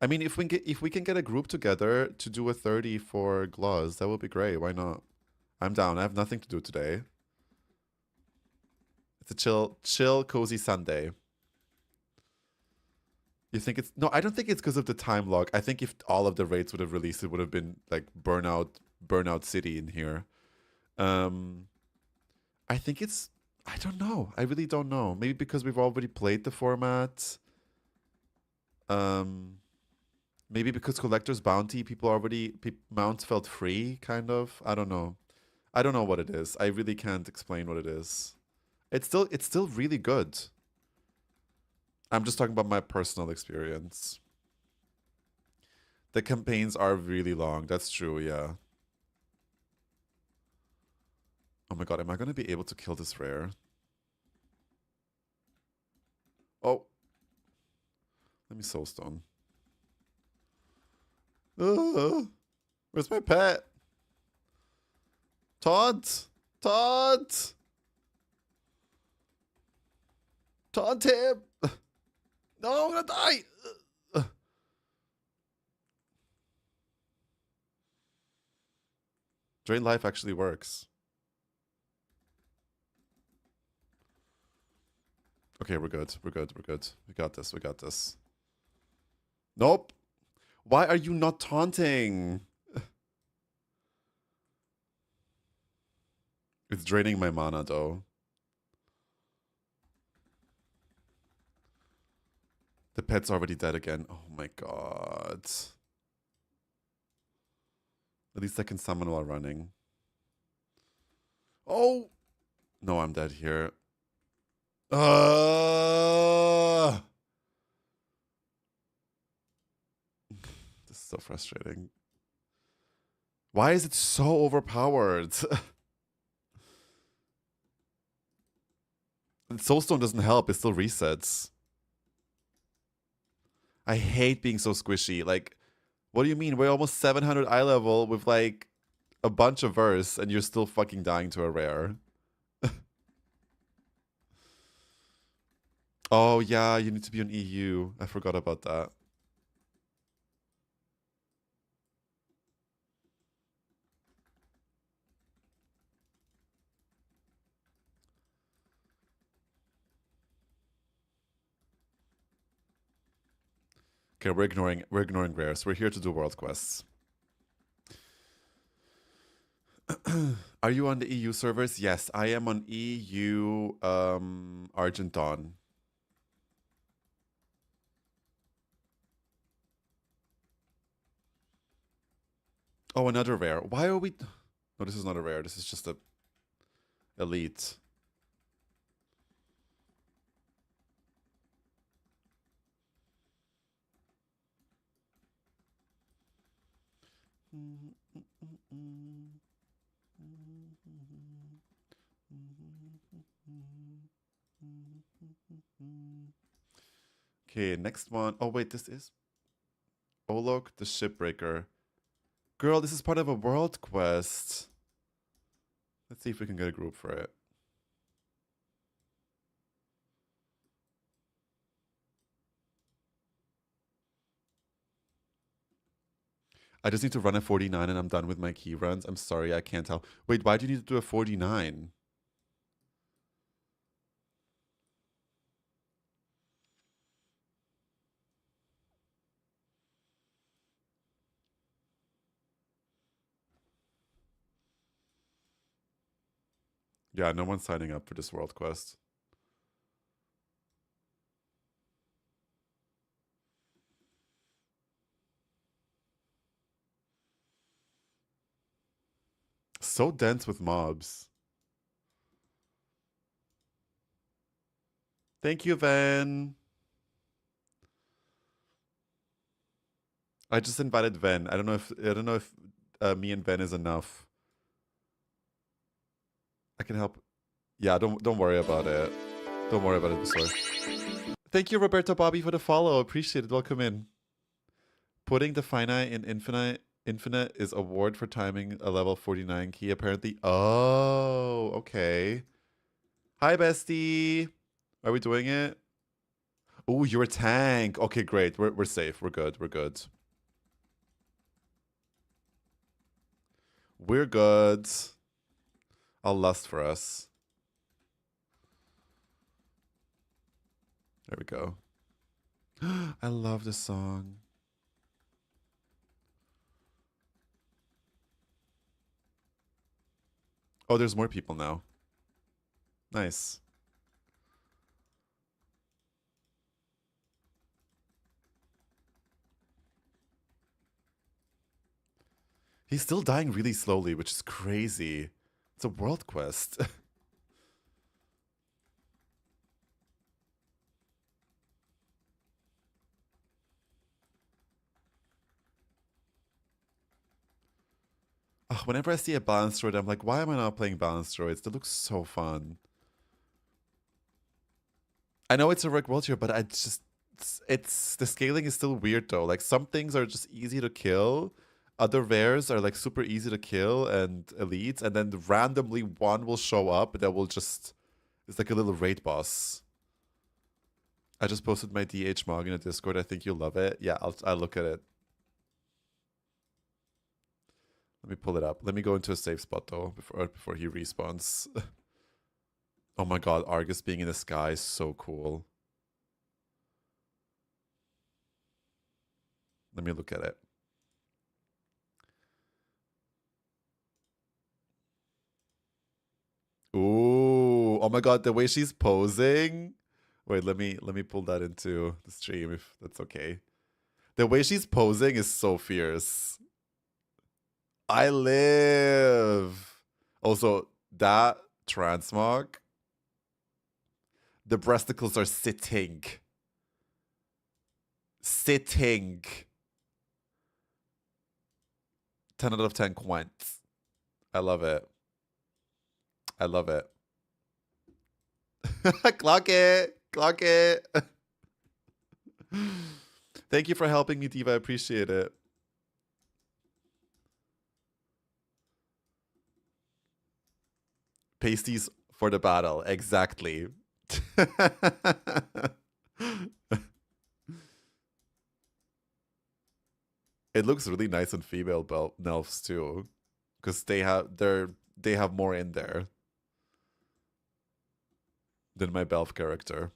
Speaker 1: I mean, if we can get a group together to do a 30 for Gloss, that would be great. Why not? I'm down. I have nothing to do today. It's a chill, cozy Sunday. You think it's... No, I don't think it's because of the time lock. I think if all of the raids would have released, it would have been like Burnout City in here. I think it's... I don't know. I really don't know. Maybe because we've already played the format. Maybe because Collector's Bounty, people already... mounts felt free, kind of. I don't know. I don't know what it is. I really can't explain what it is. It's still really good. I'm just talking about my personal experience. The campaigns are really long. That's true, yeah. Oh my god, am I going to be able to kill this rare? Oh. Let me soulstone. Where's my pet? Taunt! Taunt! Taunt him! No, I'm gonna die! Drain life actually works. Okay, we're good. We're good. We're good. We got this. We got this. Nope. Why are you not taunting? It's draining my mana, though. The pet's already dead again. Oh my god. At least I can summon while running. Oh! No, I'm dead here. This is so frustrating. Why is it so overpowered? And Soulstone doesn't help, it still resets. I hate being so squishy. Like, what do you mean? We're almost 700 eye level with like a bunch of verse and you're still fucking dying to a rare. Oh yeah, you need to be on EU. I forgot about that. Okay, we're ignoring rares. We're here to do world quests. Are you on the EU servers? Yes, I am on EU Argent Dawn. Oh, another rare. Why are we... No, this is not a rare. This is just a elite. Okay, next one. Oh, wait, this is... Olok the Shipbreaker. Girl, this is part of a world quest. Let's see if we can get a group for it. I just need to run a 49 and I'm done with my key runs. I'm sorry, I can't tell. Wait, why do you need to do a 49? Yeah, no one's signing up for this world quest. So dense with mobs. Thank you, Ven. I just invited Ven. I don't know if me and Ben is enough. I can help. Yeah, don't worry about it. Don't worry about it, Visor. Thank you, Roberto Bobby, for the follow. Appreciate it. Welcome in. Putting the finite in infinite is award for timing a level 49 key, apparently. Oh, okay. Hi, bestie. Are we doing it? Oh, you're a tank. Okay, great. We're safe. We're good. We're good. We're good. I'll lust for us. There we go. I love this song. Oh, there's more people now. Nice. He's still dying really slowly, which is crazy. It's a world quest. Whenever I see a Balance Droid, I'm like, why am I not playing Balance Droids? They look so fun. I know it's a Rick World here, but I just... It's the scaling is still weird though. Like some things are just easy to kill. Other rares are like super easy to kill and elites. And then randomly one will show up that will just... It's like a little raid boss. I just posted my DH Mog in a Discord. I think you'll love it. Yeah, I'll look at it. Let me pull it up. Let me go into a safe spot though before he respawns. Oh my god, Argus being in the sky is so cool. Let me look at it. Ooh, oh my god, the way she's posing. Wait, let me pull that into the stream if that's okay. The way she's posing is so fierce. I live. Also, that transmog. The breasticles are sitting. Sitting. 10 out of 10 quants. I love it. I love it. Clock it. Clock it. Thank you for helping me, Diva. I appreciate it. Pasties for the battle. Exactly. It looks really nice on female Nelfs too, because they have more in there than my Belf character.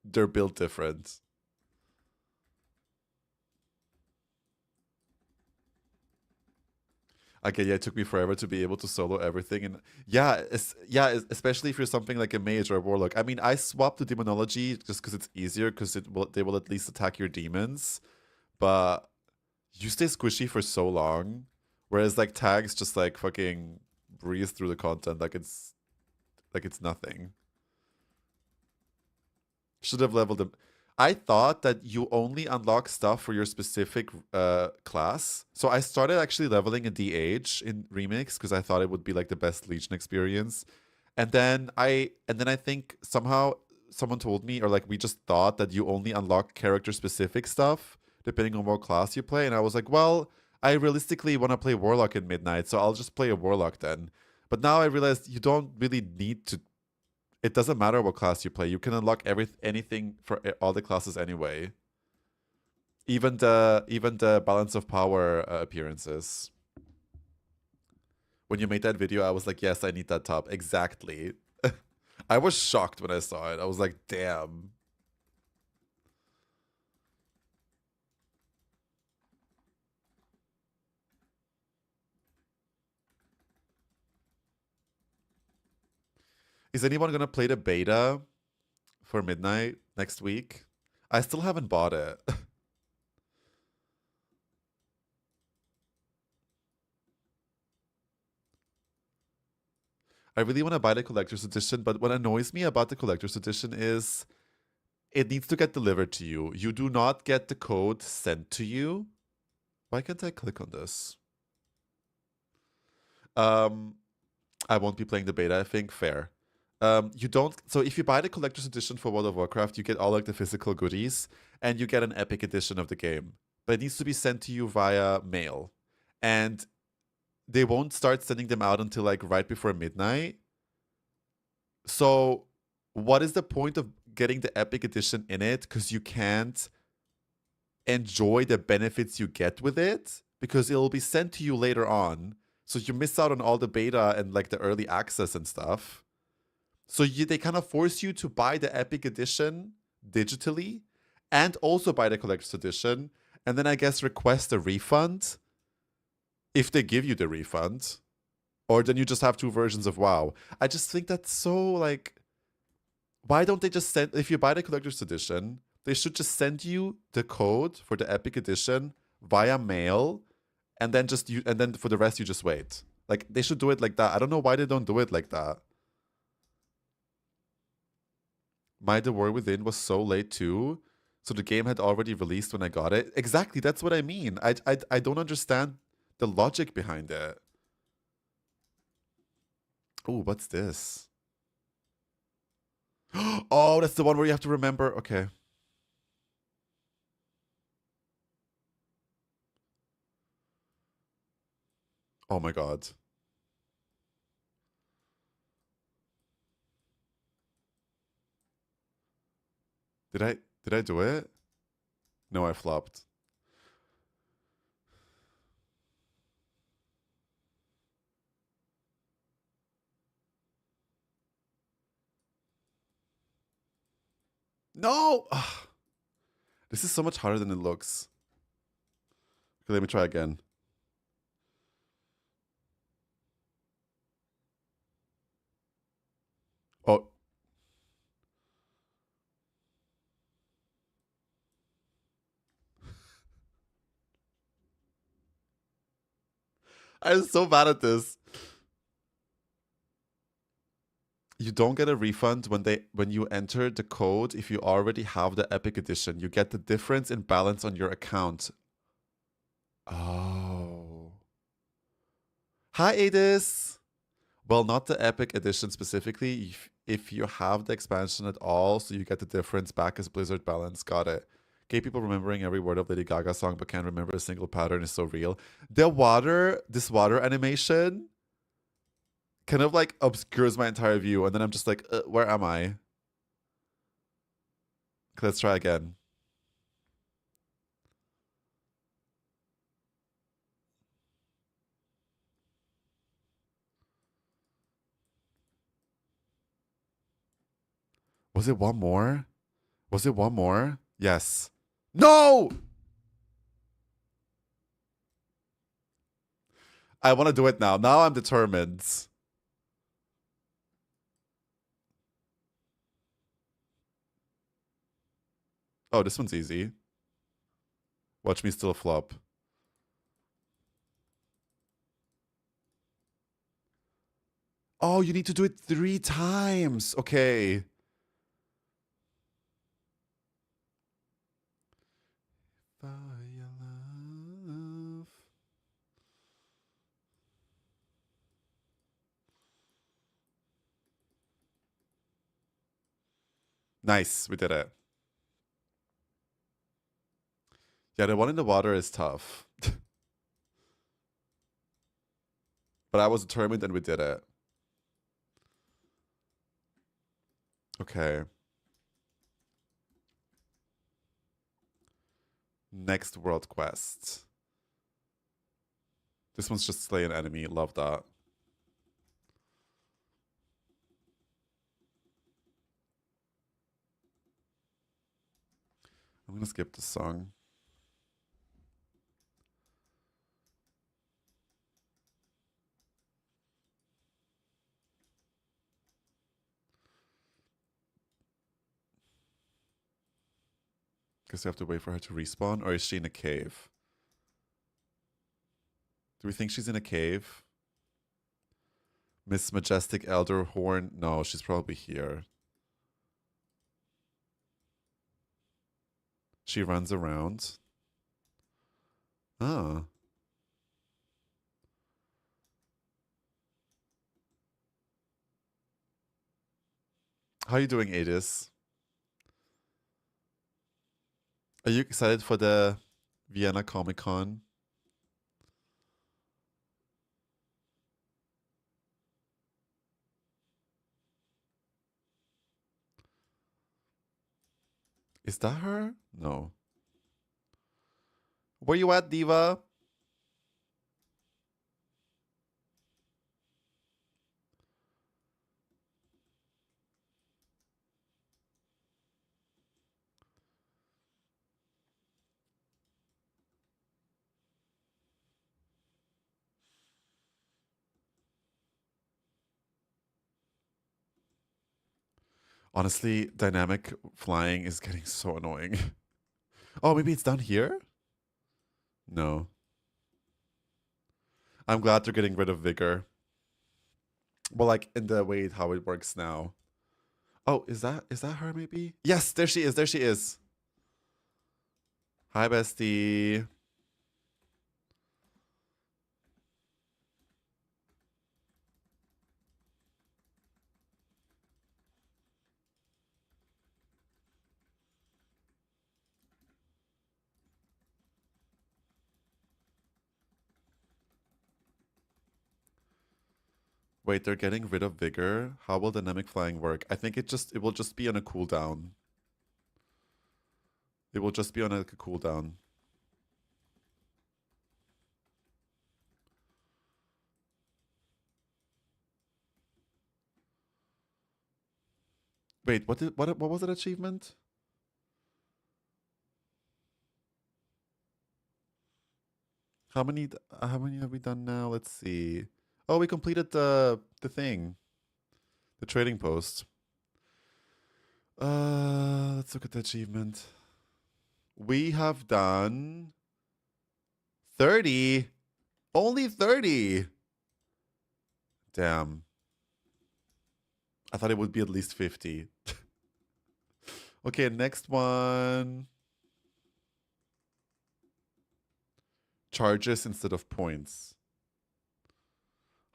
Speaker 1: They're built different. Okay, yeah, it took me forever to be able to solo everything, and yeah, especially if you're something like a mage or a warlock. I mean, I swapped to demonology just because it's easier, because they will at least attack your demons, but you stay squishy for so long, whereas like tags just like fucking breeze through the content like it's nothing. Should have leveled them. I thought that you only unlock stuff for your specific class. So I started actually leveling a DH in Remix because I thought it would be like the best Legion experience. And then I think somehow someone told me, or like we just thought, that you only unlock character specific stuff depending on what class you play. And I was like, well, I realistically want to play Warlock in Midnight, so I'll just play a Warlock then. But now I realized you don't really need to. It doesn't matter what class you play. You can unlock anything for all the classes anyway. Even the balance of power appearances. When you made that video, I was like, yes, I need that top. Exactly. I was shocked when I saw it. I was like, damn. Is anyone going to play the beta for Midnight next week? I still haven't bought it. I really want to buy the collector's edition, but what annoys me about the collector's edition is it needs to get delivered to you. You do not get the code sent to you. Why can't I click on this? I won't be playing the beta, I think. Fair. You don't. So if you buy the collector's edition for World of Warcraft, you get all like the physical goodies, and you get an epic edition of the game. But it needs to be sent to you via mail, and they won't start sending them out until like right before midnight. So what is the point of getting the epic edition in it? Because you can't enjoy the benefits you get with it, because it'll be sent to you later on. So you miss out on all the beta and like the early access and stuff. So they kind of force you to buy the epic edition digitally and also buy the collector's edition, and then I guess request a refund if they give you the refund. Or then you just have two versions of WoW. I just think that's so like, why don't they just send, if you buy the collector's edition, they should just send you the code for the epic edition via mail, and then and then for the rest you just wait. Like, they should do it like that. I don't know why they don't do it like that. The War Within was so late too, so the game had already released when I got it. Exactly, that's what I mean. I don't understand the logic behind it. Oh, what's this? Oh, that's the one where you have to remember. Okay. Oh my god. Did I do it? No, I flopped. No! Ugh. This is so much harder than it looks. Okay, let me try again. Oh. I'm so bad at this. You don't get a refund when you enter the code if you already have the Epic Edition. You get the difference in balance on your account. Oh. Hi, Adis. Well, not the Epic Edition specifically. If you have the expansion at all, so you get the difference back as Blizzard balance. Got it. Gay people remembering every word of Lady Gaga song but can't remember a single pattern is so real. This water animation kind of like obscures my entire view, and then I'm just like, where am I? Okay, let's try again. Was it one more? Was it one more? Yes. No! I want to do it now. Now I'm determined. Oh, this one's easy. Watch me still flop. Oh, you need to do it 3 times. Okay. Nice, we did it. Yeah, the one in the water is tough. But I was determined and we did it. Okay. Next world quest. This one's just slay an enemy. Love that. I'm gonna skip this song. Guess we have to wait for her to respawn, or is she in a cave? Do we think she's in a cave? Miss Majestic Elder Horn? No, she's probably here. She runs around. Oh. How are you doing, Adis? Are you excited for the Vienna Comic Con? Is that her? No. Where you at, Diva? Honestly, dynamic flying is getting so annoying. Oh, maybe it's down here? No. I'm glad they're getting rid of vigor. Well, like in the way how it works now. Oh, is that her maybe? Yes, there she is. There she is. Hi, bestie. Wait, they're getting rid of vigor. How will dynamic flying work? I think it will just be on a cooldown. It will just be on a cooldown. Wait, what was that achievement? How many have we done now? Let's see. Oh, we completed the thing. The trading post. Let's look at the achievement. We have done 30. Only 30. Damn. I thought it would be at least 50. Okay, next one. Charges instead of points.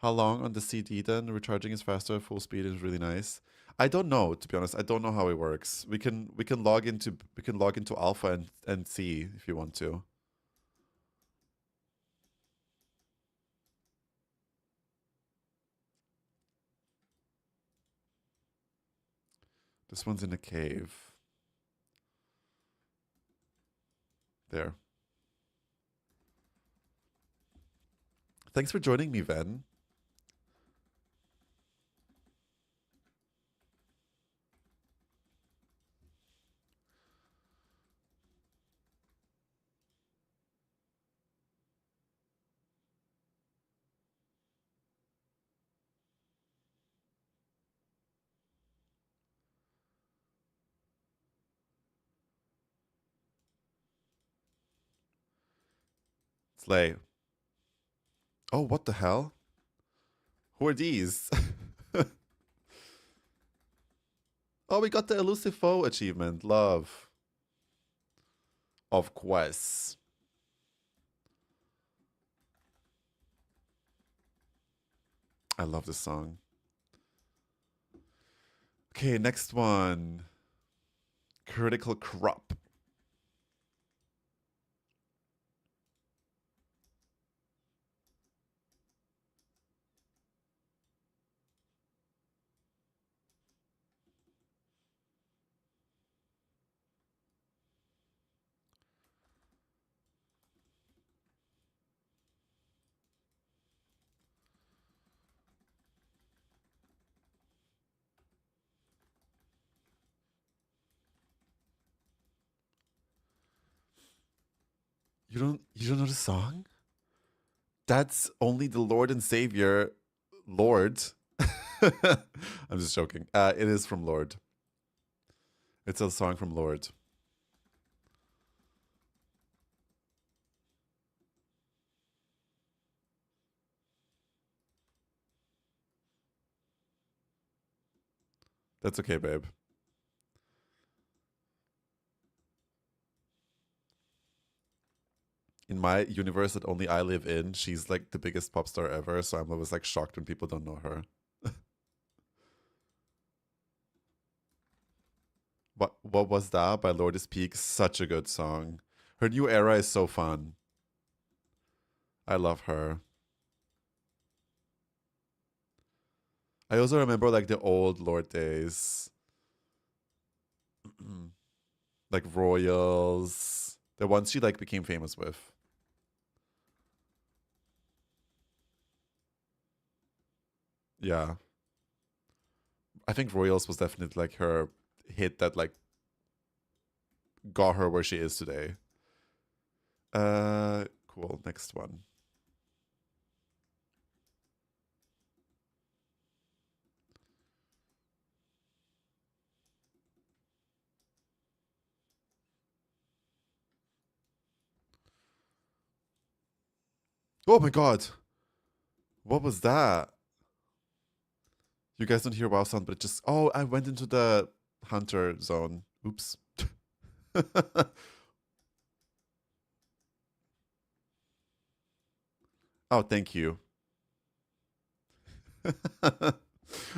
Speaker 1: How long on the CD then? Recharging is faster, full speed is really nice. I don't know, to be honest. I don't know how it works. We can log into alpha and see if you want to. This one's in a cave. There. Thanks for joining me, Ven. Slay. Oh, what the hell? Who are these? Oh, we got the elusive foe achievement. Love. Of course. I love this song. Okay, next one. Critical crop. You don't know the song? That's only the Lord and Savior, Lord. I'm just joking. It is from Lord. It's a song from Lord. That's okay, babe. in my universe that only I live in, she's like the biggest pop star ever. So I'm always like shocked when people don't know her. What was that by Lourdes Peak? Such a good song. Her new era is so fun. I love her. I also remember like the old Lorde days. Like Royals. The ones she like became famous with. Yeah. I think Royals was definitely like her hit that like got her where she is today. Cool. Next one. Oh my god. What was that? You guys don't hear WoW sound, but it just... Oh, I went into the Hunter zone. Oops. Oh, thank you.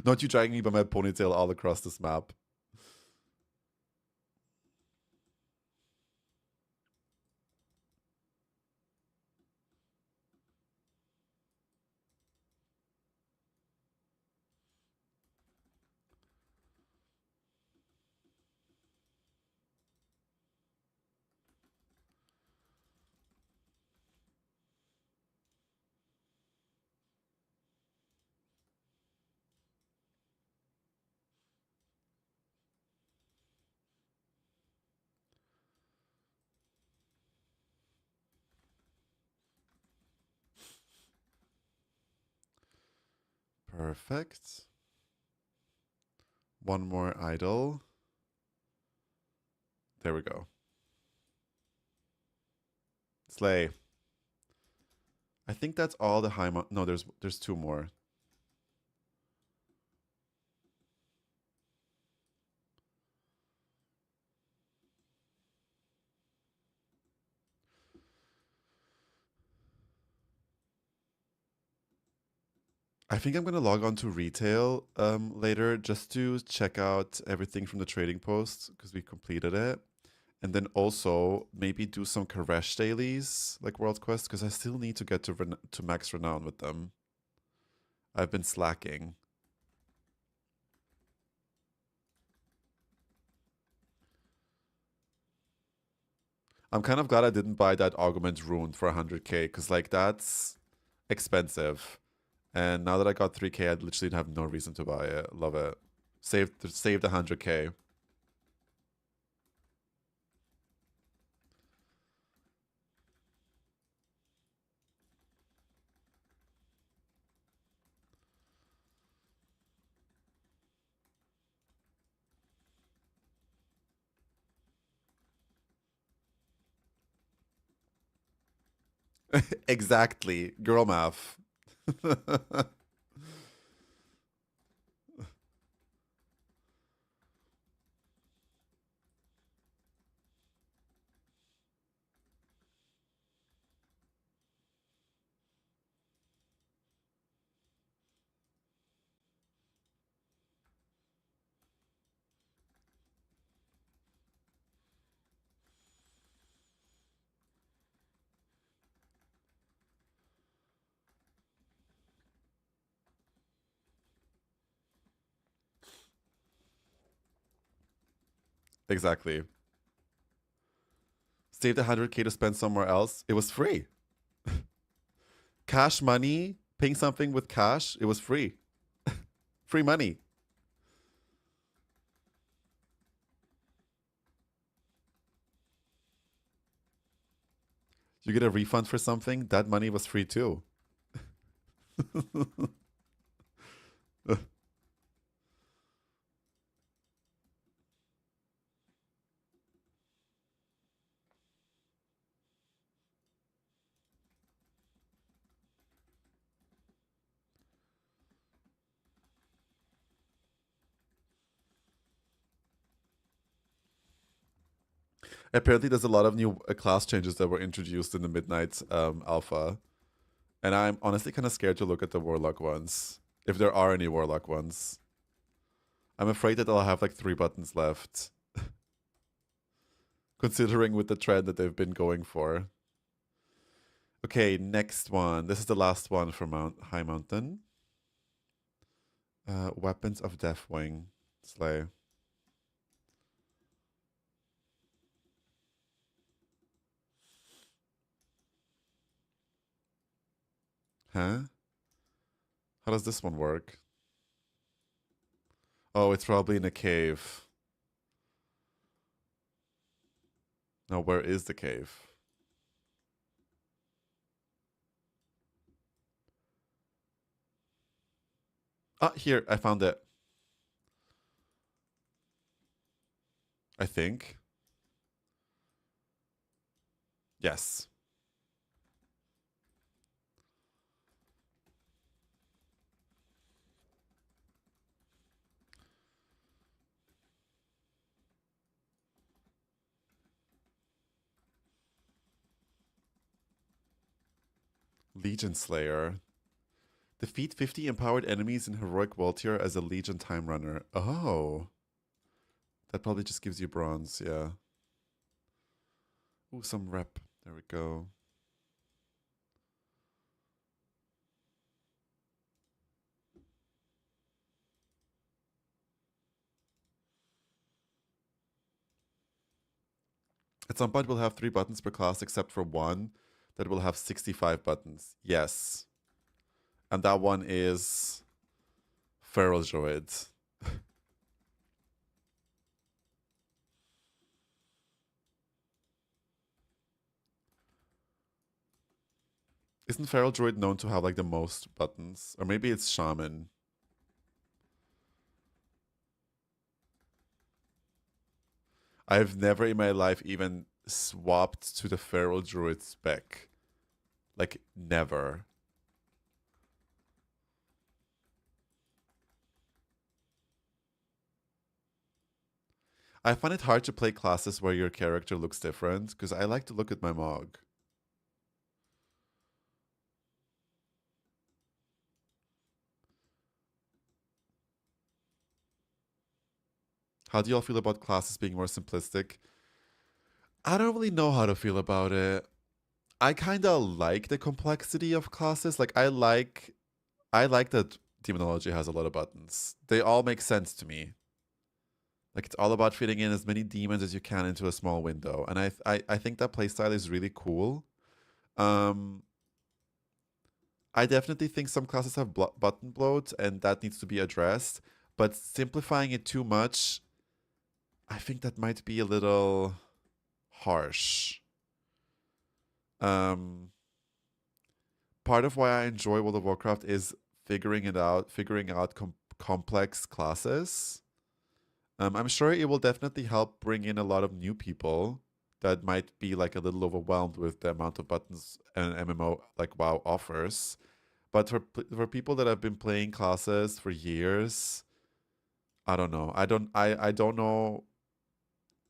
Speaker 1: Not you dragging me by my ponytail all across this map. Perfect. One more idol. There we go. Slay. I think that's all the high... No, there's two more. I think I'm going to log on to retail later just to check out everything from the trading post because we completed it. And then also maybe do some Karesh dailies like World Quest because I still need to get to max renown with them. I've been slacking. I'm kind of glad I didn't buy that Augment Rune for 100k because like that's expensive. And now that I got 3k, I literally have no reason to buy it. Love it. Saved the 100k. Exactly. Girl math. Exactly. Saved 100k to spend somewhere else. It was free. Cash money, paying something with cash, it was free. Free money. You get a refund for something, that money was free too. Apparently, there's a lot of new class changes that were introduced in the Midnight Alpha. And I'm honestly kind of scared to look at the Warlock ones. If there are any Warlock ones. I'm afraid that I'll have like 3 buttons left. Considering with the trend that they've been going for. Okay, next one. This is the last one for High Mountain. Weapons of Deathwing. Slay. Huh? How does this one work? Oh, it's probably in a cave. Now, where is the cave? Ah, here, I found it. I think. Yes. Legion Slayer. Defeat 50 empowered enemies in Heroic World Tier as a Legion Time Runner. Oh. That probably just gives you bronze, yeah. Ooh, some rep. There we go. At some point, we'll have 3 buttons per class except for one that will have 65 buttons. Yes. And that one is Feral Druid. Isn't Feral Druid known to have like the most buttons? Or maybe it's Shaman. I've never in my life even swapped to the Feral Druid spec. Like, never. I find it hard to play classes where your character looks different, because I like to look at my Mog. How do y'all feel about classes being more simplistic? I don't really know how to feel about it. I kind of like the complexity of classes. Like, I like that Demonology has a lot of buttons. They all make sense to me. Like, it's all about fitting in as many demons as you can into a small window. And I think that playstyle is really cool. I definitely think some classes have button bloat, and that needs to be addressed. But simplifying it too much, I think that might be a little harsh. Part of why I enjoy World of Warcraft is figuring out complex classes. I'm sure it will definitely help bring in a lot of new people that might be like a little overwhelmed with the amount of buttons an MMO like WoW offers. But for people that have been playing classes for years, I don't know. I don't know.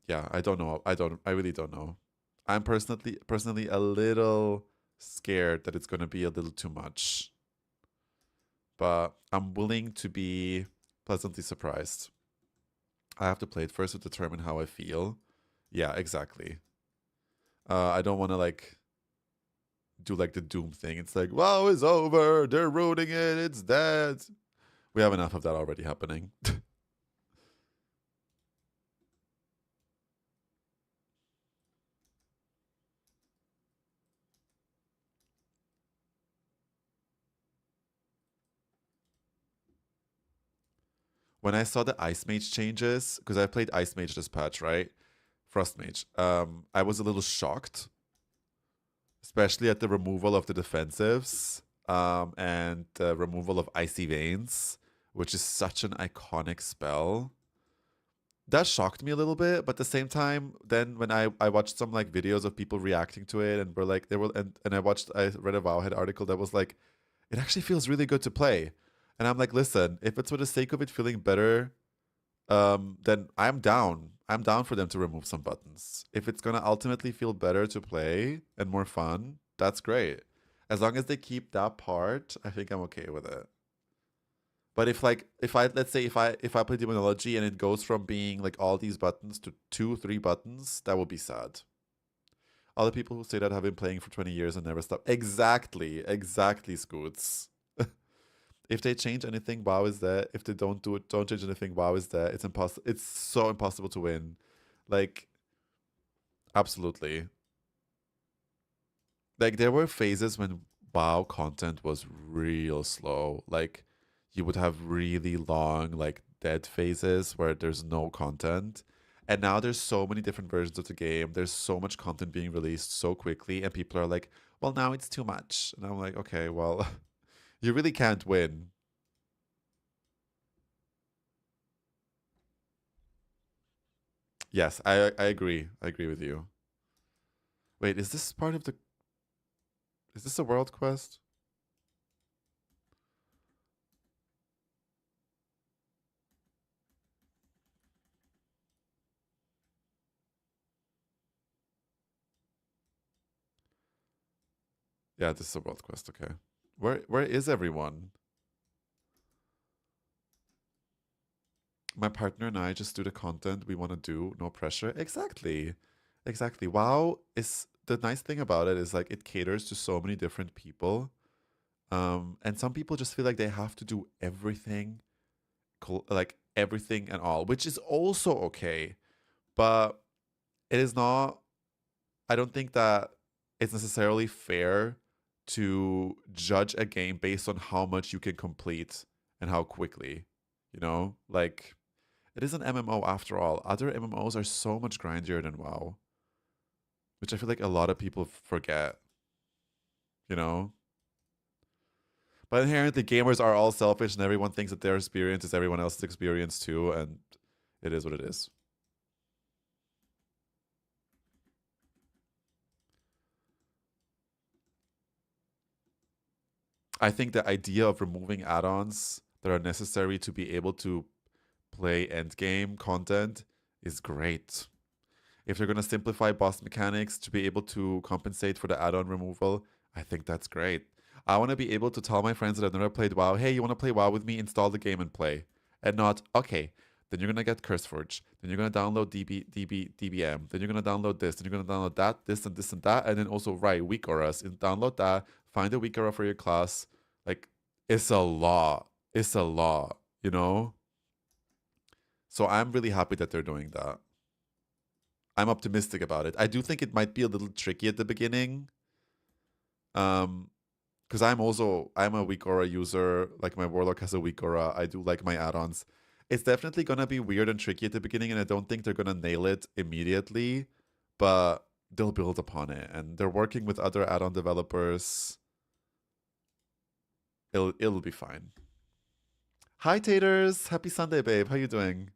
Speaker 1: Yeah, I don't know. I really don't know. I'm personally a little scared that it's going to be a little too much. But I'm willing to be pleasantly surprised. I have to play it first to determine how I feel. Yeah, exactly. I don't want to like do like the Doom thing. It's like, wow, it's over. They're ruining it. It's dead. We have enough of that already happening. When I saw the Ice Mage changes, because I played Ice Mage this patch, right? Frost Mage. I was a little shocked, especially at the removal of the defensives and the removal of Icy Veins, which is such an iconic spell. That shocked me a little bit, but at the same time, then when I watched some like videos of people reacting to it, and were like, and I read a Wowhead article that was like, it actually feels really good to play. And I'm like, listen, if it's for the sake of it feeling better, then I'm down. I'm down for them to remove some buttons. If it's gonna ultimately feel better to play and more fun, that's great. As long as they keep that part, I think I'm okay with it. But if let's say if I play Demonology and it goes from being like all these buttons to 2-3 buttons, that would be sad. All the people who say that have been playing for 20 years and never stop. Exactly, Scoots. If they change anything, WoW is there. If they don't change anything, WoW is there. It's impossible. It's so impossible to win. Like, absolutely. Like, there were phases when WoW content was real slow. Like, you would have really long, like, dead phases where there's no content. And now there's so many different versions of the game. There's so much content being released so quickly, and people are like, well, now it's too much. And I'm like, okay, well, you really can't win. Yes, I agree. I agree with you. Wait, is this part of the... Is this a world quest? Yeah, this is a world quest, okay. Where is everyone? My partner and I just do the content we want to do, no pressure. Exactly. Exactly. WoW is... The nice thing about it is like it caters to so many different people. And some people just feel like they have to do everything, like everything and all, which is also okay. But it is not... I don't think that it's necessarily fair to judge a game based on how much you can complete and how quickly, you know? Like, it is an MMO after all. Other MMOs are so much grindier than WoW, which I feel like a lot of people forget, you know? But inherently, gamers are all selfish and everyone thinks that their experience is everyone else's experience too, and it is what it is. I think the idea of removing add-ons that are necessary to be able to play endgame content is great. If they're going to simplify boss mechanics to be able to compensate for the add-on removal, I think that's great. I want to be able to tell my friends that I've never played WoW, hey, you want to play WoW with me? Install the game and play. And not, okay, then you're going to get CurseForge. Then you're going to download DBM. Then you're going to download this. Then you're going to download that, this and that. And then also, right, weak auras. And download that. Find a weak aura for your class. Like, it's a law. It's a law, you know? So I'm really happy that they're doing that. I'm optimistic about it. I do think it might be a little tricky at the beginning. Because I'm a weak aura user. Like, my warlock has a weak aura. I do like my add-ons. It's definitely gonna be weird and tricky at the beginning, and I don't think they're gonna nail it immediately, but they'll build upon it, and they're working with other add-on developers. It'll be fine. Hi Taters, happy Sunday, babe. How you doing?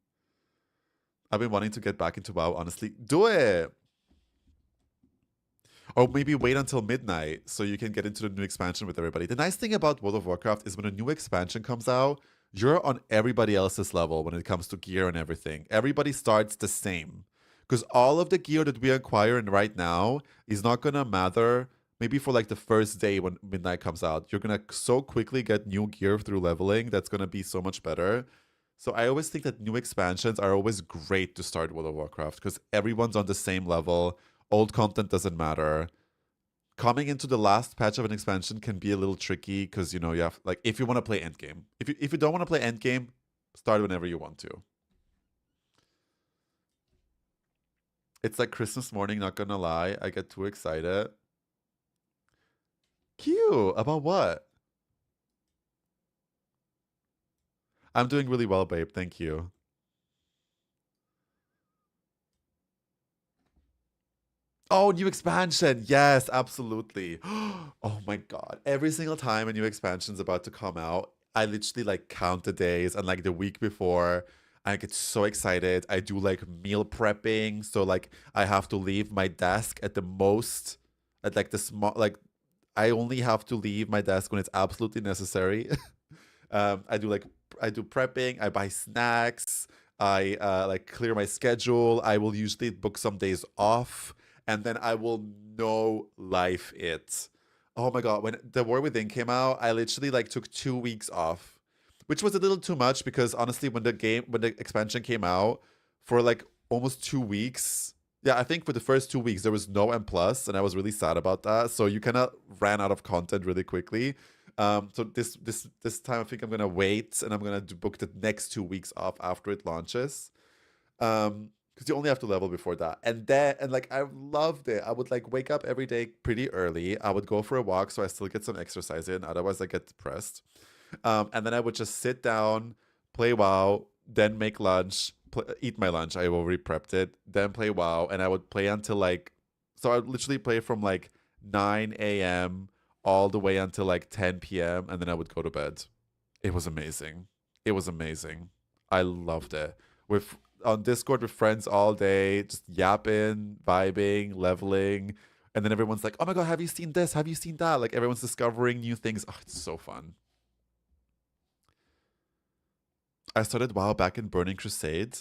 Speaker 1: I've been wanting to get back into WoW, honestly. Do it! Or maybe wait until midnight so you can get into the new expansion with everybody. The nice thing about World of Warcraft is when a new expansion comes out, you're on everybody else's level when it comes to gear and everything. Everybody starts the same. Because all of the gear that we acquire right now is not going to matter maybe for like the first day when midnight comes out. You're going to so quickly get new gear through leveling that's going to be so much better. So I always think that new expansions are always great to start World of Warcraft because everyone's on the same level. Old content doesn't matter. Coming into the last patch of an expansion can be a little tricky because, you know, you have, like, if you want to play endgame. If you don't want to play endgame, start whenever you want to. It's like Christmas morning, not gonna lie. I get too excited. Cute. About what? I'm doing really well, babe. Thank you. Oh, new expansion. Yes, absolutely. Oh my God. Every single time a new expansion's about to come out, I literally like count the days, and like the week before, I get so excited. I do like meal prepping. So like I have to leave my desk at the most at like the small, like I only have to leave my desk when it's absolutely necessary. I do prepping. I buy snacks. I like clear my schedule. I will usually book some days off, and then I will no life it. Oh my god, when The War Within came out, I literally like took 2 weeks off, which was a little too much because honestly, when the expansion came out, for like almost 2 weeks, yeah, I think for the first 2 weeks there was no M plus, and I was really sad about that. So you kind of ran out of content really quickly. So this time I think I'm gonna wait, and I'm gonna book the next 2 weeks off after it launches. Because you only have to level before that. And like I loved it. I would like wake up every day pretty early. I would go for a walk so I still get some exercise in. Otherwise I get depressed. And then I would just sit down, play WoW, then make lunch, eat my lunch. I already prepped it. Then play WoW, and I would play until like, so I would literally play from like 9 a.m. all the way until like 10 p.m. and then I would go to bed. It was amazing. It was amazing. I loved it. With on Discord with friends all day, just yapping, vibing, leveling, and then everyone's like, "Oh my god, have you seen this? Have you seen that?" Like everyone's discovering new things. Oh, it's so fun. I started WoW back in Burning Crusade.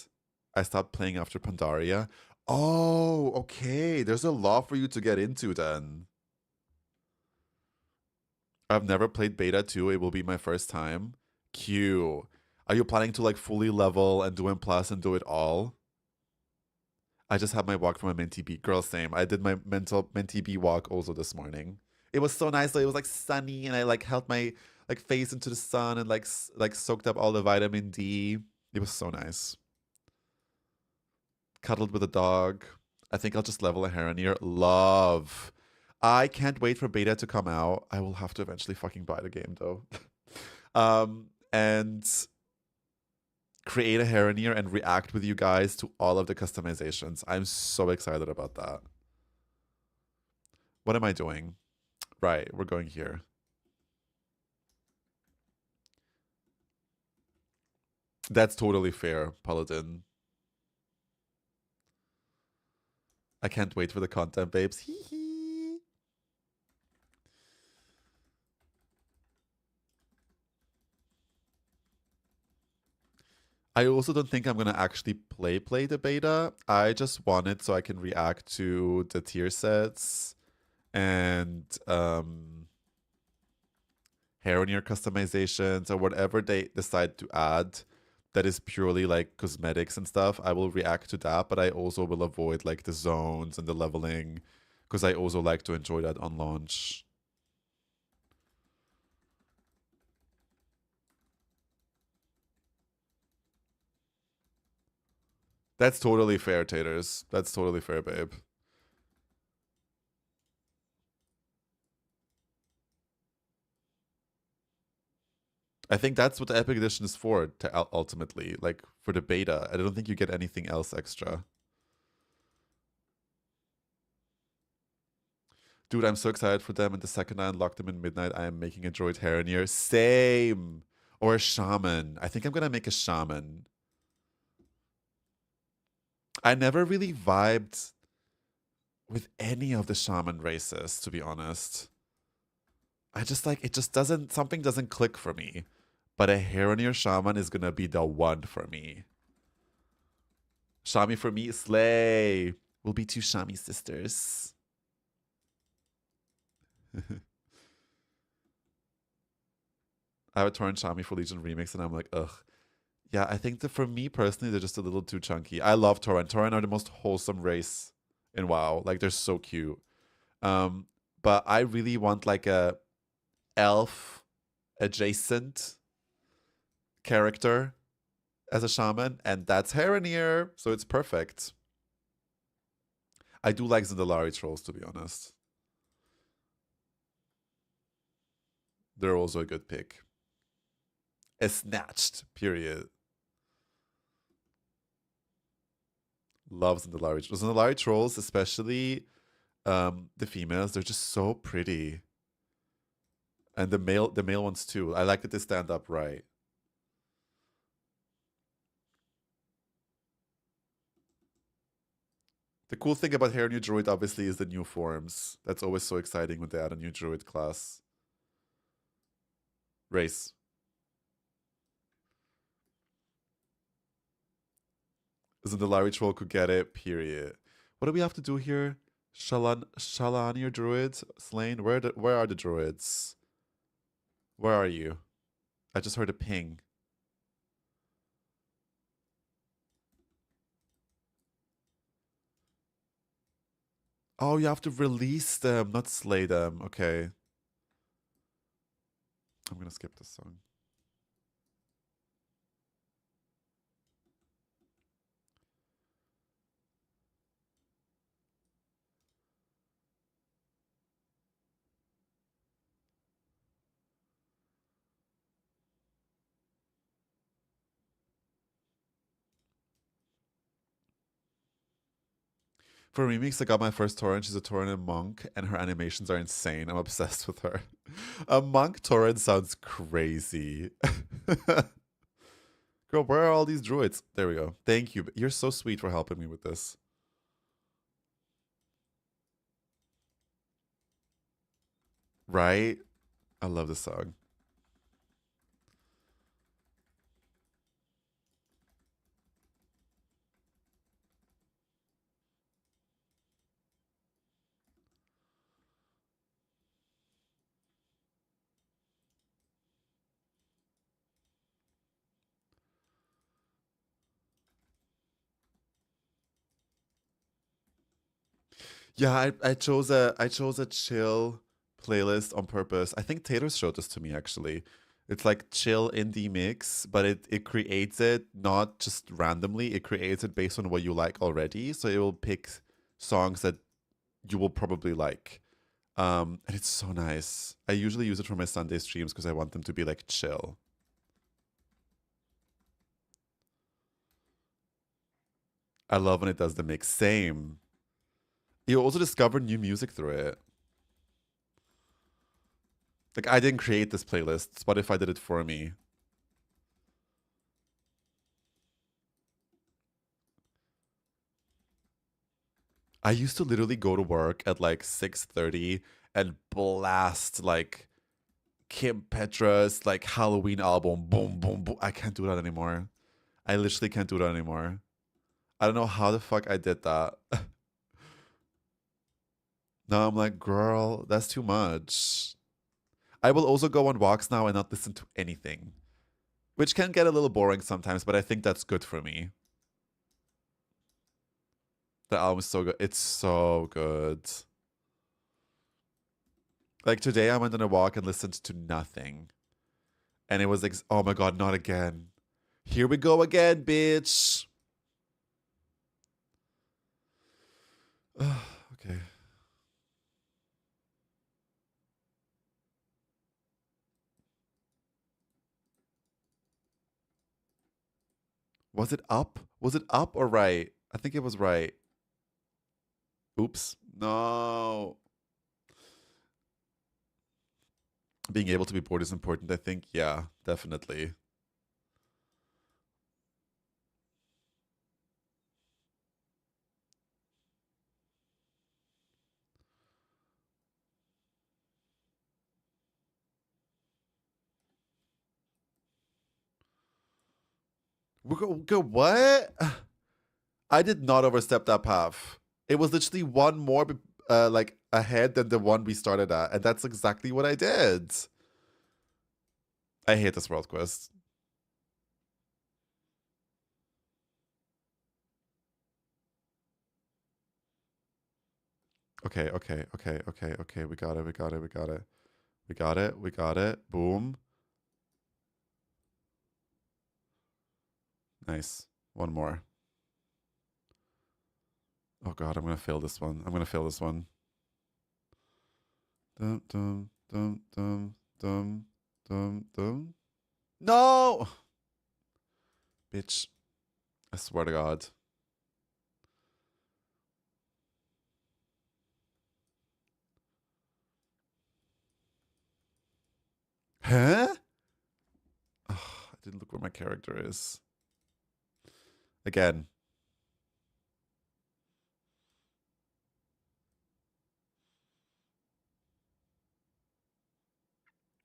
Speaker 1: I stopped playing after Pandaria. Oh, okay. There's a lot for you to get into then. I've never played beta 2. It will be my first time. Q. Are you planning to like fully level and do M plus and do it all? I just had my walk from a Mentee B. Girl, same. I did my Mentee B walk also this morning. It was so nice. Like, it was like sunny, and I like held my like face into the sun and like soaked up all the vitamin D. It was so nice. Cuddled with a dog. I think I'll just level a Haronier. Love. I can't wait for beta to come out. I will have to eventually fucking buy the game though. And create a Haronier and react with you guys to all of the customizations. I'm so excited about that. What am I doing? Right, we're going here. That's totally fair, Paladin. I can't wait for the content, babes. Hee hee. I also don't think I'm going to actually play the beta. I just want it so I can react to the tier sets and Haronier customizations or whatever they decide to add that is purely like cosmetics and stuff. I will react to that, but I also will avoid like the zones and the leveling because I also like to enjoy that on launch. That's totally fair, Taters. That's totally fair, babe. I think that's what the Epic Edition is for, ultimately. Like, for the beta. I don't think you get anything else extra. Dude, I'm so excited for them. And the second I unlock them in Midnight, I am making a Droid Haronier. Same! Or a Shaman. I think I'm gonna make a Shaman. I never really vibed with any of the Shaman races, to be honest. I just like, it just doesn't, something doesn't click for me. But a Haronier Shaman is gonna be the one for me. Shami for me, slay. We'll be two Shami sisters. I have a Torrent Shami for Legion Remix, and I'm like, ugh. Yeah, I think that for me personally, they're just a little too chunky. I love Torrent. Torrent are the most wholesome race in WoW. Like, they're so cute. But I really want like a elf adjacent character as a shaman, and that's Haronier, so it's perfect. I do like Zendalari trolls, to be honest. They're also a good pick. A snatched, period. Love Zendalari trolls. Zendalari trolls, especially the females, they're just so pretty. And the male ones too. I like that they stand upright. The cool thing about Haronier Druid, obviously, is the new forms. That's always so exciting when they add a new Druid class. Race. Isn't the Larry troll could get it? Period. What do we have to do here? Shalani druids slain. Where are the druids? Where are you? I just heard a ping. Oh, you have to release them, not slay them. Okay. I'm gonna skip this song. For remix, I got my first Tauren. She's a Tauren monk, and her animations are insane. I'm obsessed with her. A monk Tauren sounds crazy. Girl, where are all these druids? There we go. Thank you. You're so sweet for helping me with this. Right? I love this song. Yeah, I chose a chill playlist on purpose. I think Taylor showed this to me actually. It's like chill indie mix, but it creates it not just randomly. It creates it based on what you like already. So it will pick songs that you will probably like. And it's so nice. I usually use it for my Sunday streams because I want them to be like chill. I love when it does the mix. Same. You also discover new music through it. Like, I didn't create this playlist. Spotify did it for me. I used to literally go to work at like 6:30 and blast like Kim Petras like Halloween album. Boom, boom, boom. I can't do that anymore. I literally can't do that anymore. I don't know how the fuck I did that. Now I'm like, girl, that's too much. I will also go on walks now and not listen to anything, which can get a little boring sometimes, but I think that's good for me. The album is so good. It's so good. Like today, I went on a walk and listened to nothing. And it was like, oh my God, not again. Here we go again, bitch. Okay. Was it up? Was it up or right? I think it was right. Oops. No. Being able to be bored is important, I think. Yeah, definitely. Go what? I did not overstep that path. It was literally one more like ahead than the one we started at, and that's exactly what I did. I hate this world quest. Okay, okay, okay, okay, okay. We got it, we got it, we got it. We got it, we got it. Boom. Nice. One more. Oh God, I'm gonna fail this one. I'm gonna fail this one. Dum dum dum dum dum dum dum. No! Bitch. I swear to God. Huh? Oh, I didn't look where my character is. Again.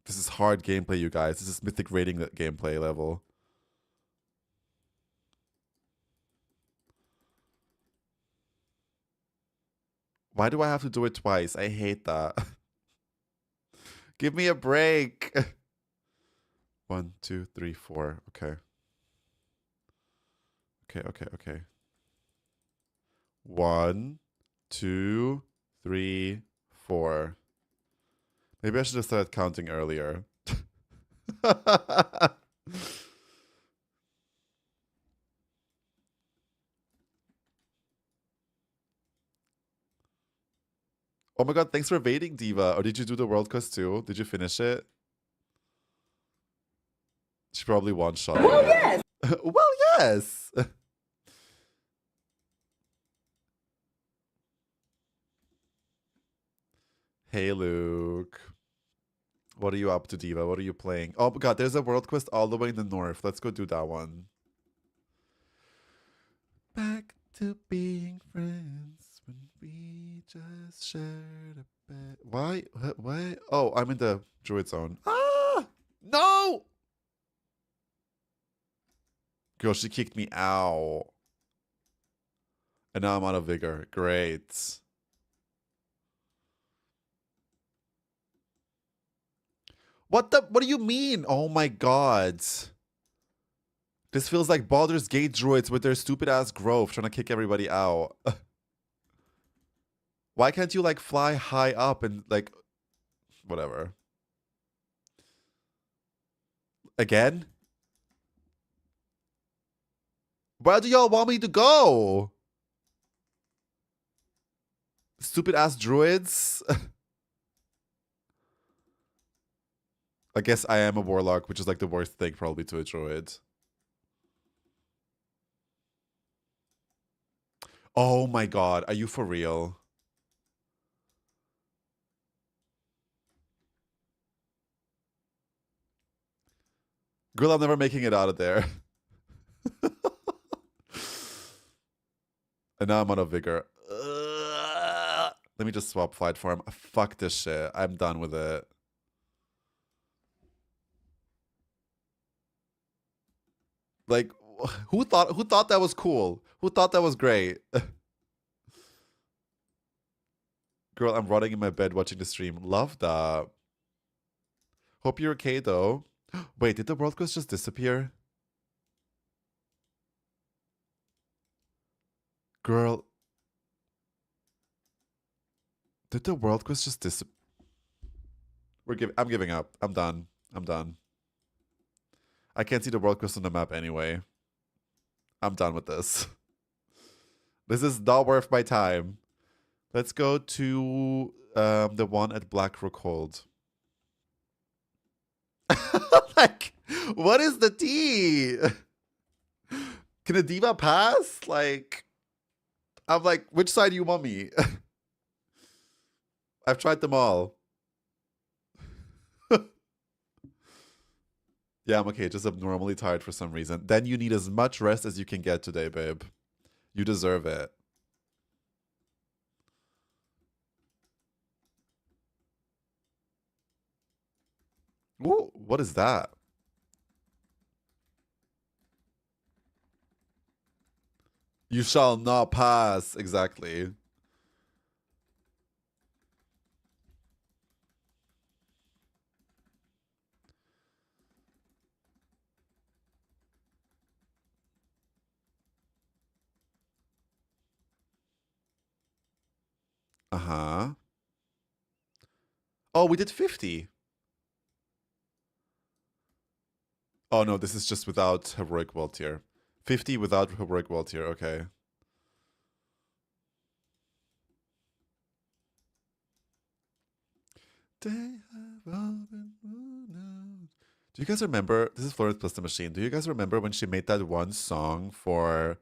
Speaker 1: This is hard gameplay, you guys. This is mythic rating that gameplay level. Why do I have to do it twice? I hate that. Give me a break. 1, 2, 3, 4. Okay. Okay. 1, 2, 3, 4. Maybe I should have started counting earlier. Oh my god, thanks for waiting, Diva. Or did you do the world quest too? Did you finish it? She probably one-shot it. Well, yes! Well, yes! Hey, Luke. What are you up to, Diva? What are you playing? Oh my god, there's a world quest all the way in the north. Let's go do that one. Back to being friends when we just shared a bed. Why? What? Oh, I'm in the druid zone. Ah! No! Girl, she kicked me out. And now I'm out of vigor. Great. What do you mean? Oh my god. This feels like Baldur's Gate druids with their stupid ass growth trying to kick everybody out. Why can't you like fly high up and like whatever? Again? Where do y'all want me to go? Stupid ass druids? I guess I am a warlock, which is like the worst thing probably to a druid. Oh my god, are you for real? Girl, I'm never making it out of there. And now I'm out of vigor. Let me just swap flight form. Fuck this shit. I'm done with it. Like, who thought that was cool? Who thought that was great? Girl, I'm rotting in my bed watching the stream. Love that. Hope you're okay though. Wait, did the world quest just disappear? Girl. Did the world quest just disappear? I'm giving up. I'm done. I'm done. I can't see the world quest on the map anyway. I'm done with this. This is not worth my time. Let's go to the one at Blackrook Hold. Like, what is the tea? Can a diva pass? Like, I'm like, which side do you want me? I've tried them all. Yeah, I'm okay. Just abnormally tired for some reason. Then you need as much rest as you can get today, babe. You deserve it. Ooh, what is that? You shall not pass. Exactly. Uh-huh. Oh, we did 50. Oh, no, this is just without Heroic World Tier. 50 without Heroic World Tier, okay. They have all been moved out. Do you guys remember, this is Florence Plus the Machine, do you guys remember when she made that one song for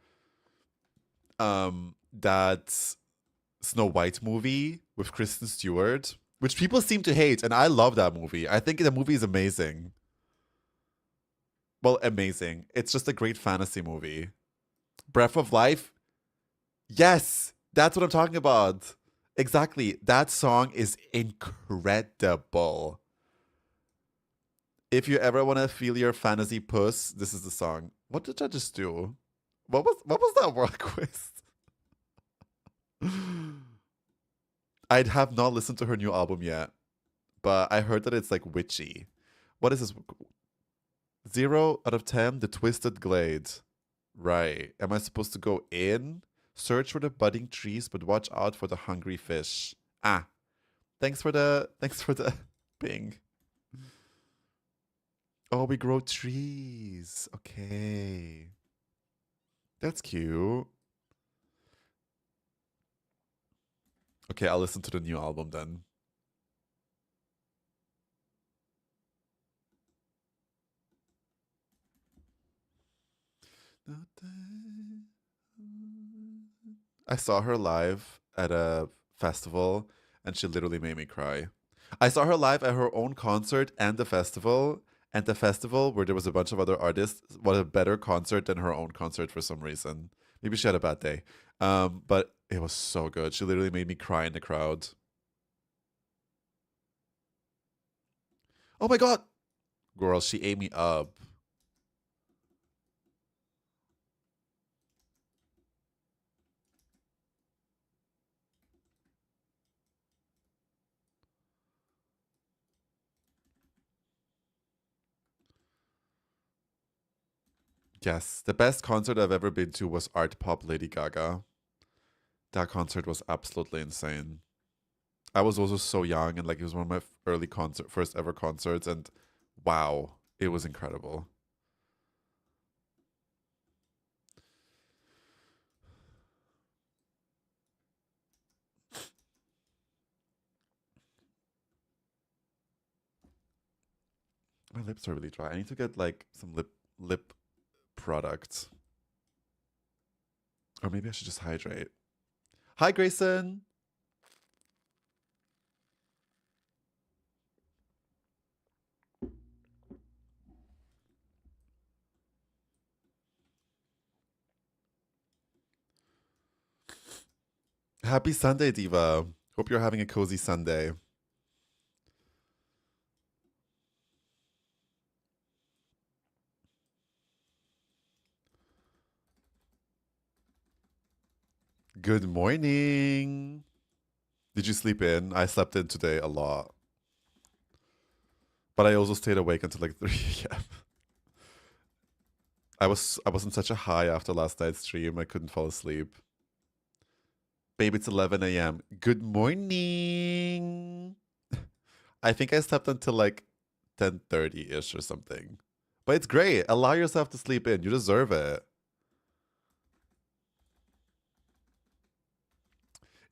Speaker 1: that Snow White movie with Kristen Stewart? Which people seem to hate, and I love that movie. I think the movie is amazing. Well, amazing. It's just a great fantasy movie. Breath of Life? Yes! That's what I'm talking about. Exactly. That song is incredible. If you ever want to feel your fantasy puss, this is the song. What did I just do? What was that world quest? I'd have not listened to her new album yet, but I heard that it's like witchy. What is this? 0 out of 10, The Twisted Glade. Right. Am I supposed to go in? Search for the budding trees, but watch out for the hungry fish. Ah. Thanks for the ping. Oh, we grow trees. Okay. That's cute. Okay, I'll listen to the new album then. I saw her live at a festival and she literally made me cry. I saw her live at her own concert and the festival. And the festival, where there was a bunch of other artists, was a better concert than her own concert for some reason. Maybe she had a bad day. But it was so good. She literally made me cry in the crowd. Oh my god! Girl, she ate me up. Yes, the best concert I've ever been to was Art Pop Lady Gaga. That concert was absolutely insane. I was also so young and like it was one of my first ever concerts and wow, it was incredible. My lips are really dry. I need to get like some lip products. Or maybe I should just hydrate. Hi, Grayson. Happy Sunday, Diva. Hope you're having a cozy Sunday. Good morning. Did you sleep in? I slept in today a lot. But I also stayed awake until like 3 a.m. I was in such a high after last night's stream. I couldn't fall asleep. Babe, it's 11 a.m. Good morning. I think I slept until like 10:30-ish or something. But it's great. Allow yourself to sleep in. You deserve it.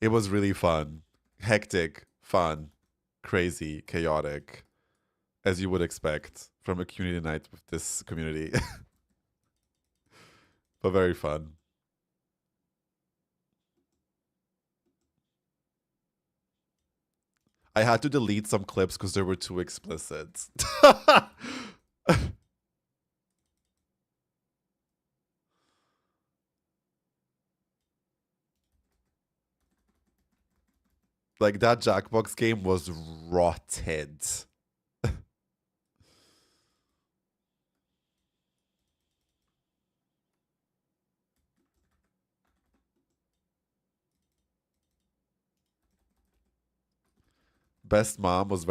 Speaker 1: It was really fun. Hectic, fun, crazy, chaotic, as you would expect from a community night with this community. But very fun. I had to delete some clips because they were too explicit. Like that Jackbox game was rotted. Best Mom was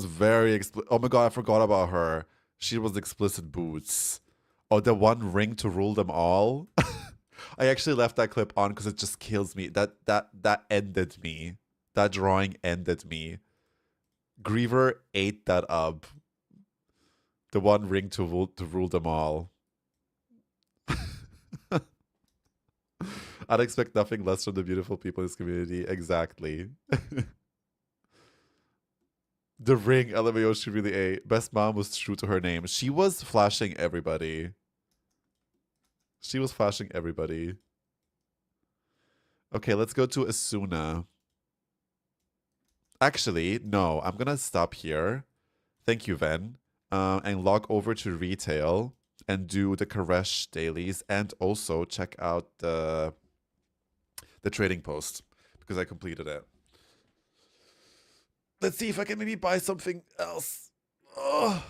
Speaker 1: very explicit. Oh my god, I forgot about her. She was explicit boots. Oh, the one ring to rule them all. I actually left that clip on because it just kills me. That ended me. That drawing ended me. Griever ate that up. The one ring to rule them all. I'd expect nothing less from the beautiful people in this community. Exactly. The ring LMAO she really ate. Best Mom was true to her name. She was flashing everybody. She was flashing everybody. Okay, let's go to Asuna. Actually, no, I'm gonna stop here. Thank you, Ven. And log over to retail and do the Koresh dailies and also check out the trading post because I completed it. Let's see if I can maybe buy something else. Oh.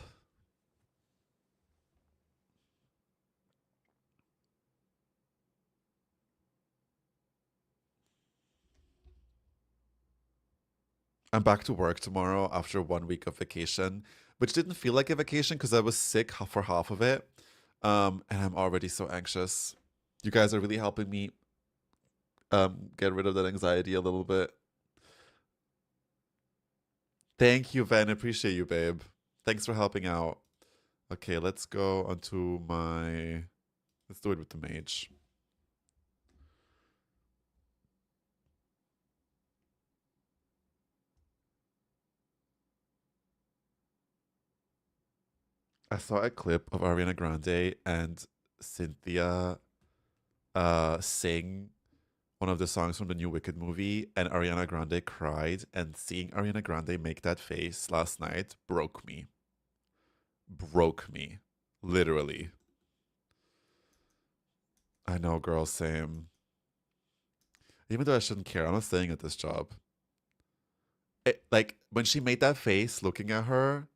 Speaker 1: I'm back to work tomorrow after 1 week of vacation, which didn't feel like a vacation because I was sick for half of it. And I'm already so anxious. You guys are really helping me get rid of that anxiety a little bit. Thank you, Van. Appreciate you, babe. Thanks for helping out. Okay, let's go onto my... Let's do it with the mage. I saw a clip of Ariana Grande and Cynthia sing one of the songs from the new Wicked movie, and Ariana Grande cried, and seeing Ariana Grande make that face last night broke me. Broke me. Literally. I know, girl, same. Even though I shouldn't care, I'm not staying at this job. Like, when she made that face looking at her,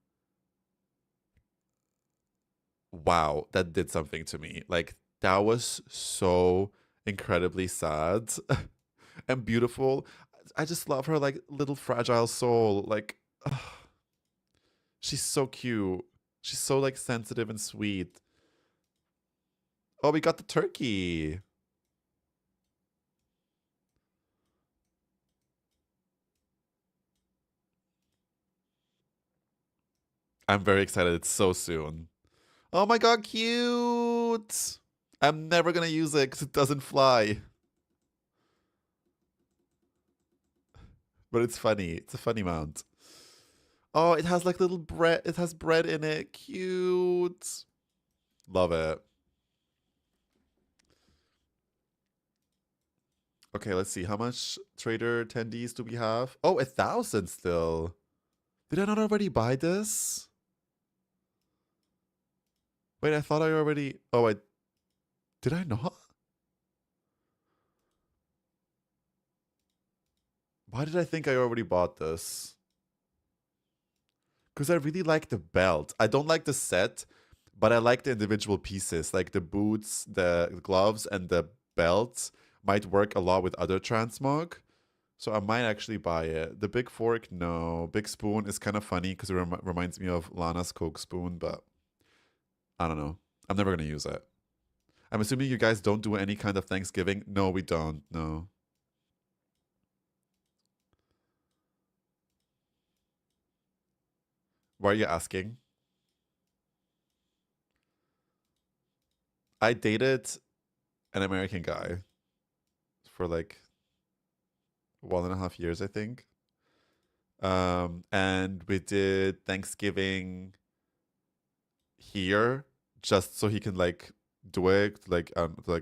Speaker 1: wow, that did something to me. Like, that was so incredibly sad and beautiful. I just love her, like, little fragile soul. Like, ugh. She's so cute. She's so, like, sensitive and sweet. Oh, we got the turkey. I'm very excited. It's so soon. Oh my god, cute! I'm never gonna use it because it doesn't fly. But it's funny. It's a funny mount. Oh, it has like little bread. It has bread in it. Cute. Love it. Okay, let's see. How much trader attendees do we have? Oh, 1,000 still. Did I not already buy this? Wait, I thought I already... Oh, Did I not? Why did I think I already bought this? Because I really like the belt. I don't like the set, but I like the individual pieces. Like the boots, the gloves, and the belt might work a lot with other transmog. So I might actually buy it. The big fork, no. Big spoon is kind of funny because it reminds me of Lana's Coke spoon, but I don't know. I'm never going to use it. I'm assuming you guys don't do any kind of Thanksgiving. No, we don't. No. Why are you asking? I dated an American guy for like 1.5 years, I think. And we did Thanksgiving here just so he can like do it, like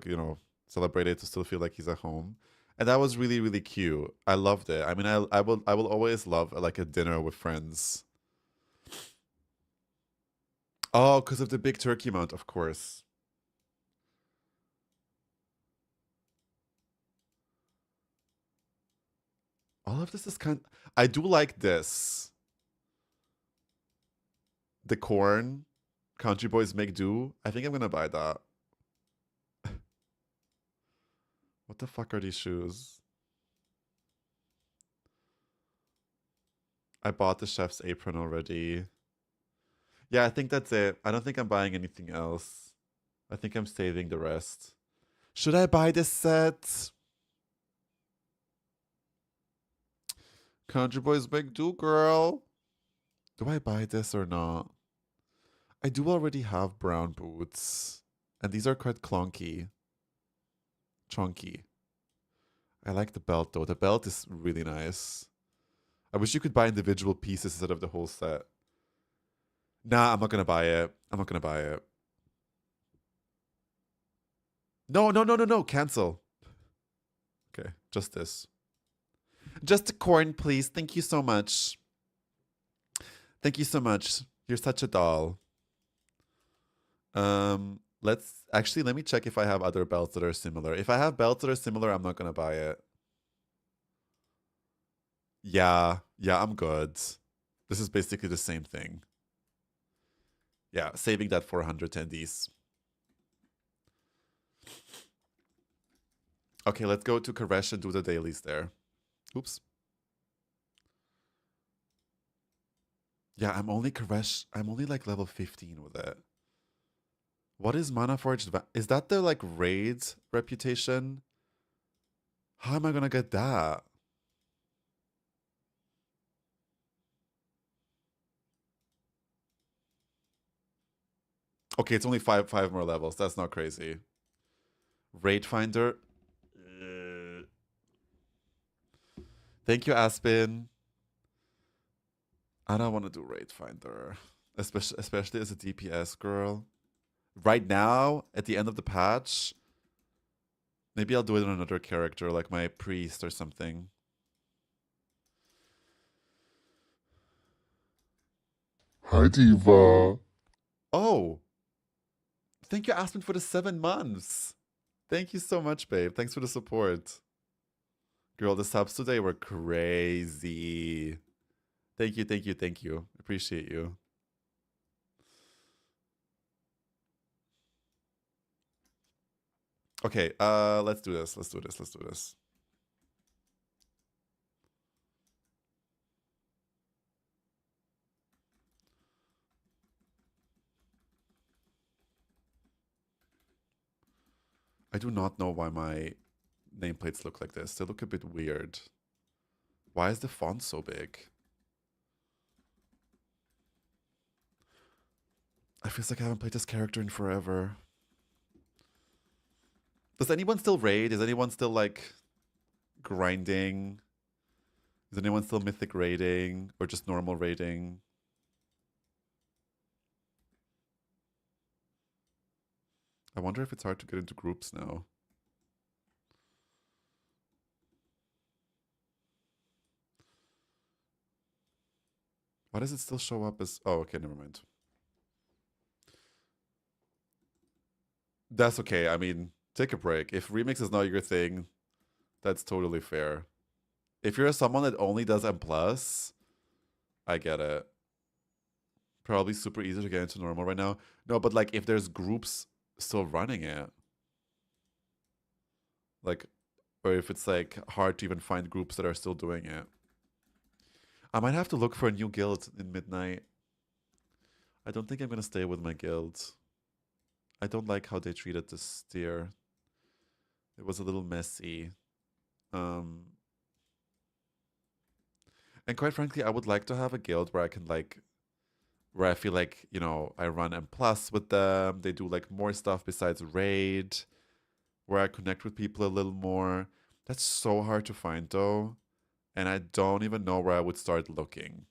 Speaker 1: you know, celebrate it to still feel like he's at home. And that was really, really cute. I loved it. I mean, I will always love like a dinner with friends. Oh, because of the big turkey amount, of course. All of this is I do like this. The corn, Country Boys Make Do. I think I'm gonna buy that. What the fuck are these shoes? I bought the chef's apron already. Yeah, I think that's it. I don't think I'm buying anything else. I think I'm saving the rest. Should I buy this set? Country Boys Make Do, girl. Do I buy this or not? I do already have brown boots. And these are quite clunky. Chunky. I like the belt though. The belt is really nice. I wish you could buy individual pieces instead of the whole set. Nah, I'm not gonna buy it. I'm not gonna buy it. No, no, no, no, no. Cancel. Okay, just this. Just a corn, please. Thank you so much. Thank you so much. You're such a doll. Let me check if I have other belts that are similar. If I have belts that are similar, I'm not gonna buy it. Yeah, I'm good. This is basically the same thing. Yeah, saving that 400 tendies. Okay, let's go to Karesh and do the dailies there. Oops. Yeah, I'm only like level 15 with it. What is Mana Forged? Is that the like raid reputation? How am I gonna get that? Okay, it's only five more levels. That's not crazy. Raid Finder. Thank you, Aspen. I don't want to do Raid Finder, especially as a DPS girl. Right now, at the end of the patch, maybe I'll do it on another character, like my priest or something.
Speaker 7: Hi, Diva.
Speaker 1: Oh, thank you, Aspen, for the 7 months. Thank you so much, babe. Thanks for the support. Girl, the subs today were crazy. Thank you, thank you, thank you. Appreciate you. Okay, let's do this. Let's do this. Let's do this. I do not know why my nameplates look like this. They look a bit weird. Why is the font so big? I feel like I haven't played this character in forever. Does anyone still raid? Is anyone still like grinding? Is anyone still mythic raiding or just normal raiding? I wonder if it's hard to get into groups now. Why does it still show up as... Oh, okay, never mind. That's okay. I mean, take a break. If remix is not your thing, that's totally fair. If you're someone that only does M+, I get it. Probably super easy to get into normal right now. No, but like if there's groups still running it, like, or if it's like hard to even find groups that are still doing it. I might have to look for a new guild in Midnight. I don't think I'm gonna stay with my guild. I don't like how they treated the steer. It was a little messy. And quite frankly, I would like to have a guild where I can like, where I feel like, you know, I run M+ with them. They do like more stuff besides raid, where I connect with people a little more. That's so hard to find though. And I don't even know where I would start looking.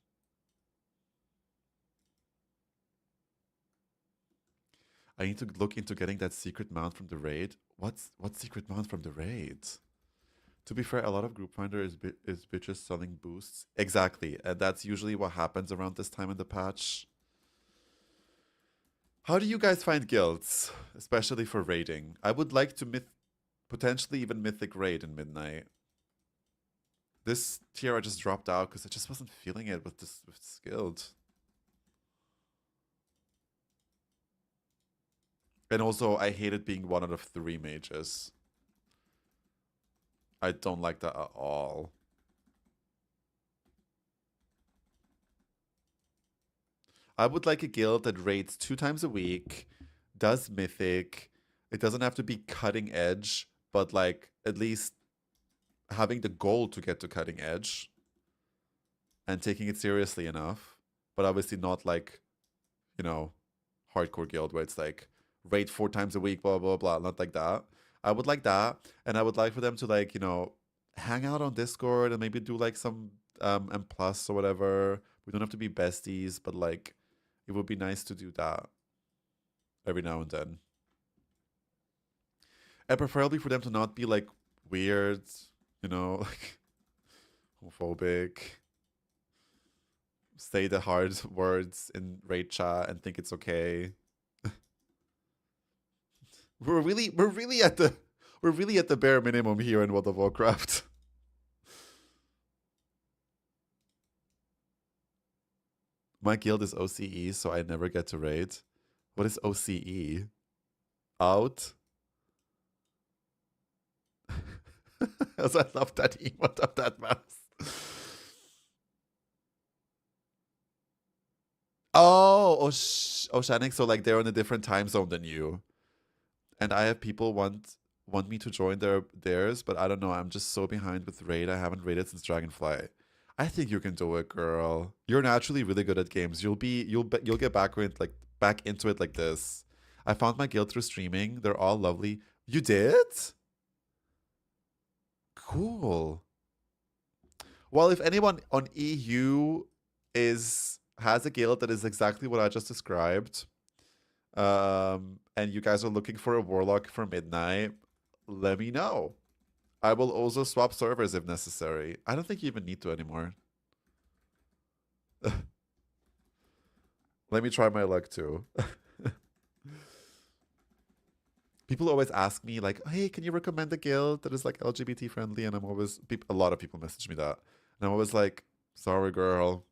Speaker 1: I need to look into getting that secret mount from the raid. What secret mount from the raid? To be fair, a lot of Group Finder is bitches selling boosts. Exactly, and that's usually what happens around this time in the patch. How do you guys find guilds, especially for raiding? I would like to potentially even mythic raid in Midnight. This tier I just dropped out because I just wasn't feeling it with this guild. And also, I hated being one out of 3 mages. I don't like that at all. I would like a guild that raids 2 times a week, does mythic. It doesn't have to be cutting edge, but like at least having the goal to get to cutting edge and taking it seriously enough. But obviously not like, you know, hardcore guild where it's like raid 4 times a week, blah, blah, blah. Not like that. I would like that. And I would like for them to like, you know, hang out on Discord and maybe do like some M+ or whatever. We don't have to be besties, but like it would be nice to do that every now and then. And preferably for them to not be like weird, you know, like homophobic. Say the hard words in raid chat and think it's okay. we're really at the bare minimum here in World of Warcraft. My guild is OCE, so I never get to raid. What is OCE? Out? As I love that emote of that mouse. Oceanic, so like they're in a different time zone than you. And I have people want me to join theirs, but I don't know. I'm just so behind with raid. I haven't raided since Dragonfly. I think you can do it, girl. You're naturally really good at games. You'll get back into it like this. I found my guild through streaming. They're all lovely. You did? Cool. Well, if anyone on EU has a guild that is exactly what I just described, and you guys are looking for a warlock for midnight, let me know. I will also swap servers if necessary. I don't think you even need to anymore. Let me try my luck too. People always ask me like, hey, can you recommend a guild that is like LGBT friendly? And I'm always, a lot of people message me that. And I'm always like, sorry, girl.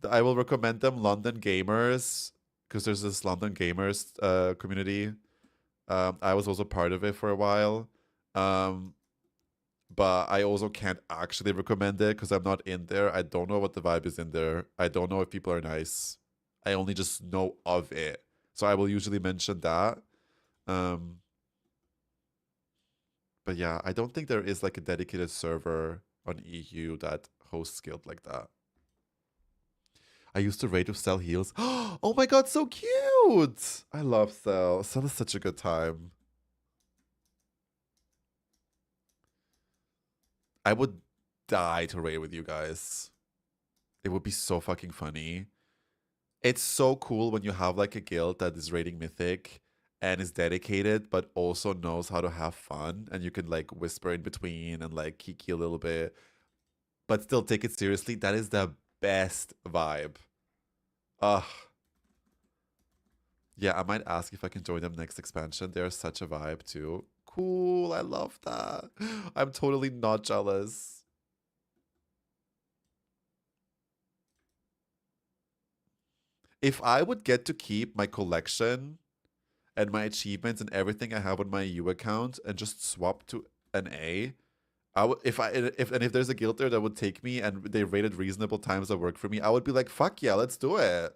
Speaker 1: I will recommend them London Gamers, because there's this London Gamers community. I was also part of it for a while. But I also can't actually recommend it because I'm not in there. I don't know what the vibe is in there. I don't know if people are nice. I only just know of it. So I will usually mention that. But yeah, I don't think there is like a dedicated server on EU that hosts guild like that. I used to raid with Cell Heals. Oh my god, so cute! I love Cell. Cell is such a good time. I would die to raid with you guys. It would be so fucking funny. It's so cool when you have like a guild that is raiding Mythic and is dedicated, but also knows how to have fun. And you can like whisper in between and like kiki a little bit, but still take it seriously. That is the best vibe. Ugh. Yeah, I might ask if I can join them next expansion. They're such a vibe too. Cool, I love that. I'm totally not jealous. If I would get to keep my collection and my achievements and everything I have on my EU account and just swap to an A, I would, if there's a guild there that would take me and they rated reasonable times that work for me, I would be like, fuck yeah, let's do it.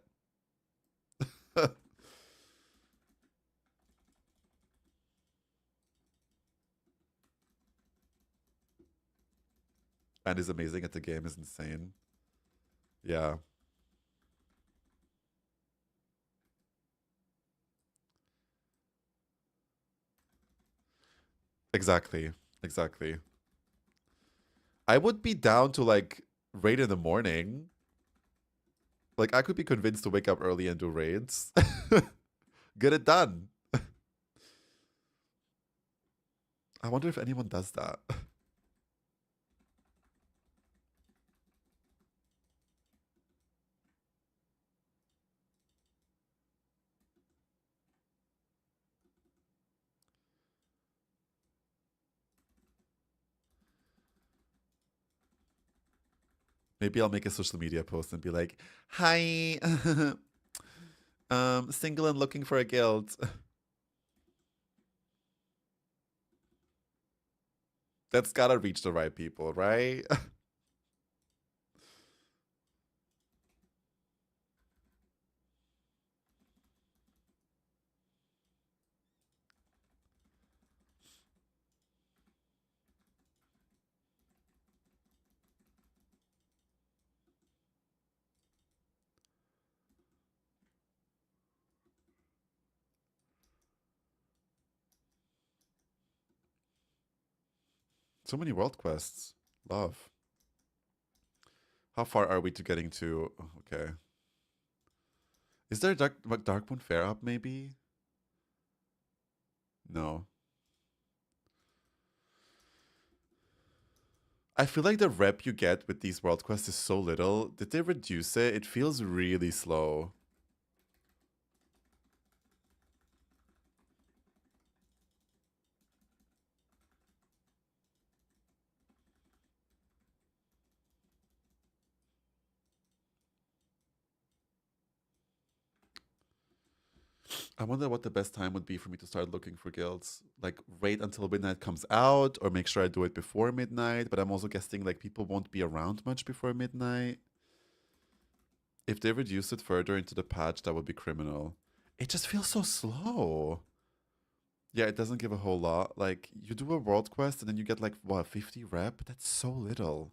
Speaker 1: And is amazing at the game is insane. Yeah. Exactly. Exactly. I would be down to like raid in the morning. Like I could be convinced to wake up early and do raids. Get it done. I wonder if anyone does that. Maybe I'll make a social media post and be like, hi, single and looking for a guild. That's gotta reach the right people, right? So many world quests. Love. How far are we to getting to... oh, okay. Is there a Darkmoon Fair up, maybe? No. I feel like the rep you get with these world quests is so little. Did they reduce it? It feels really slow. I wonder what the best time would be for me to start looking for guilds. Like, wait until midnight comes out, or make sure I do it before midnight. But I'm also guessing, like, people won't be around much before midnight. If they reduce it further into the patch, that would be criminal. It just feels so slow. Yeah, it doesn't give a whole lot. Like, you do a world quest and then you get like, what, 50 rep? That's so little.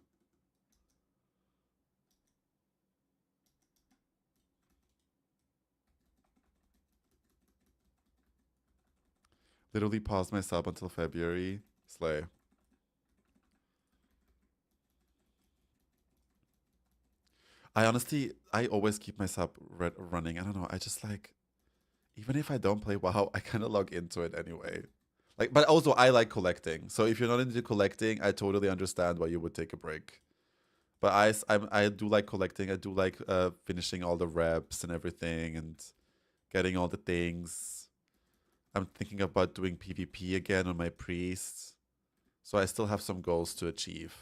Speaker 1: Literally paused my sub until February. Slay. I always keep my sub running. I don't know. I just like, even if I don't play WoW, I kind of log into it anyway. Like, but also I like collecting. So if you're not into collecting, I totally understand why you would take a break. But I do like collecting. I do like finishing all the reps and everything and getting all the things. I'm thinking about doing PvP again on my priest. So I still have some goals to achieve.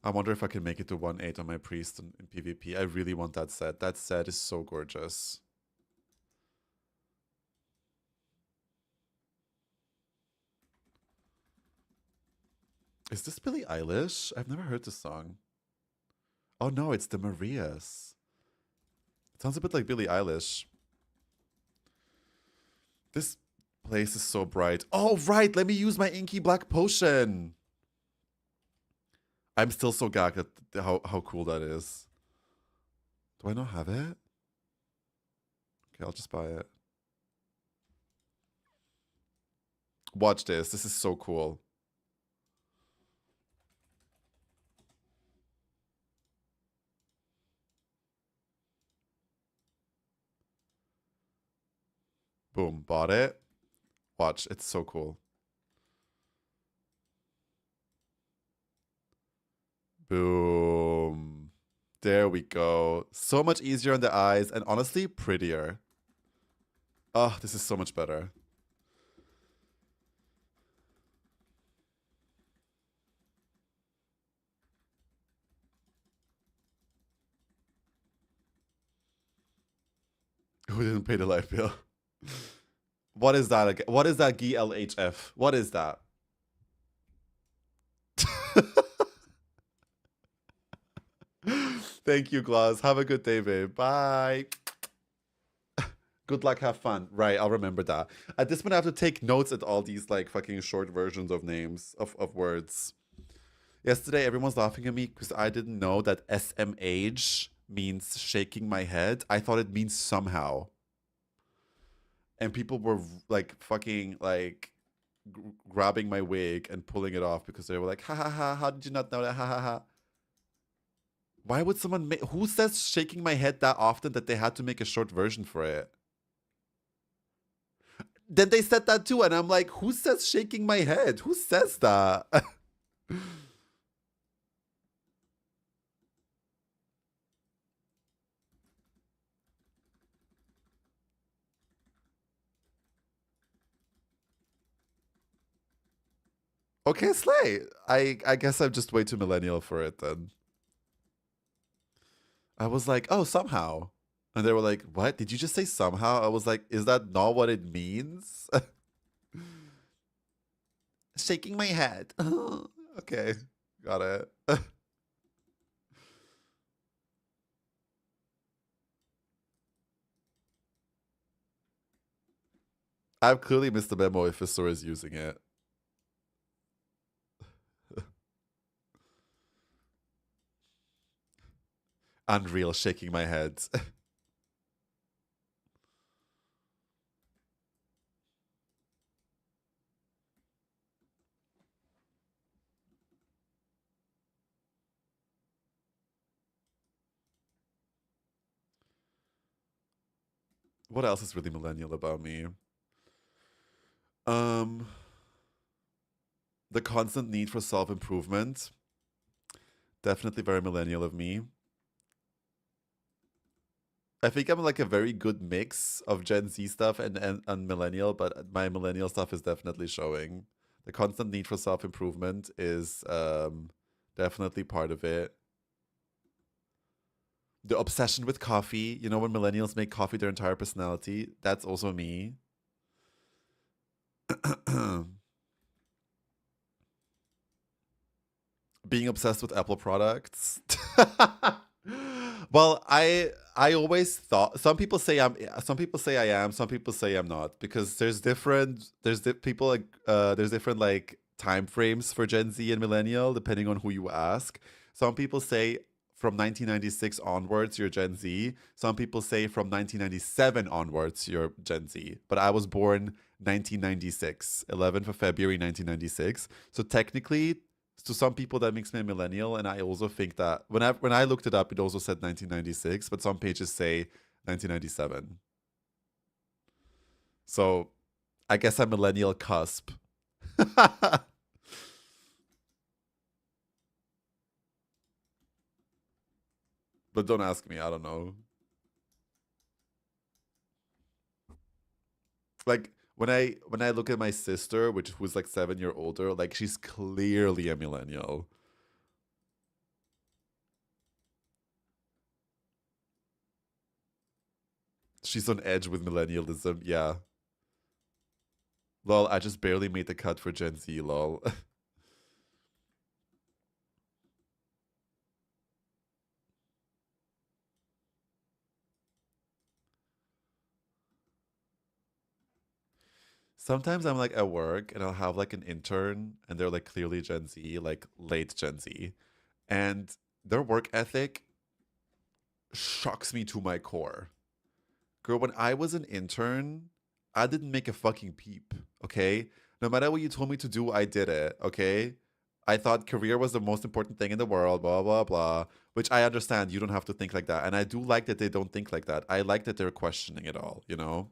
Speaker 1: I wonder if I can make it to 1-8 on my priest in PvP. I really want that set. That set is so gorgeous. Is this Billie Eilish? I've never heard this song. Oh no, it's the Marias. It sounds a bit like Billie Eilish. This place is so bright. Oh, right. Let me use my inky black potion. I'm still so gagged at how cool that is. Do I not have it? Okay, I'll just buy it. Watch this. This is so cool. Boom, bought it. Watch, it's so cool. Boom. There we go. So much easier on the eyes and honestly prettier. Oh, this is so much better. Who didn't pay the light bill? What is that again? What is that GLHF? What is that? Thank you, Glass. Have a good day, babe. Bye. Good luck, have fun. Right, I'll remember that. At this point, I have to take notes at all these like fucking short versions of names, of words. Yesterday, everyone's laughing at me because I didn't know that SMH means shaking my head. I thought it means somehow. And people were like fucking like grabbing my wig and pulling it off because they were like, ha ha ha, how did you not know that? Ha ha ha. Why would someone make, who says shaking my head that often that they had to make a short version for it? Then they said that too, and I'm like, who says shaking my head? Who says that? Okay, slay. I guess I'm just way too millennial for it then. I was like, oh, somehow. And they were like, what? Did you just say somehow? I was like, is that not what it means? Shaking my head. Okay, got it. I've clearly missed the memo if Visor is using it. Unreal, shaking my head. What else is really millennial about me? The constant need for self-improvement. Definitely very millennial of me. I think I'm like a very good mix of Gen Z stuff and millennial, but my millennial stuff is definitely showing. The constant need for self-improvement is definitely part of it. The obsession with coffee, you know, when millennials make coffee their entire personality, that's also me. Being obsessed with Apple products. Well, I always thought some people say I am, some people say I'm not, because people like there's different like time frames for Gen Z and millennial depending on who you ask. Some people say from 1996 onwards you're Gen Z. Some people say from 1997 onwards you're Gen Z. But I was born 1996, 11th of February 1996. So technically, to some people that makes me a millennial, and I also think that when I looked it up, it also said 1996, but some pages say 1997. So I guess I'm millennial cusp. But don't ask me, I don't know. Like when I look at my sister, who's like 7 year older, like she's clearly a millennial. She's on edge with millennialism, yeah. Lol, I just barely made the cut for Gen Z, lol. Sometimes I'm like at work and I'll have like an intern and they're like clearly Gen Z, like late Gen Z. And their work ethic shocks me to my core. Girl, when I was an intern, I didn't make a fucking peep, okay? No matter what you told me to do, I did it, okay? I thought career was the most important thing in the world, blah, blah, blah, which I understand. You don't have to think like that. And I do like that they don't think like that. I like that they're questioning it all, you know?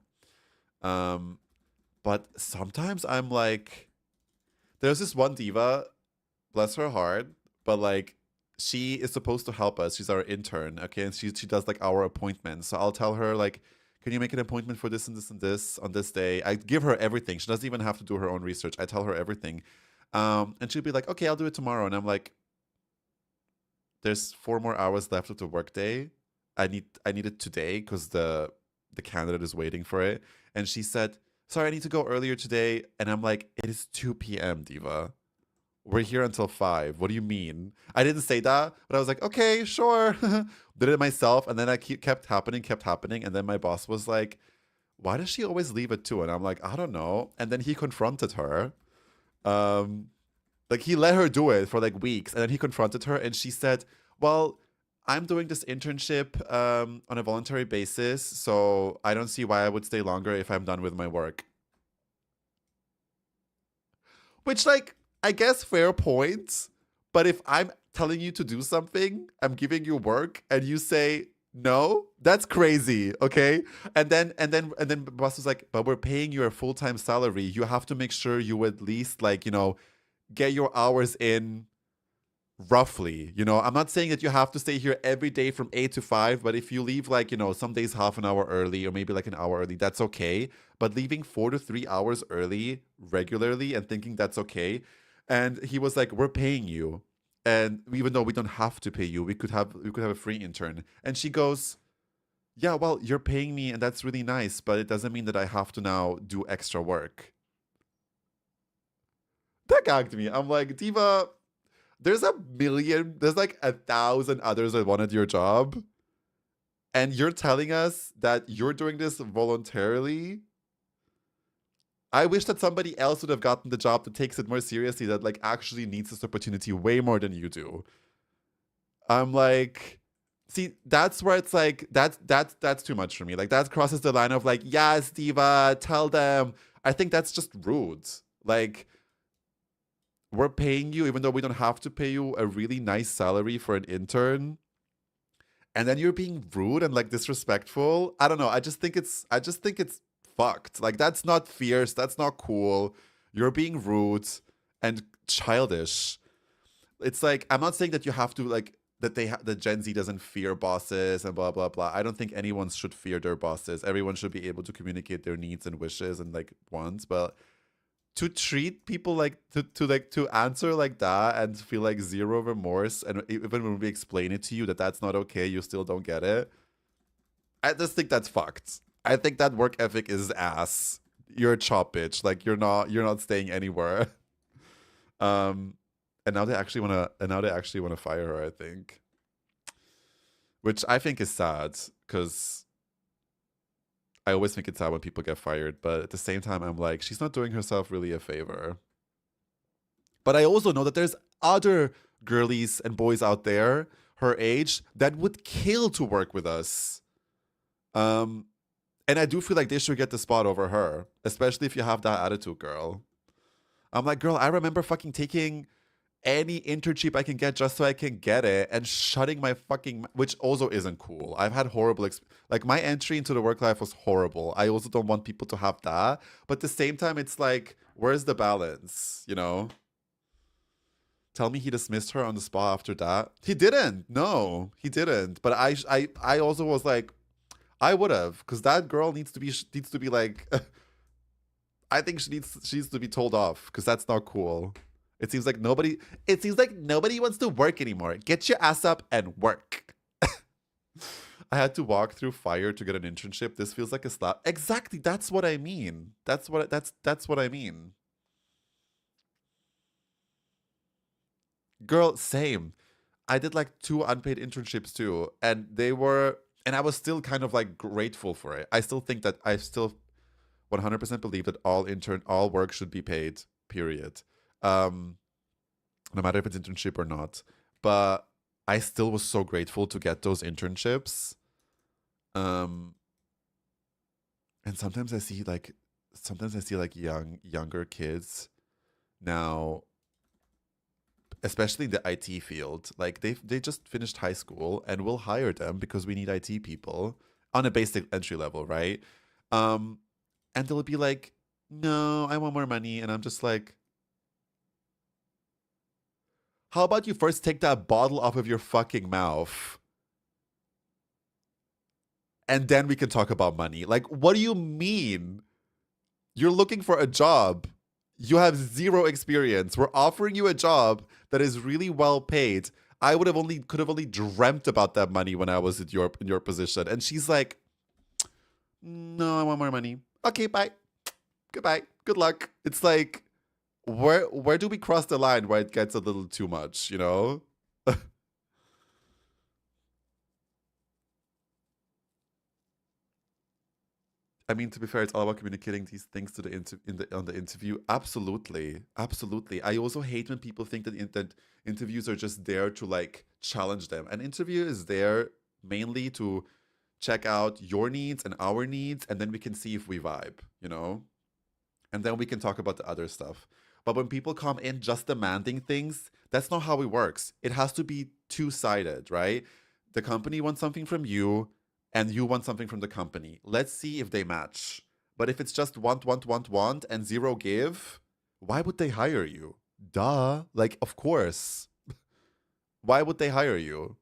Speaker 1: But sometimes I'm like, there's this one diva, bless her heart, but like she is supposed to help us. She's our intern, okay, and she does like our appointments. So I'll tell her like, can you make an appointment for this and this and this on this day? I give her everything. She doesn't even have to do her own research. I tell her everything, and she'll be like, okay, I'll do it tomorrow. And I'm like, there's 4 more hours left of the workday. I need it today because the candidate is waiting for it. And she said, sorry, I need to go earlier today. And I'm like, it is 2 p.m., diva. We're here until 5. What do you mean? I didn't say that, but I was like, okay, sure. Did it myself. And then I kept happening. And then my boss was like, why does she always leave at 2? And I'm like, I don't know. And then he confronted her. Like he let her do it for like weeks. And then he confronted her and she said, well, I'm doing this internship on a voluntary basis, so I don't see why I would stay longer if I'm done with my work. Which, like, I guess fair point. But if I'm telling you to do something, I'm giving you work, and you say no, that's crazy, okay? And then the boss was like, but we're paying you a full-time salary. You have to make sure you at least like, you know, get your hours in roughly, you know. I'm not saying that you have to stay here every day from 8 to 5, but if you leave like, you know, some days half an hour early or maybe like an hour early, that's okay. But leaving 4 to 3 hours early regularly and thinking that's okay. And he was like, we're paying you, and even though we don't have to pay you, we could have a free intern. And she goes, yeah, well, you're paying me and that's really nice, but it doesn't mean that I have to now do extra work. That gagged me. I'm like, diva, there's like 1,000 others that wanted your job. And you're telling us that you're doing this voluntarily? I wish that somebody else would have gotten the job that takes it more seriously, that like actually needs this opportunity way more than you do. I'm like, see, that's where it's like, that's too much for me. Like that crosses the line of like, yes, diva, tell them. I think that's just rude. Like, we're paying you, even though we don't have to pay you, a really nice salary for an intern, and then you're being rude and like disrespectful. I don't know. I just think it's fucked. Like that's not fierce. That's not cool. You're being rude and childish. It's like, I'm not saying that you have to like that Gen Z doesn't fear bosses and blah blah blah. I don't think anyone should fear their bosses. Everyone should be able to communicate their needs and wishes and like wants, but to treat people like to answer like that and feel like zero remorse, and even when we explain it to you that that's not okay, you still don't get it. I just think that's fucked. I think that work ethic is ass. You're a chop bitch. Like you're not staying anywhere. And now they actually wanna fire her, I think. Which I think is sad, because I always think it's sad when people get fired, but at the same time I'm like, she's not doing herself really a favor. But I also know that there's other girlies and boys out there her age that would kill to work with us. And I do feel like they should get the spot over her, especially if you have that attitude, girl. I'm like, girl, I remember fucking taking any internship I can get just so I can get it and shutting my fucking, which also isn't cool. I've had horrible, like my entry into the work life was horrible. I also don't want people to have that. But at the same time, it's like, where's the balance, you know? Tell me he dismissed her on the spot after that. He didn't. No, he didn't. But I also was like, I would have, because that girl needs to be like, I think she needs to be told off, because that's not cool. It seems like nobody wants to work anymore. Get your ass up and work. I had to walk through fire to get an internship. This feels like a slap. Exactly. That's what I mean. That's what I mean. Girl, same. I did like 2 unpaid internships too, and I was still kind of like grateful for it. I still think that I still 100% believe that all work should be paid, period. No matter if it's internship or not. But I still was so grateful to get those internships. And sometimes I see like younger kids now, especially in the IT field, like they just finished high school and we'll hire them because we need IT people on a basic entry level, right? And they'll be like, no, I want more money. And I'm just like, how about you first take that bottle off of your fucking mouth? And then we can talk about money. Like, what do you mean? You're looking for a job. You have 0 experience. We're offering you a job that is really well paid. I could have only dreamt about that money when I was in your position. And she's like, no, I want more money. Okay, bye. Goodbye. Good luck. It's like, where do we cross the line where it gets a little too much, you know? I mean, to be fair, it's all about communicating these things to on the interview. Absolutely, absolutely. I also hate when people think that interviews are just there to like challenge them. An interview is there mainly to check out your needs and our needs, and then we can see if we vibe, you know? And then we can talk about the other stuff. But when people come in just demanding things, that's not how it works. It has to be two-sided, right? The company wants something from you, and you want something from the company. Let's see if they match. But if it's just want, and 0 give, why would they hire you? Duh. Like, of course. Why would they hire you?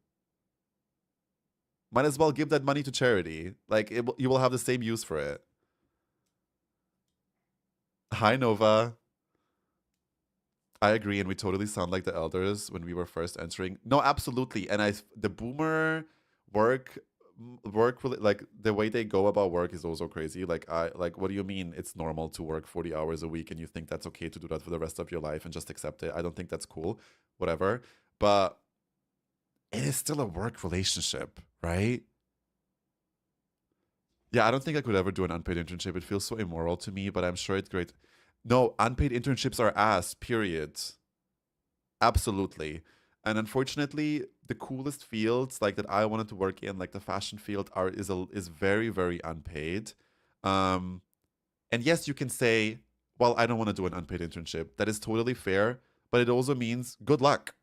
Speaker 1: Might as well give that money to charity. Like, you will have the same use for it. Hi, Nova. I agree, and we totally sound like the elders when we were first entering. No, absolutely. And the boomer work like the way they go about work is also crazy. Like what do you mean it's normal to work 40 hours a week and you think that's okay to do that for the rest of your life and just accept it? I don't think that's cool. Whatever. But it is still a work relationship, right? Yeah, I don't think I could ever do an unpaid internship. It feels so immoral to me, but I'm sure it's great. No, unpaid internships are ass, period. Absolutely. And unfortunately, the coolest fields like that I wanted to work in, like the fashion field, is very, very unpaid. And yes, you can say, well, I don't want to do an unpaid internship. That is totally fair, but it also means good luck.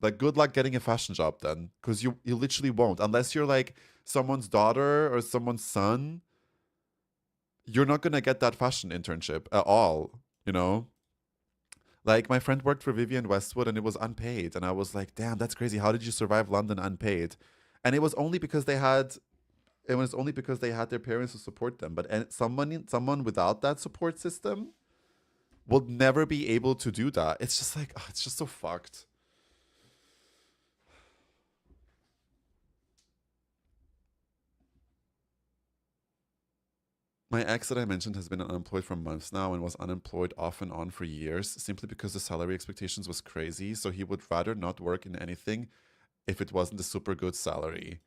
Speaker 1: Like, good luck getting a fashion job then, because you literally won't. Unless you're like someone's daughter or someone's son, you're not going to get that fashion internship at all, you know? Like, my friend worked for Vivienne Westwood and it was unpaid. And I was like, damn, that's crazy. How did you survive London unpaid? And it was only because they had their parents to support them. But someone without that support system, will never be able to do that. It's just like, it's just so fucked. My ex that I mentioned has been unemployed for months now and was unemployed off and on for years simply because the salary expectations was crazy. So he would rather not work in anything if it wasn't a super good salary.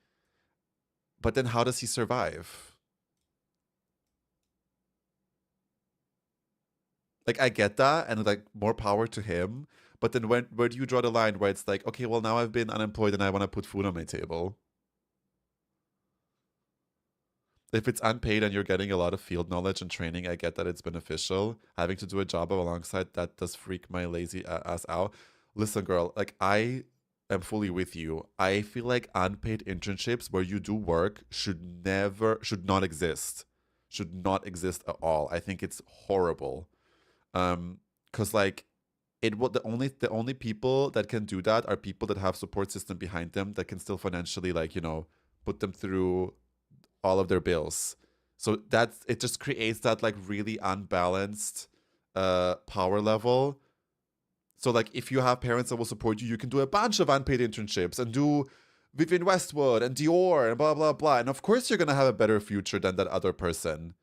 Speaker 1: But then how does he survive? Like, I get that, and like more power to him. But then where do you draw the line where it's like, okay, well, now I've been unemployed and I want to put food on my table? If it's unpaid and you're getting a lot of field knowledge and training, I get that it's beneficial. Having to do a job alongside that does freak my lazy ass out. Listen, girl, like I am fully with you. I feel like unpaid internships where you do work should not exist. Should not exist at all. I think it's horrible. Because like the only people that can do that are people that have support system behind them that can still financially like, you know, put them through all of their bills. So that's it just creates that like really unbalanced power level. So like if you have parents that will support you, you can do a bunch of unpaid internships and do Vivienne Westwood and Dior and blah blah blah. And of course you're gonna have a better future than that other person.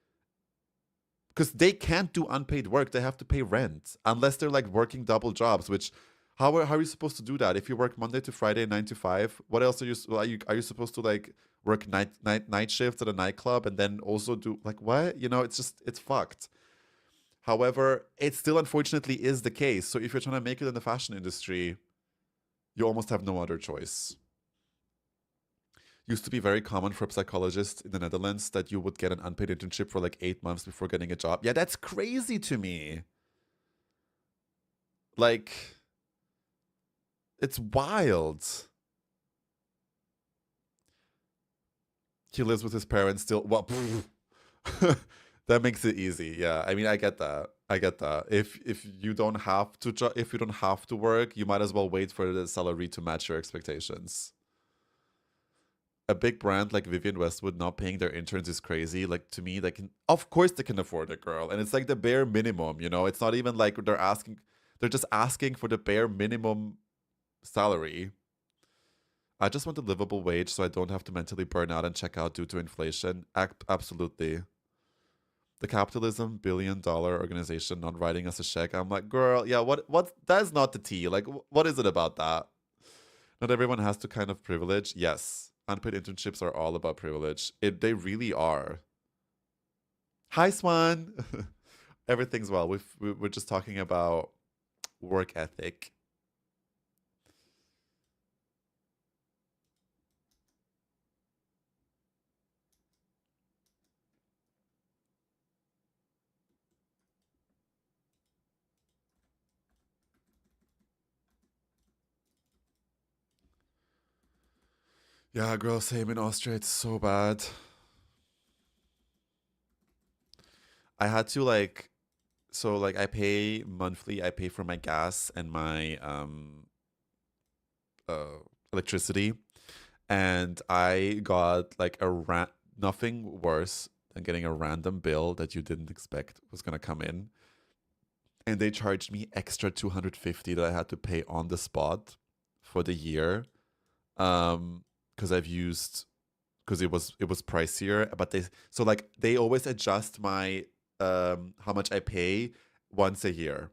Speaker 1: Because they can't do unpaid work. They have to pay rent unless they're like working double jobs, which how are you supposed to do that? If you work Monday to Friday, 9 to 5, what else are you supposed to like work night shifts at a nightclub and then also do like what? You know, it's fucked. However, it still unfortunately is the case. So if you're trying to make it in the fashion industry, you almost have no other choice. Used to be very common for psychologists in the Netherlands that you would get an unpaid internship for like 8 months before getting a job. Yeah, that's crazy to me. Like, it's wild. He lives with his parents still. Well, that makes it easy. Yeah, I mean, I get that. I get that. If you don't have to work, you might as well wait for the salary to match your expectations. A big brand like Vivienne Westwood not paying their interns is crazy. Like, to me, of course they can afford it, girl. And it's like the bare minimum, you know? It's not even like they're just asking for the bare minimum salary. I just want a livable wage so I don't have to mentally burn out and check out due to inflation. Absolutely. The capitalism billion-dollar organization not writing us a check. I'm like, girl, yeah, what that is not the tea. Like, what is it about that? Not everyone has to kind of privilege. Yes. Unpaid internships are all about privilege. They really are. Hi, Swan. Everything's well. We're just talking about work ethic. Yeah, girl, same in Austria. It's so bad. I had to like, so like I pay monthly. I pay for my gas and my electricity, and I got like nothing worse than getting a random bill that you didn't expect was gonna come in, and they charged me extra 250 that I had to pay on the spot for the year. Because it was pricier, but they always adjust my how much I pay once a year,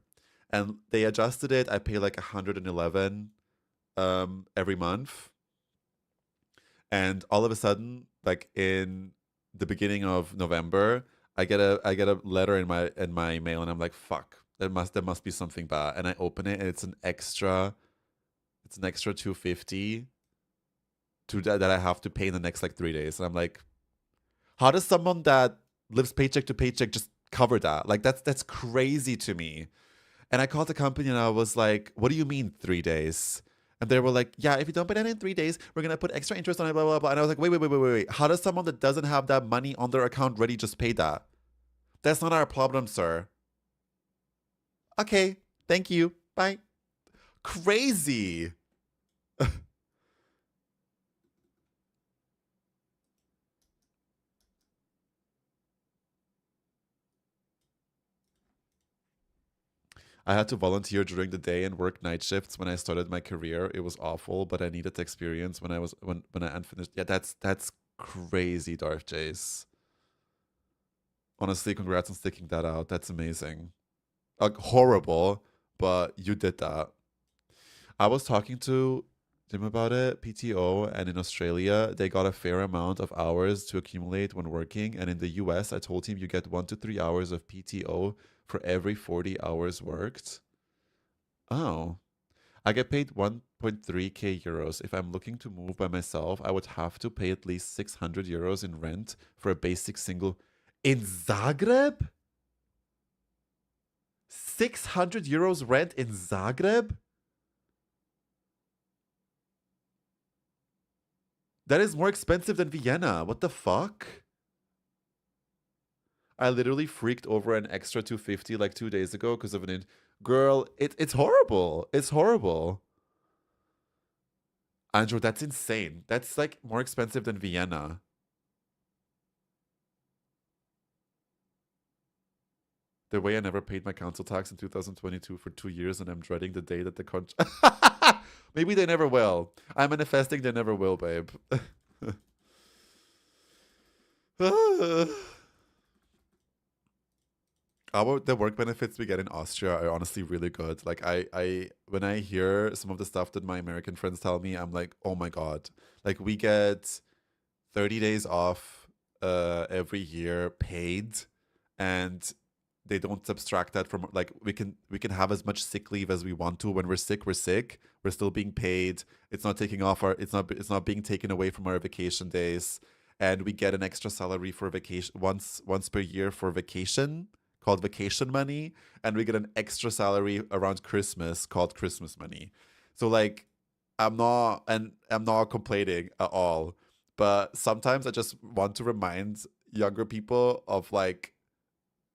Speaker 1: and they adjusted it. I pay like 111 every month, and all of a sudden, like in the beginning of November, I get a letter in my mail, and I'm like, fuck, there must be something bad, and I open it, and it's an extra 250 that I have to pay in the next like 3 days. And I'm like, how does someone that lives paycheck to paycheck just cover that? Like that's crazy to me. And I called the company and I was like, what do you mean 3 days? And they were like, yeah, if you don't pay that in 3 days, we're gonna put extra interest on it, blah blah blah. And I was like, wait. How does someone that doesn't have that money on their account ready just pay that? That's not our problem, sir. Okay, thank you. Bye. Crazy. I had to volunteer during the day and work night shifts when I started my career. It was awful, but I needed the experience when I unfinished. Yeah, that's crazy, Darth Jace. Honestly, congrats on sticking that out. That's amazing. Like horrible, but you did that. I was talking to Jim about it, PTO, and in Australia, they got a fair amount of hours to accumulate when working. And in the US, I told him you get 1 to 3 hours of PTO for every 40 hours worked. Oh. I get paid 1.3k euros. If I'm looking to move by myself, I would have to pay at least 600 euros in rent for a basic single. In Zagreb? 600 euros rent in Zagreb? That is more expensive than Vienna. What the fuck? I literally freaked over an extra 250 like 2 days ago because of girl, it's horrible. It's horrible. Andrew, that's insane. That's like more expensive than Vienna. The way I never paid my council tax in 2022 for 2 years and I'm dreading the day that the Maybe they never will. I'm manifesting they never will, babe. The work benefits we get in Austria are honestly really good. Like when I hear some of the stuff that my American friends tell me, I'm like, oh my God. Like we get 30 days off every year paid, and they don't subtract that from, like, we can have as much sick leave as we want to. When we're sick, we're still being paid. It's not taking off it's not being taken away from our vacation days, and we get an extra salary for vacation once per year for vacation called vacation money, and we get an extra salary around Christmas called Christmas money. So like I'm not complaining at all, but sometimes I just want to remind younger people of like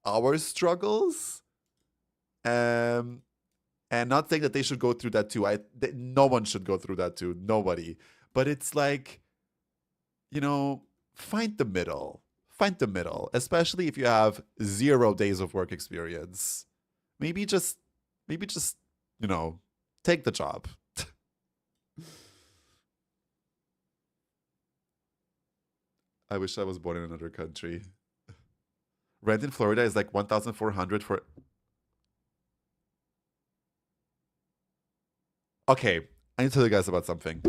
Speaker 1: our struggles, and not saying that they should go through that too. No one should go through that too. Nobody. But it's like, find the middle. Find the middle, especially if you have 0 days of work experience. Maybe just, take the job. I wish I was born in another country. Rent in Florida is like 1,400 for... Okay, I need to tell you guys about something.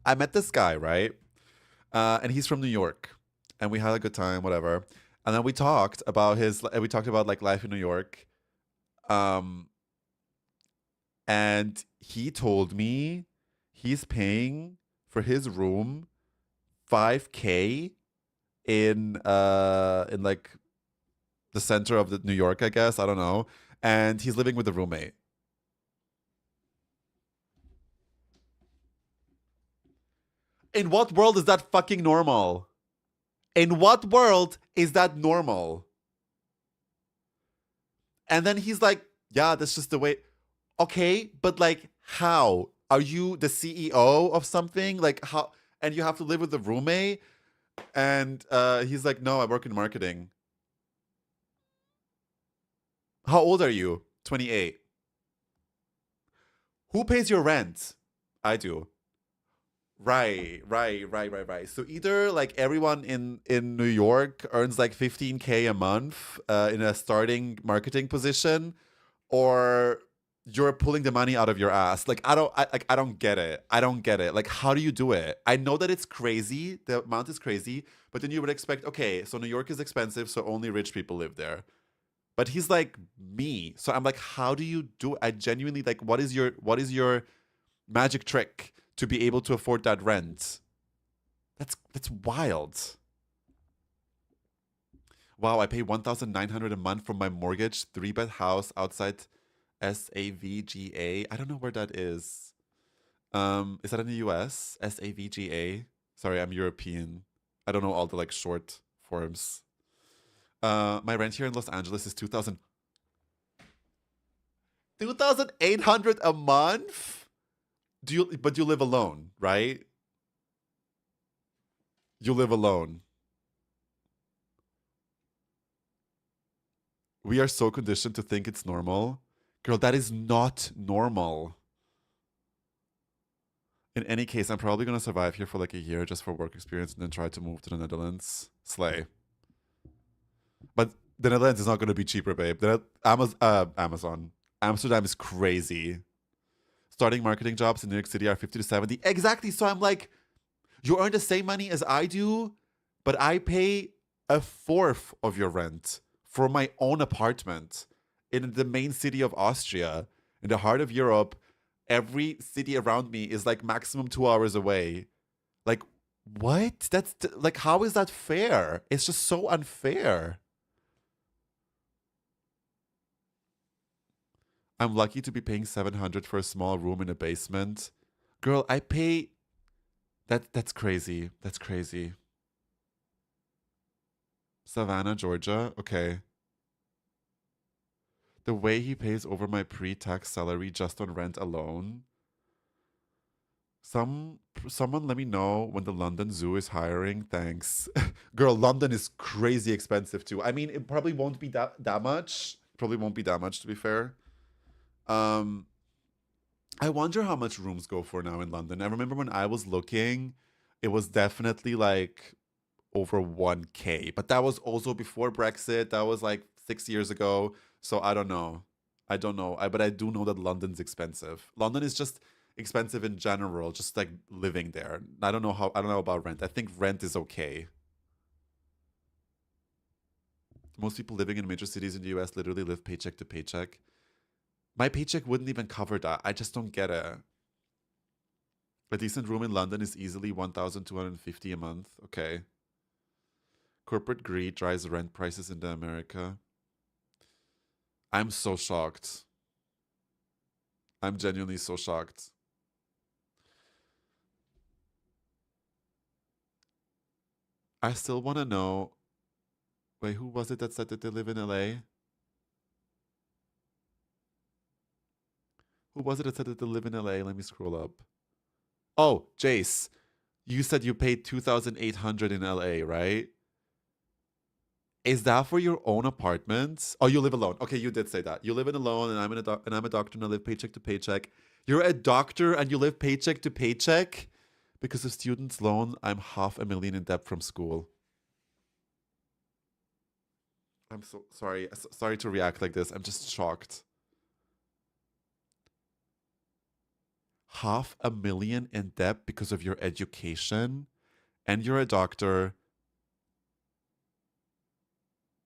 Speaker 1: I met this guy, right? And he's from New York. And we had a good time, whatever. And then we talked about like life in New York. And he told me he's paying for his room $5,000 in like the center of New York, I guess. I don't know. And he's living with a roommate. In what world is that fucking normal? In what world is that normal? And then he's like, yeah, that's just the way. Okay, but like, how? Are you the CEO of something? Like, how? And you have to live with a roommate? And he's like, no, I work in marketing. How old are you? 28. Who pays your rent? I do. Right. So either like everyone in New York earns like $15,000 a month in a starting marketing position, or you're pulling the money out of your ass. Like I don't get it. I don't get it. Like, how do you do it? I know that it's crazy. The amount is crazy, but then you would expect, okay, so New York is expensive, so only rich people live there. But he's like me. So I'm like, how do you do it? I genuinely like, what is your magic trick to be able to afford that rent? That's wild. Wow, I pay $1,900 a month from my mortgage, 3-bed house outside SAVGA. I don't know where that is. Is that in the US? SAVGA? Sorry, I'm European. I don't know all the like short forms. My rent here in Los Angeles is $2,800 a month? But you live alone, right? You live alone. We are so conditioned to think it's normal. Girl, that is not normal. In any case, I'm probably gonna survive here for like a year just for work experience and then try to move to the Netherlands. Slay. But the Netherlands is not gonna be cheaper, babe. Amazon. Amsterdam is crazy. Starting marketing jobs in New York City are 50 to 70. Exactly. So I'm like, you earn the same money as I do, but I pay a fourth of your rent for my own apartment in the main city of Austria, in the heart of Europe. Every city around me is like maximum 2 hours away. Like, what? That's like, how is that fair? It's just so unfair. I'm lucky to be paying 700 for a small room in a basement. Girl, I pay that's crazy. That's crazy. Savannah, Georgia. Okay. The way he pays over my pre-tax salary just on rent alone. Someone let me know when the London Zoo is hiring. Thanks. Girl, London is crazy expensive too. I mean, it probably won't be that much. Probably won't be that much, to be fair. I wonder how much rooms go for now in London. I remember when I was looking, it was definitely like over 1K, but that was also before Brexit. That was like 6 years ago. So I don't know. I don't know. But I do know that London's expensive. London is just expensive in general, just like living there. I don't know about rent. I think rent is okay. Most people living in major cities in the US literally live paycheck to paycheck. My paycheck wouldn't even cover that. I just don't get it. A decent room in London is easily 1,250 a month. Okay. Corporate greed drives rent prices into America. I'm so shocked. I'm genuinely so shocked. I still want to know. Wait, who was it that said that they live in LA? Who was it that said that they live in LA? Let me scroll up. Oh, Jace. You said you paid 2,800 in LA, right? Is that for your own apartment? Oh, you live alone. Okay, you did say that. You live in alone, and I'm a doctor, and I live paycheck to paycheck. You're a doctor, and you live paycheck to paycheck? Because of student's loan, I'm $500,000 in debt from school. I'm so sorry. Sorry to react like this. I'm just shocked. $500,000 in debt because of your education, and you're a doctor.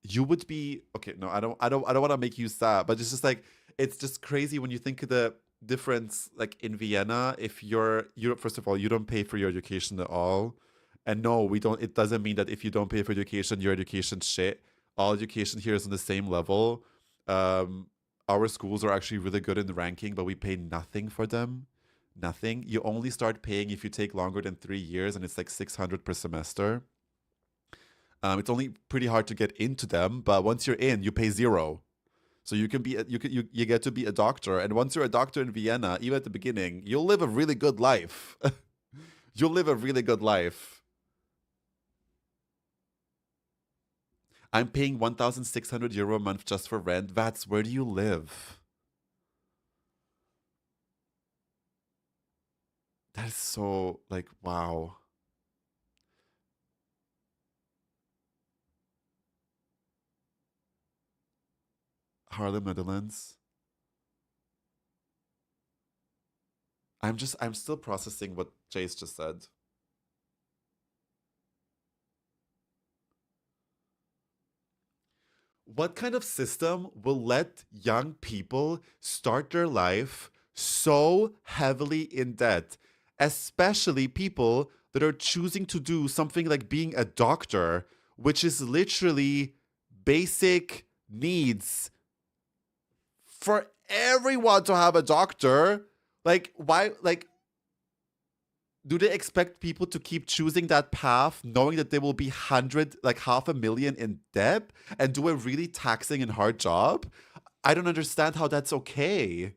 Speaker 1: You would be okay. No, I don't want to make you sad, but it's just like, it's just crazy when you think of the difference. Like in Vienna, if you're first of all, you don't pay for your education at all, and no, we don't. It doesn't mean that if you don't pay for education, your education shit. All education here is on the same level. Our schools are actually really good in the ranking, but we pay nothing for them. Nothing. You only start paying if you take longer than 3 years, and it's like 600 per semester. It's only pretty hard to get into them, but once you're in, you pay zero. So you can be you get to be a doctor, and once you're a doctor in Vienna, even at the beginning, you'll live a really good life. You'll live a really good life. I'm paying 1,600 euro a month just for rent. Vats, where do you live? That is so like, wow. Harlem, Netherlands. I'm still processing what Jace just said. What kind of system will let young people start their life so heavily in debt? Especially people that are choosing to do something like being a doctor, which is literally basic needs for everyone to have a doctor. Like, why? Like, do they expect people to keep choosing that path, knowing that they will be $500,000 in debt and do a really taxing and hard job? I don't understand how that's okay.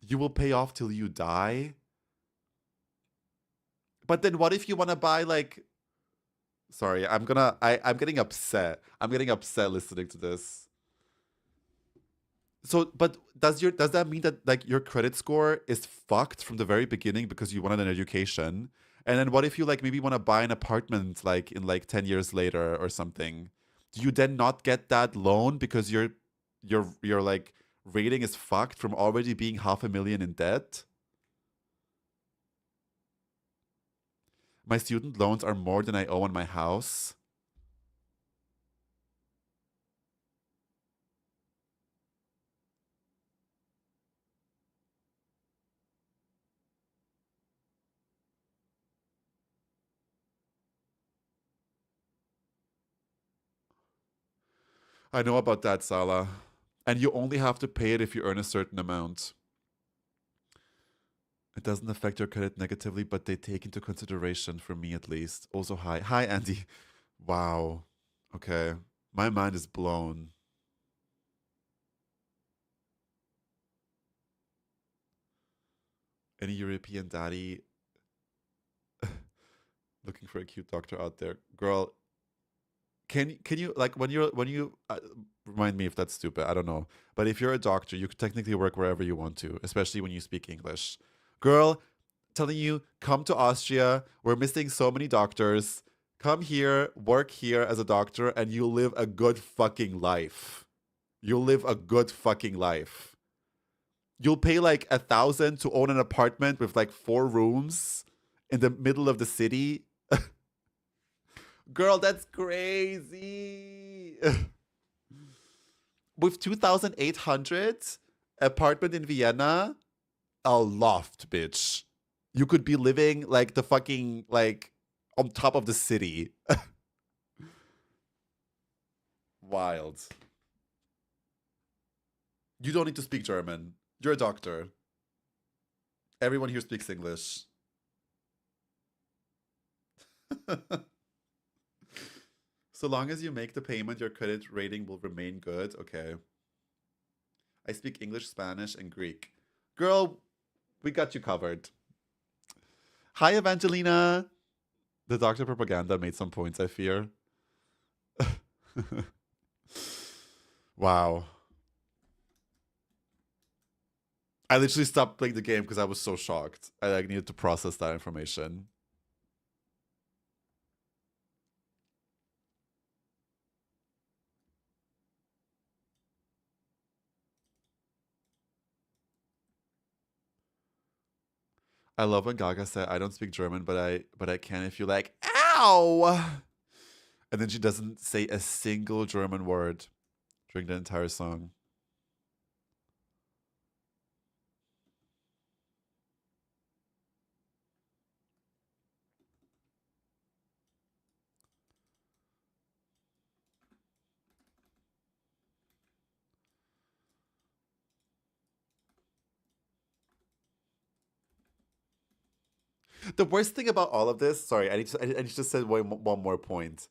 Speaker 1: You will pay off till you die. But then what if you want to buy like... Sorry, I'm getting upset. I'm getting upset listening to this. So, but does that mean that like your credit score is fucked from the very beginning because you wanted an education? And then what if you like maybe want to buy an apartment like in like 10 years later or something? Do you then not get that loan because your like rating is fucked from already being 500,000 in debt? My student loans are more than I owe on my house. I know about that, Salah. And you only have to pay it if you earn a certain amount. It doesn't affect your credit negatively, but they take into consideration, for me at least. Also, hi. Hi, Andy. Wow. Okay. My mind is blown. Any European daddy looking for a cute doctor out there? Girl, can you like when you remind me if that's stupid, I don't know, but if you're a doctor you could technically work wherever you want to, especially when you speak English. Girl, telling you, come to Austria, we're missing so many doctors, come here, work here as a doctor, and you'll live a good fucking life. You'll live a good fucking life. You'll pay like 1,000 to own an apartment with like 4 rooms in the middle of the city. Girl, that's crazy. With 2,800, apartment in Vienna, a loft, bitch. You could be living like the fucking like on top of the city. Wild. You don't need to speak German. You're a doctor. Everyone here speaks English. So long as you make the payment, your credit rating will remain good. Okay. I speak English, Spanish, and Greek. Girl, we got you covered. Hi, Evangelina. The doctor propaganda made some points, I fear. Wow. I literally stopped playing the game because I was so shocked. I like needed to process that information. I love when Gaga said, "I don't speak German, but I can if you like." Ow! And then she doesn't say a single German word during the entire song. The worst thing about all of this, sorry, I need to just say one more point.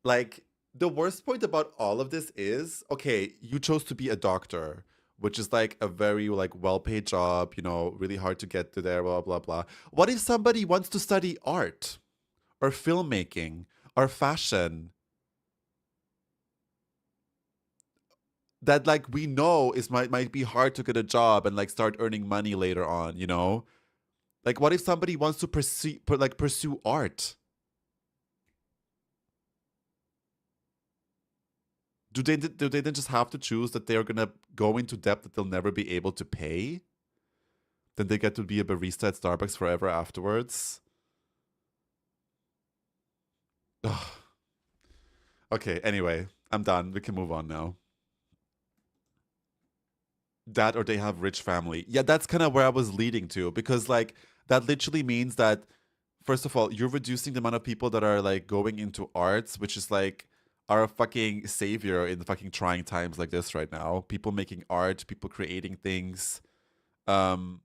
Speaker 1: Like, the worst point about all of this is, okay, you chose to be a doctor, which is like a very like well-paid job, you know, really hard to get to there, blah blah blah. What if somebody wants to study art or filmmaking or fashion? That like we know is might be hard to get a job and like start earning money later on, you know? Like what if somebody wants to pursue art? Do they then just have to choose that they're gonna go into debt that they'll never be able to pay? Then they get to be a barista at Starbucks forever afterwards? Ugh. Okay, anyway, I'm done. We can move on now. That or they have rich family. Yeah, that's kind of where I was leading to because like that literally means that first of all, you're reducing the amount of people that are like going into arts, which is like are a fucking savior in fucking trying times like this right now. People making art, people creating things. Um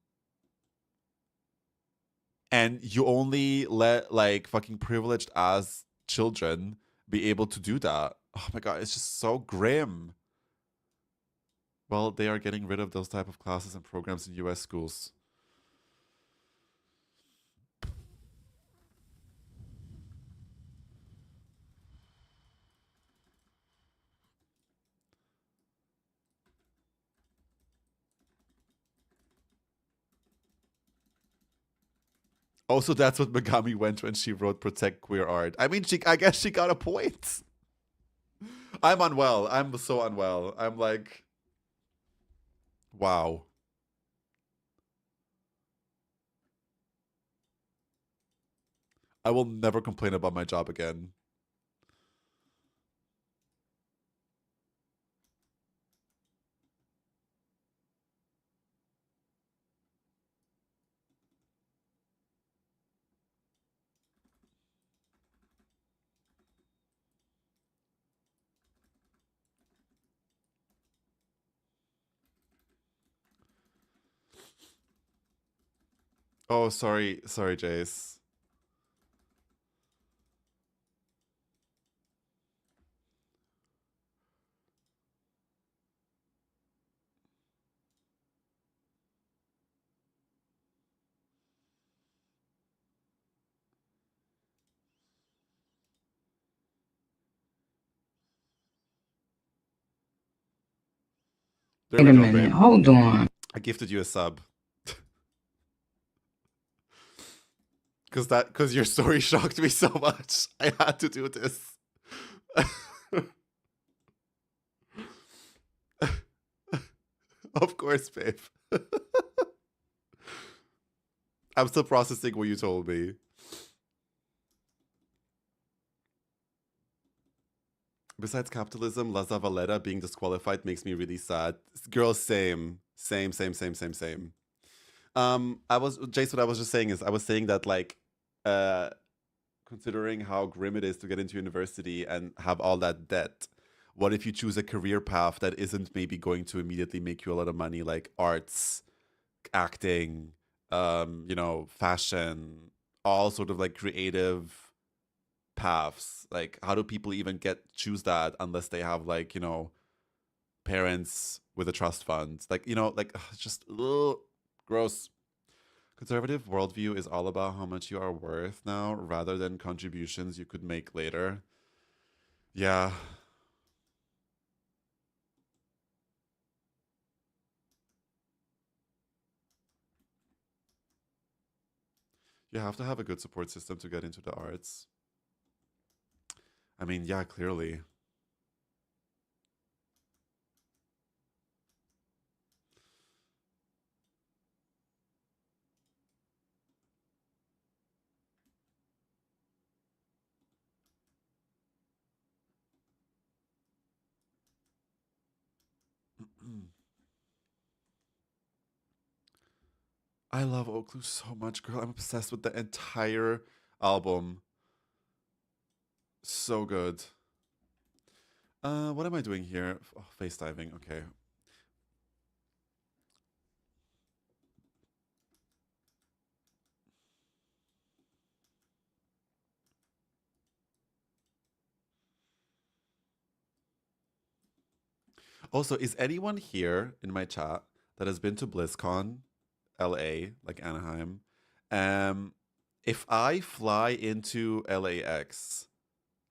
Speaker 1: and you only let like fucking privileged as children be able to do that. Oh my god, it's just so grim. Well, they are getting rid of those type of classes and programs in US schools. Also, that's what Megami went when she wrote "Protect Queer Art." I mean, I guess she got a point. I'm unwell. I'm so unwell. I'm like, wow. I will never complain about my job again. Oh, sorry, Jace. There
Speaker 2: Wait
Speaker 1: we
Speaker 2: a
Speaker 1: go,
Speaker 2: minute.
Speaker 1: babe.
Speaker 2: Hold on.
Speaker 1: I gifted you a sub. Because your story shocked me so much. I had to do this. Of course, babe. I'm still processing what you told me. Besides capitalism, La Zavaleta being disqualified makes me really sad. Girl, same. Jace, what I was just saying is I was saying that like considering how grim it is to get into university and have all that debt, what if you choose a career path that isn't maybe going to immediately make you a lot of money, like arts, acting, fashion, all sort of like creative paths? Like, how do people even choose that unless they have like, parents with a trust fund? Like, just gross. Conservative worldview is all about how much you are worth now rather than contributions you could make later. Yeah. You have to have a good support system to get into the arts. I mean, yeah, clearly. I love Oakley so much, girl. I'm obsessed with the entire album. So good. What am I doing here? Oh, face diving. Okay. Also, is anyone here in my chat that has been to BlizzCon, LA, like Anaheim? If I fly into LAX,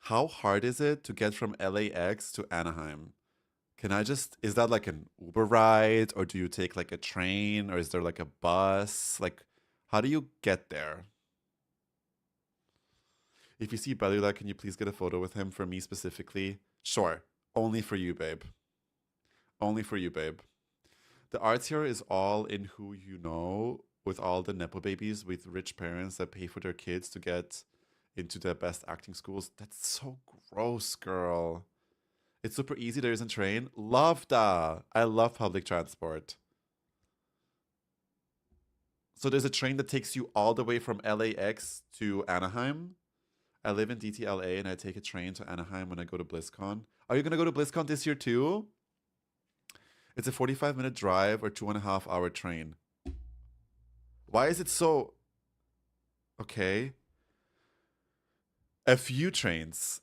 Speaker 1: how hard is it to get from LAX to Anaheim? Is that like an Uber ride, or do you take like a train, or is there like a bus? Like, how do you get there? If you see Belula, can you please get a photo with him for me specifically? Sure. Only for you, babe. Only for you, babe. The arts here is all in who you know, with all the Nepo babies with rich parents that pay for their kids to get into the best acting schools. That's so gross, girl. It's super easy. There isn't train. Love that. I love public transport. So there's a train that takes you all the way from LAX to Anaheim. I live in DTLA and I take a train to Anaheim when I go to BlizzCon. Are you going to go to BlizzCon this year too? It's a 45-minute drive or 2.5-hour train. Why is it so... Okay. A few trains.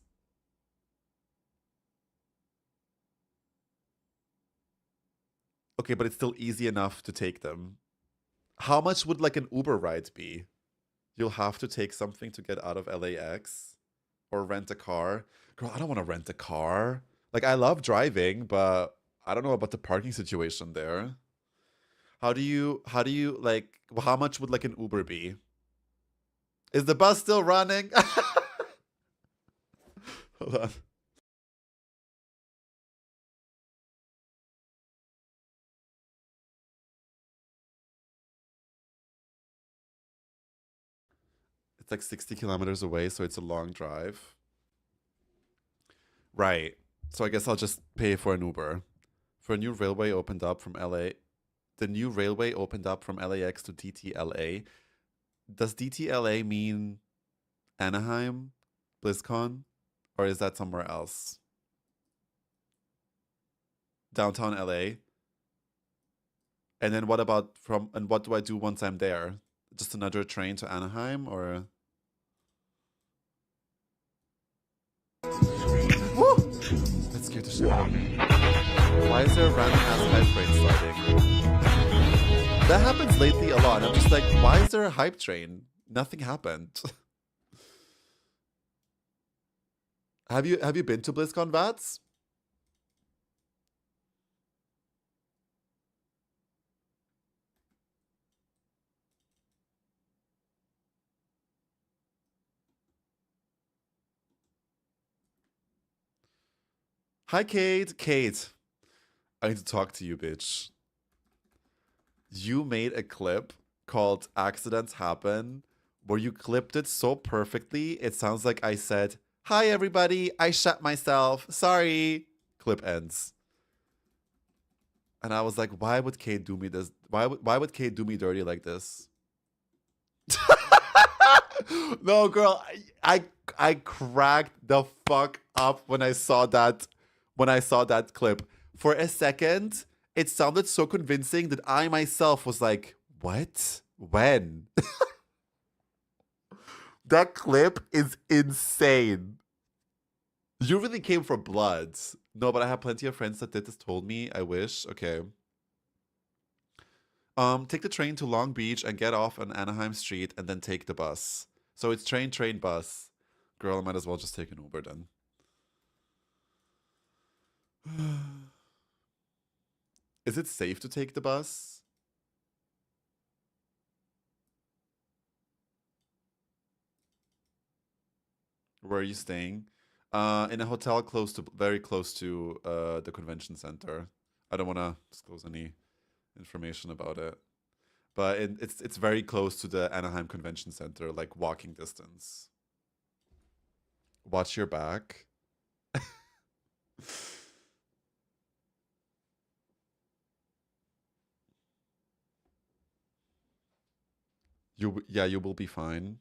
Speaker 1: Okay, but it's still easy enough to take them. How much would like an Uber ride be? You'll have to take something to get out of LAX or rent a car. Girl, I don't want to rent a car. Like, I love driving, but I don't know about the parking situation there. How much would like an Uber be? Is the bus still running? Hold on. It's like 60 kilometers away, so it's a long drive. Right. So I guess I'll just pay for an Uber. For a new railway opened up from LA. The new railway opened up from LAX to DTLA. Does DTLA mean Anaheim, BlizzCon, or is that somewhere else? Downtown LA. And then what about and what do I do once I'm there? Just another train to Anaheim, or? Woo! That scared the shit out of me. Why is there a random ass hype train starting? That happens lately a lot. I'm just like, why is there a hype train? Nothing happened. Have you been to BlizzCon, Vats? Hi, Kate. Kate, I need to talk to you, bitch. You made a clip called Accidents Happen where you clipped it so perfectly. It sounds like I said, hi, everybody. I shot myself. Sorry. Clip ends. And I was like, why would Kate do me this? Why would Kate do me dirty like this? No, girl. I cracked the fuck up when I saw that clip. For a second, it sounded so convincing that I myself was like, what? When? That clip is insane. You really came for blood. No, but I have plenty of friends that did this, told me. I wish. Okay. Take the train to Long Beach and get off on Anaheim Street and then take the bus. So it's train, bus. Girl, I might as well just take an Uber then. Is it safe to take the bus? Where are you staying? In a hotel very close to the convention center. I don't want to disclose any information about it, but it's very close to the Anaheim Convention Center, like walking distance. Watch your back. You will be fine.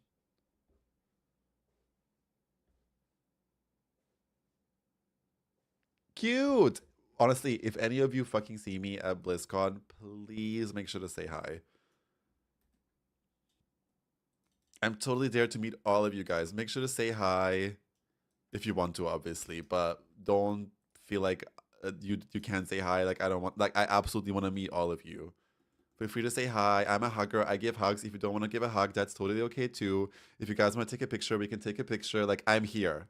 Speaker 1: Cute. Honestly, if any of you fucking see me at BlizzCon, please make sure to say hi. I'm totally there to meet all of you guys. Make sure to say hi if you want to, obviously, but don't feel like you can't say hi. Like, I don't want, like, I absolutely want to meet all of you. Feel free to say hi. I'm a hugger. I give hugs. If you don't want to give a hug, that's totally okay too. If you guys want to take a picture, we can take a picture. Like, I'm here.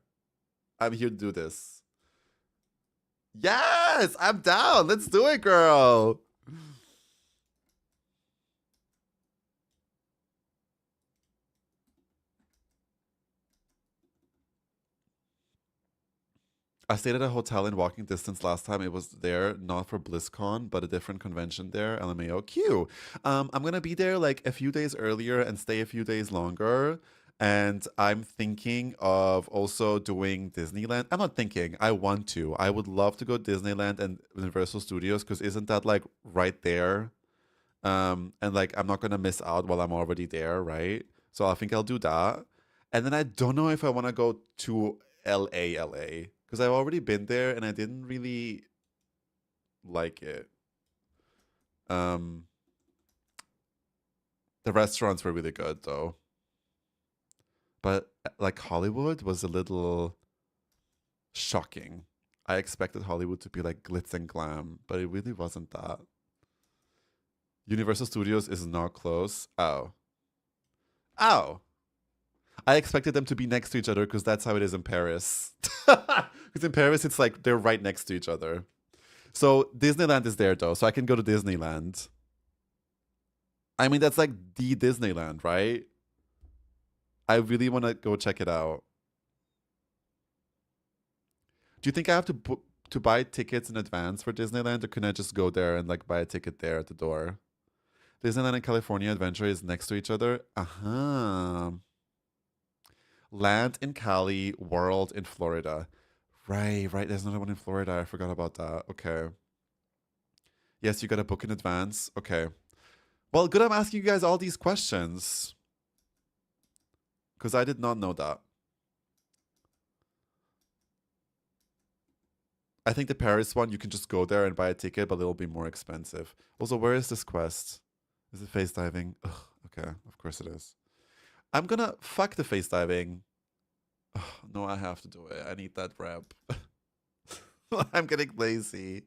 Speaker 1: I'm here to do this. Yes, I'm down. Let's do it, girl. I stayed at a hotel in walking distance last time. It was there, not for BlizzCon, but a different convention there, LMAO. Q. I'm going to be there like a few days earlier and stay a few days longer. And I'm thinking of also doing Disneyland. I'm not thinking, I want to. I would love to go Disneyland and Universal Studios because isn't that like right there? And like I'm not going to miss out while I'm already there, right? So I think I'll do that. And then I don't know if I want to go to LA. Because I've already been there and I didn't really like it. The restaurants were really good though. But like Hollywood was a little shocking. I expected Hollywood to be like glitz and glam, but it really wasn't that. Universal Studios is not close. Oh. I expected them to be next to each other because that's how it is in Paris. Because in Paris, it's like they're right next to each other. So Disneyland is there though, so I can go to Disneyland. I mean, that's like the Disneyland, right? I really want to go check it out. Do you think I have to buy tickets in advance for Disneyland, or can I just go there and like buy a ticket there at the door? Disneyland and California Adventure is next to each other. Uh-huh. Land in Cali, World in Florida. Right. There's another one in Florida. I forgot about that. Okay. Yes, you got to book in advance. Okay. Well, good I'm asking you guys all these questions. Because I did not know that. I think the Paris one, you can just go there and buy a ticket, but it'll be more expensive. Also, where is this quest? Is it face diving? Ugh, okay, of course it is. I'm gonna fuck the face diving. Ugh, no, I have to do it. I need that rep. I'm getting lazy.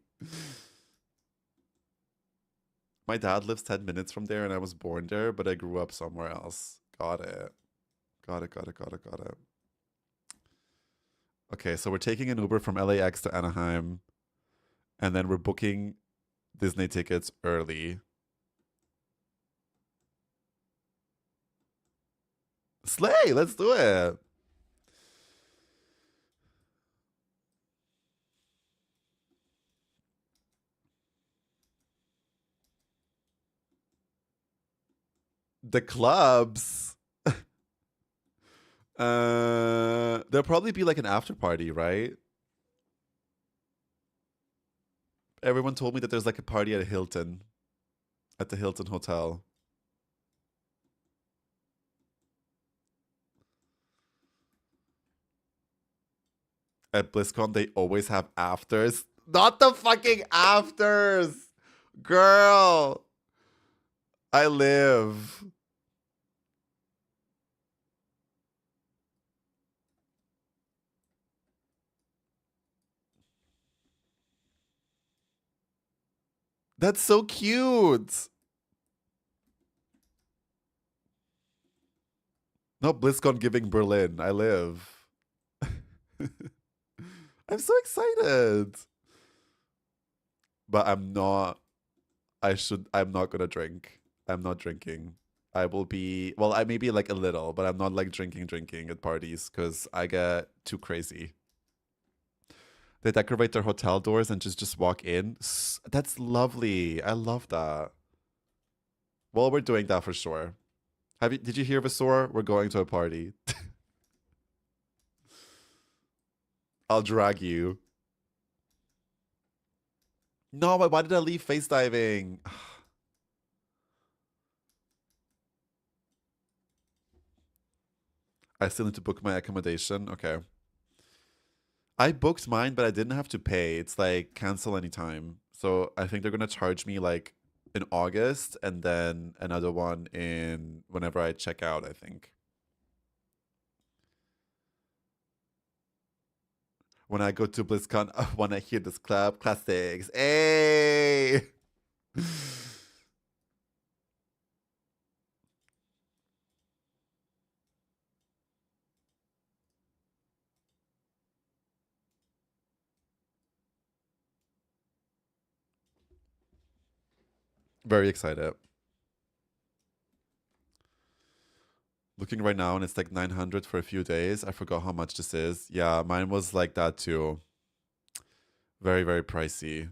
Speaker 1: My dad lives 10 minutes from there and I was born there, but I grew up somewhere else. Got it. Got it. Okay, so we're taking an Uber from LAX to Anaheim, and then we're booking Disney tickets early. Slay, let's do it. The clubs. There'll probably be like an after party, right? Everyone told me that there's like a party at a Hilton, at the Hilton Hotel. At BlizzCon, they always have afters. Not the fucking afters! Girl! I live. That's so cute. No, BlizzCon giving Berlin. I live. I'm so excited. But I'm not gonna drink. I'm not drinking. I will be, well, I may be like a little, but I'm not like drinking at parties because I get too crazy. They decorate their hotel doors and just walk in. That's lovely. I love that. Well, we're doing that for sure. Did you hear, Vasor? We're going to a party. I'll drag you. No, why did I leave face diving? I still need to book my accommodation. Okay. I booked mine, but I didn't have to pay. It's like cancel anytime. So I think they're gonna charge me like in August and then another one in whenever I check out, I think. When I go to BlizzCon, I want to hear this club classics. Hey! Very excited. Looking right now and it's like 900 for a few days. I forgot how much this is. Yeah, mine was like that too. Very, very pricey.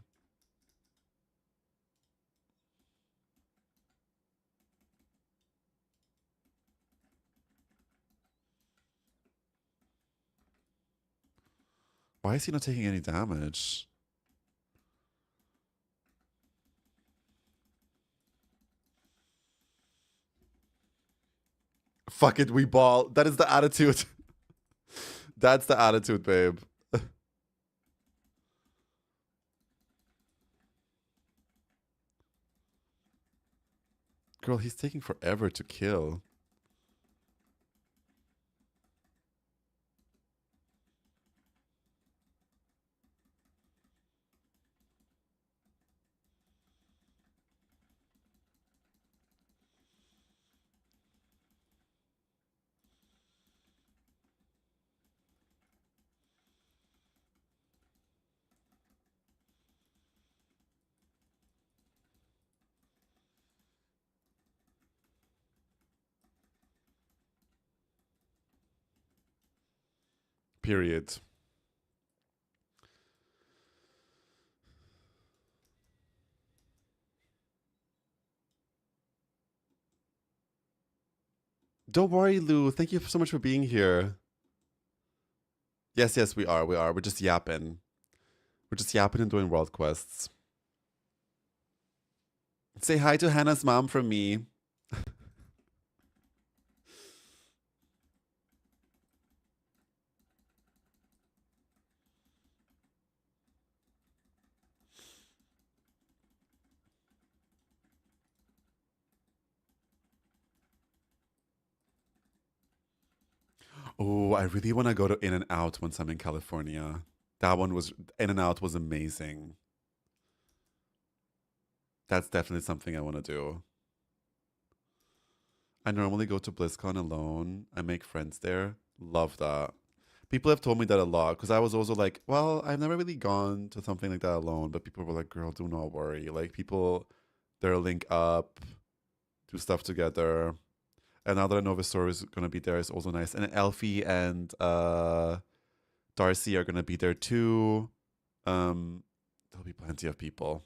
Speaker 1: Why is he not taking any damage? Fuck it, we ball. That is the attitude. That's the attitude, babe. Girl, he's taking forever to kill. Period. Don't worry, Lou. Thank you so much for being here. Yes, we are. We're just yapping. We're just yapping and doing world quests. Say hi to Hannah's mom from me. Oh, I really want to go to In-N-Out once I'm in California. In-N-Out was amazing. That's definitely something I want to do. I normally go to BlizzCon alone. I make friends there. Love that. People have told me that a lot because I was also like, well, I've never really gone to something like that alone. But people were like, girl, do not worry. Like, people, they'll link up, do stuff together. And now that I know Visor is going to be there, it's also nice. And Elfie and Darcy are going to be there too. There'll be plenty of people.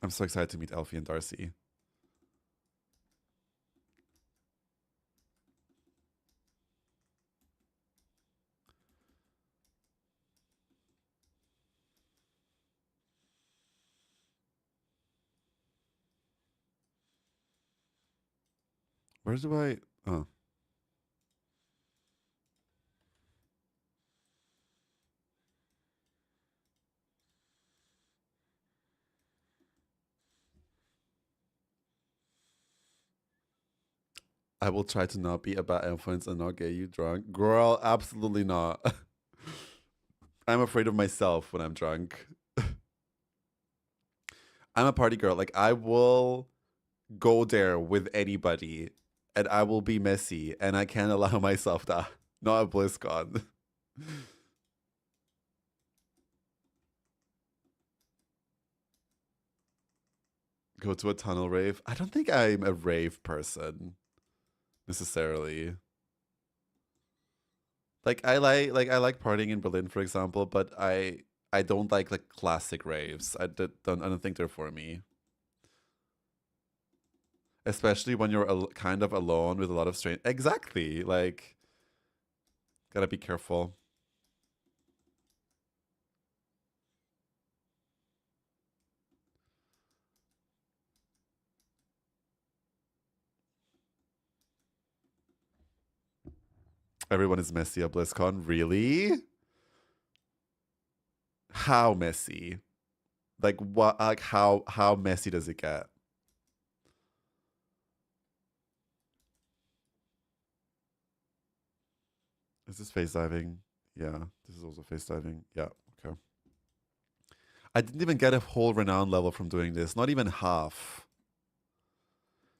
Speaker 1: I'm so excited to meet Elfie and Darcy. Where do I... Oh. I will try to not be a bad influence and not get you drunk. Girl, absolutely not. I'm afraid of myself when I'm drunk. I'm a party girl. Like, I will go there with anybody and I will be messy and I can't allow myself that. Not at BlizzCon. Go to a tunnel rave. I don't think I'm a rave person necessarily. I like partying in Berlin, for example, but I don't like classic raves. I don't think they're for me. Especially when you're kind of alone with a lot of strangers. Exactly. Like, gotta be careful. Everyone is messy at BlizzCon. Really? How messy? Like what? Like how messy does it get? Is this face diving? Yeah, this is also face diving. Yeah, okay. I didn't even get a whole renown level from doing this. Not even half.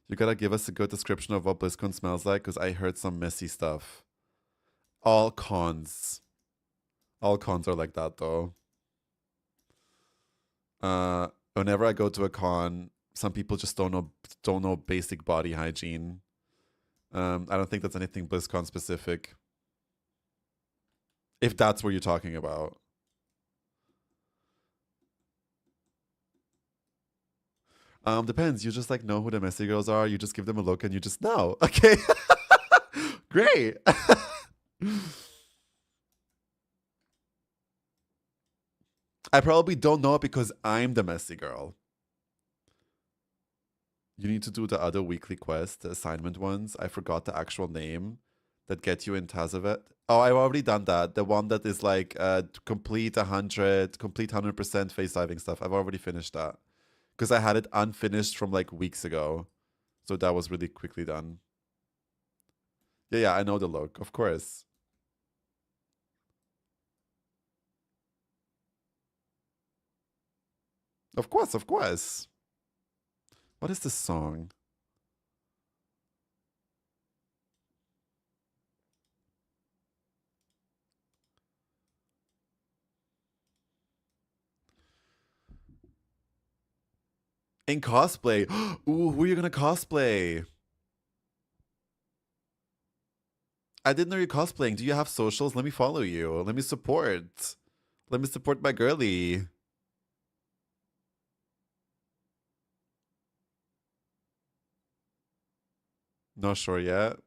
Speaker 1: You gotta give us a good description of what BlizzCon smells like, because I heard some messy stuff. All cons. All cons are like that, though. Whenever I go to a con, some people just don't know basic body hygiene. I don't think that's anything BlizzCon specific. If that's what you're talking about. Depends. You just know who the messy girls are. You just give them a look and you just know. Okay. Great. I probably don't know it because I'm the messy girl. You need to do the other weekly quest, the assignment ones. I forgot the actual name that get you in Tazavet. Oh, I've already done that. The one that is complete 100% face diving stuff. I've already finished that. Because I had it unfinished from weeks ago. So that was really quickly done. Yeah, I know the look, of course. Of course, of course. What is this song? In cosplay. Ooh, who are you gonna cosplay? I didn't know you're cosplaying. Do you have socials? Let me follow you. Let me support. Let me support my girly. Not sure yet.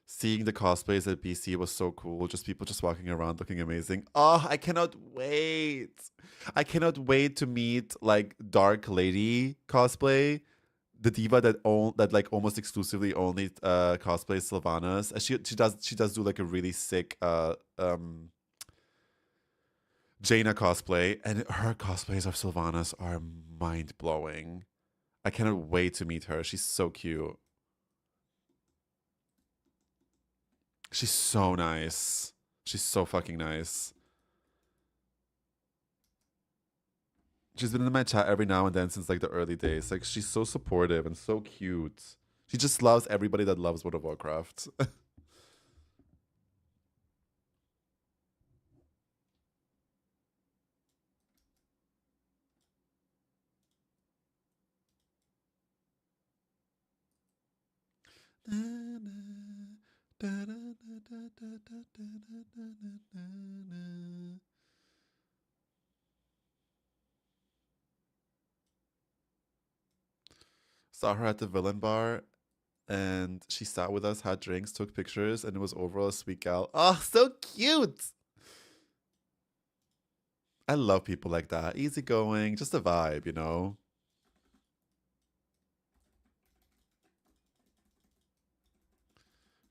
Speaker 1: Seeing the cosplays at BC was so cool. Just people just walking around looking amazing. Oh, I cannot wait. I cannot wait to meet like Dark Lady cosplay. The diva that like almost exclusively only cosplays Sylvanas. She does do like a really sick Jaina cosplay, and her cosplays of Sylvanas are mind blowing. I cannot wait to meet her. She's so cute. She's so nice. She's so fucking nice. She's been in my chat every now and then since like the early days. Like she's so supportive and so cute. She just loves everybody that loves World of Warcraft. Saw her at the villain bar and she sat with us, had drinks, took pictures, and it was overall a sweet gal. Oh, so cute! I love people like that. Easygoing, just a vibe, you know?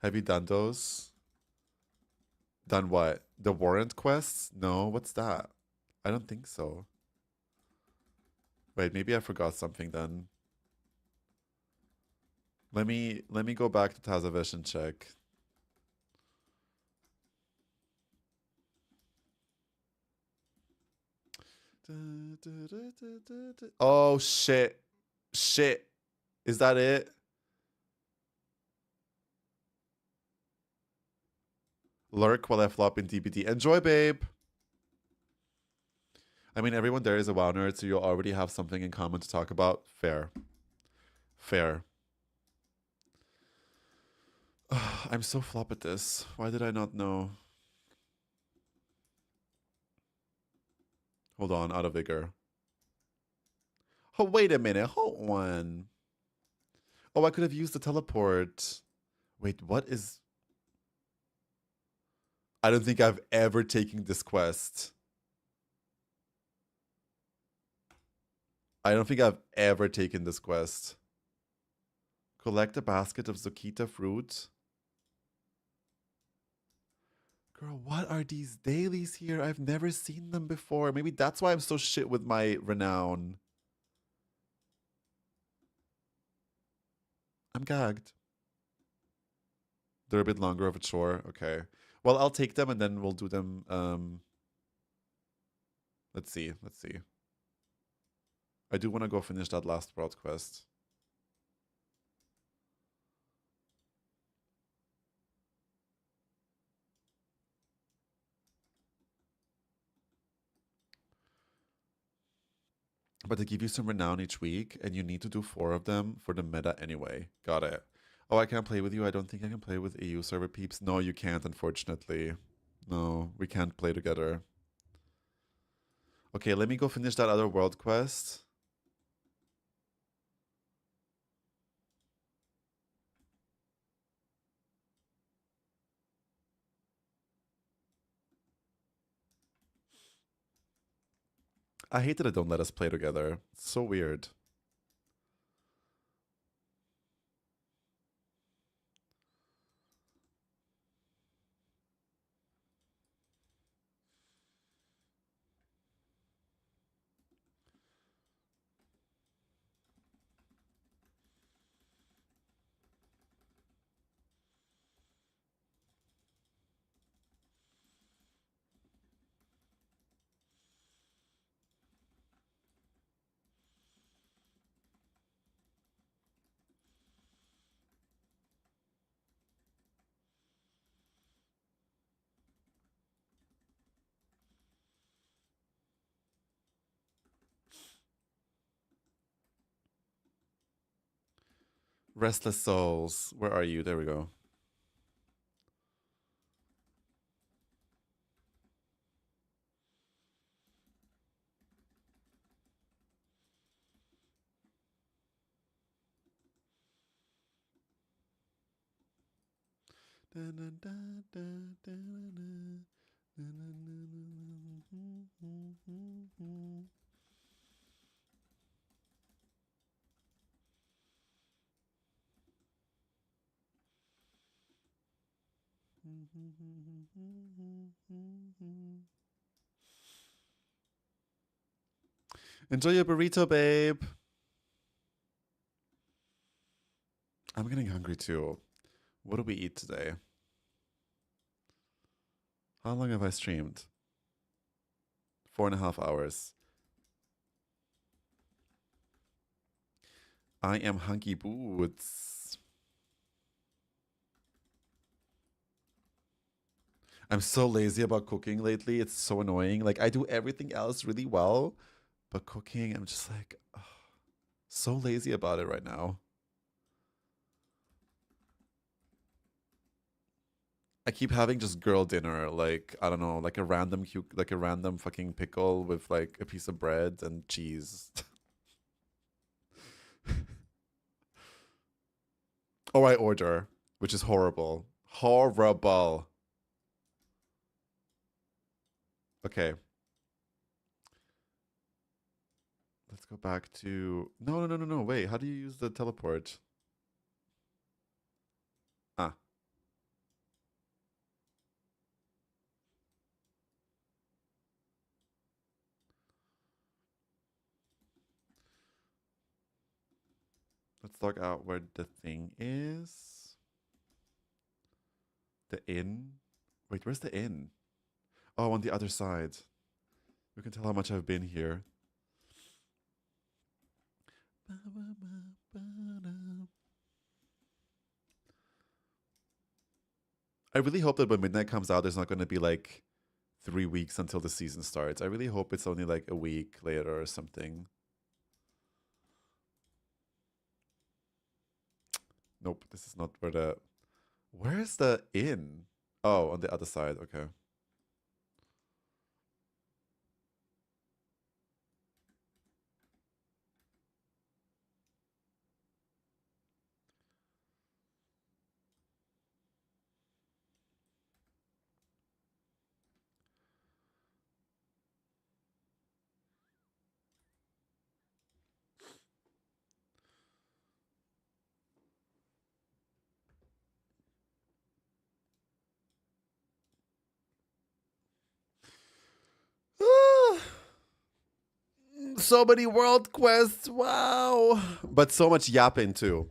Speaker 1: Have you done those? Done what? The warrant quests? No, what's that? I don't think so. Wait, maybe I forgot something then. Let me go back to Tazavesh and check. Oh shit. Shit. Is that it? Lurk while I flop in DBD. Enjoy, babe. I mean, everyone there is a WoW nerd, so you'll already have something in common to talk about. Fair. Fair. I'm so flop at this. Why did I not know? Hold on, out of vigor. Oh, wait a minute. Hold on. Oh, I could have used the teleport. Wait, what is... I don't think I've ever taken this quest. I don't think I've ever taken this quest. Collect a basket of Zokita fruit. Girl, what are these dailies here? I've never seen them before. Maybe that's why I'm so shit with my renown. I'm gagged. They're a bit longer of a chore. Okay. Well, I'll take them and then we'll do them. Let's see. Let's see. I do want to go finish that last world quest. But they give you some renown each week, and you need to do 4 of them for the meta anyway. Got it. Oh, I can't play with you. I don't think I can play with EU server peeps. No, you can't, unfortunately. No, we can't play together. Okay, let me go finish that other world quest. I hate that it don't let us play together. It's so weird. Restless Souls. Where are you? There we go. Enjoy your burrito, babe. I'm getting hungry too. What do we eat today? How long have I streamed? 4.5 hours. I am Hunky Boots. I'm so lazy about cooking lately. It's so annoying. Like, I do everything else really well, but cooking, I'm just like, ugh, so lazy about it right now. I keep having just girl dinner, like, I don't know, like a random fucking pickle with like a piece of bread and cheese. Or I order, which is horrible. Horrible. Okay. Let's go back to... No. Wait, how do you use the teleport? Ah. Let's log out where the thing is. The inn? Wait, where's the inn? Oh, on the other side. You can tell how much I've been here. I really hope that when Midnight comes out, there's not going to be like 3 weeks until the season starts. I really hope it's only like a week later or something. Nope, this is not where the... Where's the inn? Oh, on the other side. Okay. So many world quests, wow! But so much yapping too.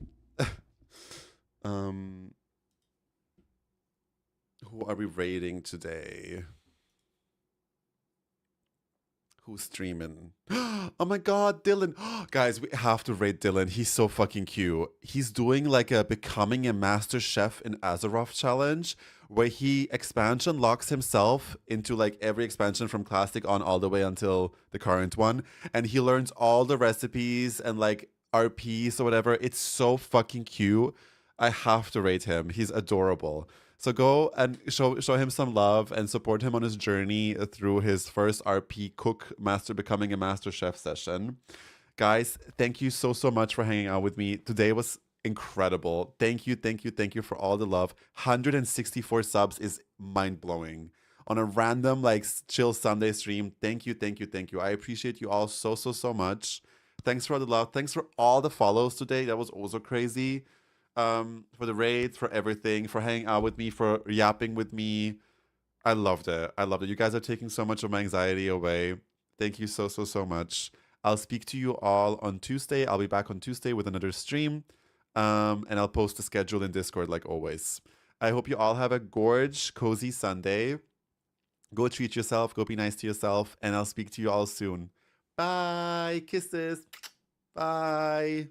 Speaker 1: Who are we raiding today? Who's streaming? Oh my god, Dylan. Guys, we have to raid Dylan. He's so fucking cute. He's doing like a becoming a master chef in Azeroth challenge where he expansion locks himself into like every expansion from classic on all the way until the current one. And he learns all the recipes and like RPs or whatever. It's so fucking cute. I have to rate him. He's adorable. So go and show him some love and support him on his journey through his first RP cook master becoming a master chef session. Guys, thank you so much for hanging out with me. Today was incredible. Thank you for all the love. 164 subs is mind-blowing. On a random like chill Sunday stream. Thank you. I appreciate you all so much. Thanks for all the love. Thanks for all the follows today. That was also crazy. For the raids, for everything, for hanging out with me, for yapping with me. I loved it. You guys are taking so much of my anxiety away. Thank you so much. I'll speak to you all on Tuesday. I'll be back on Tuesday with another stream. And I'll post the schedule in Discord like always. I hope you all have a gorge, cozy Sunday. Go treat yourself. Go be nice to yourself. And I'll speak to you all soon. Bye. Kisses. Bye.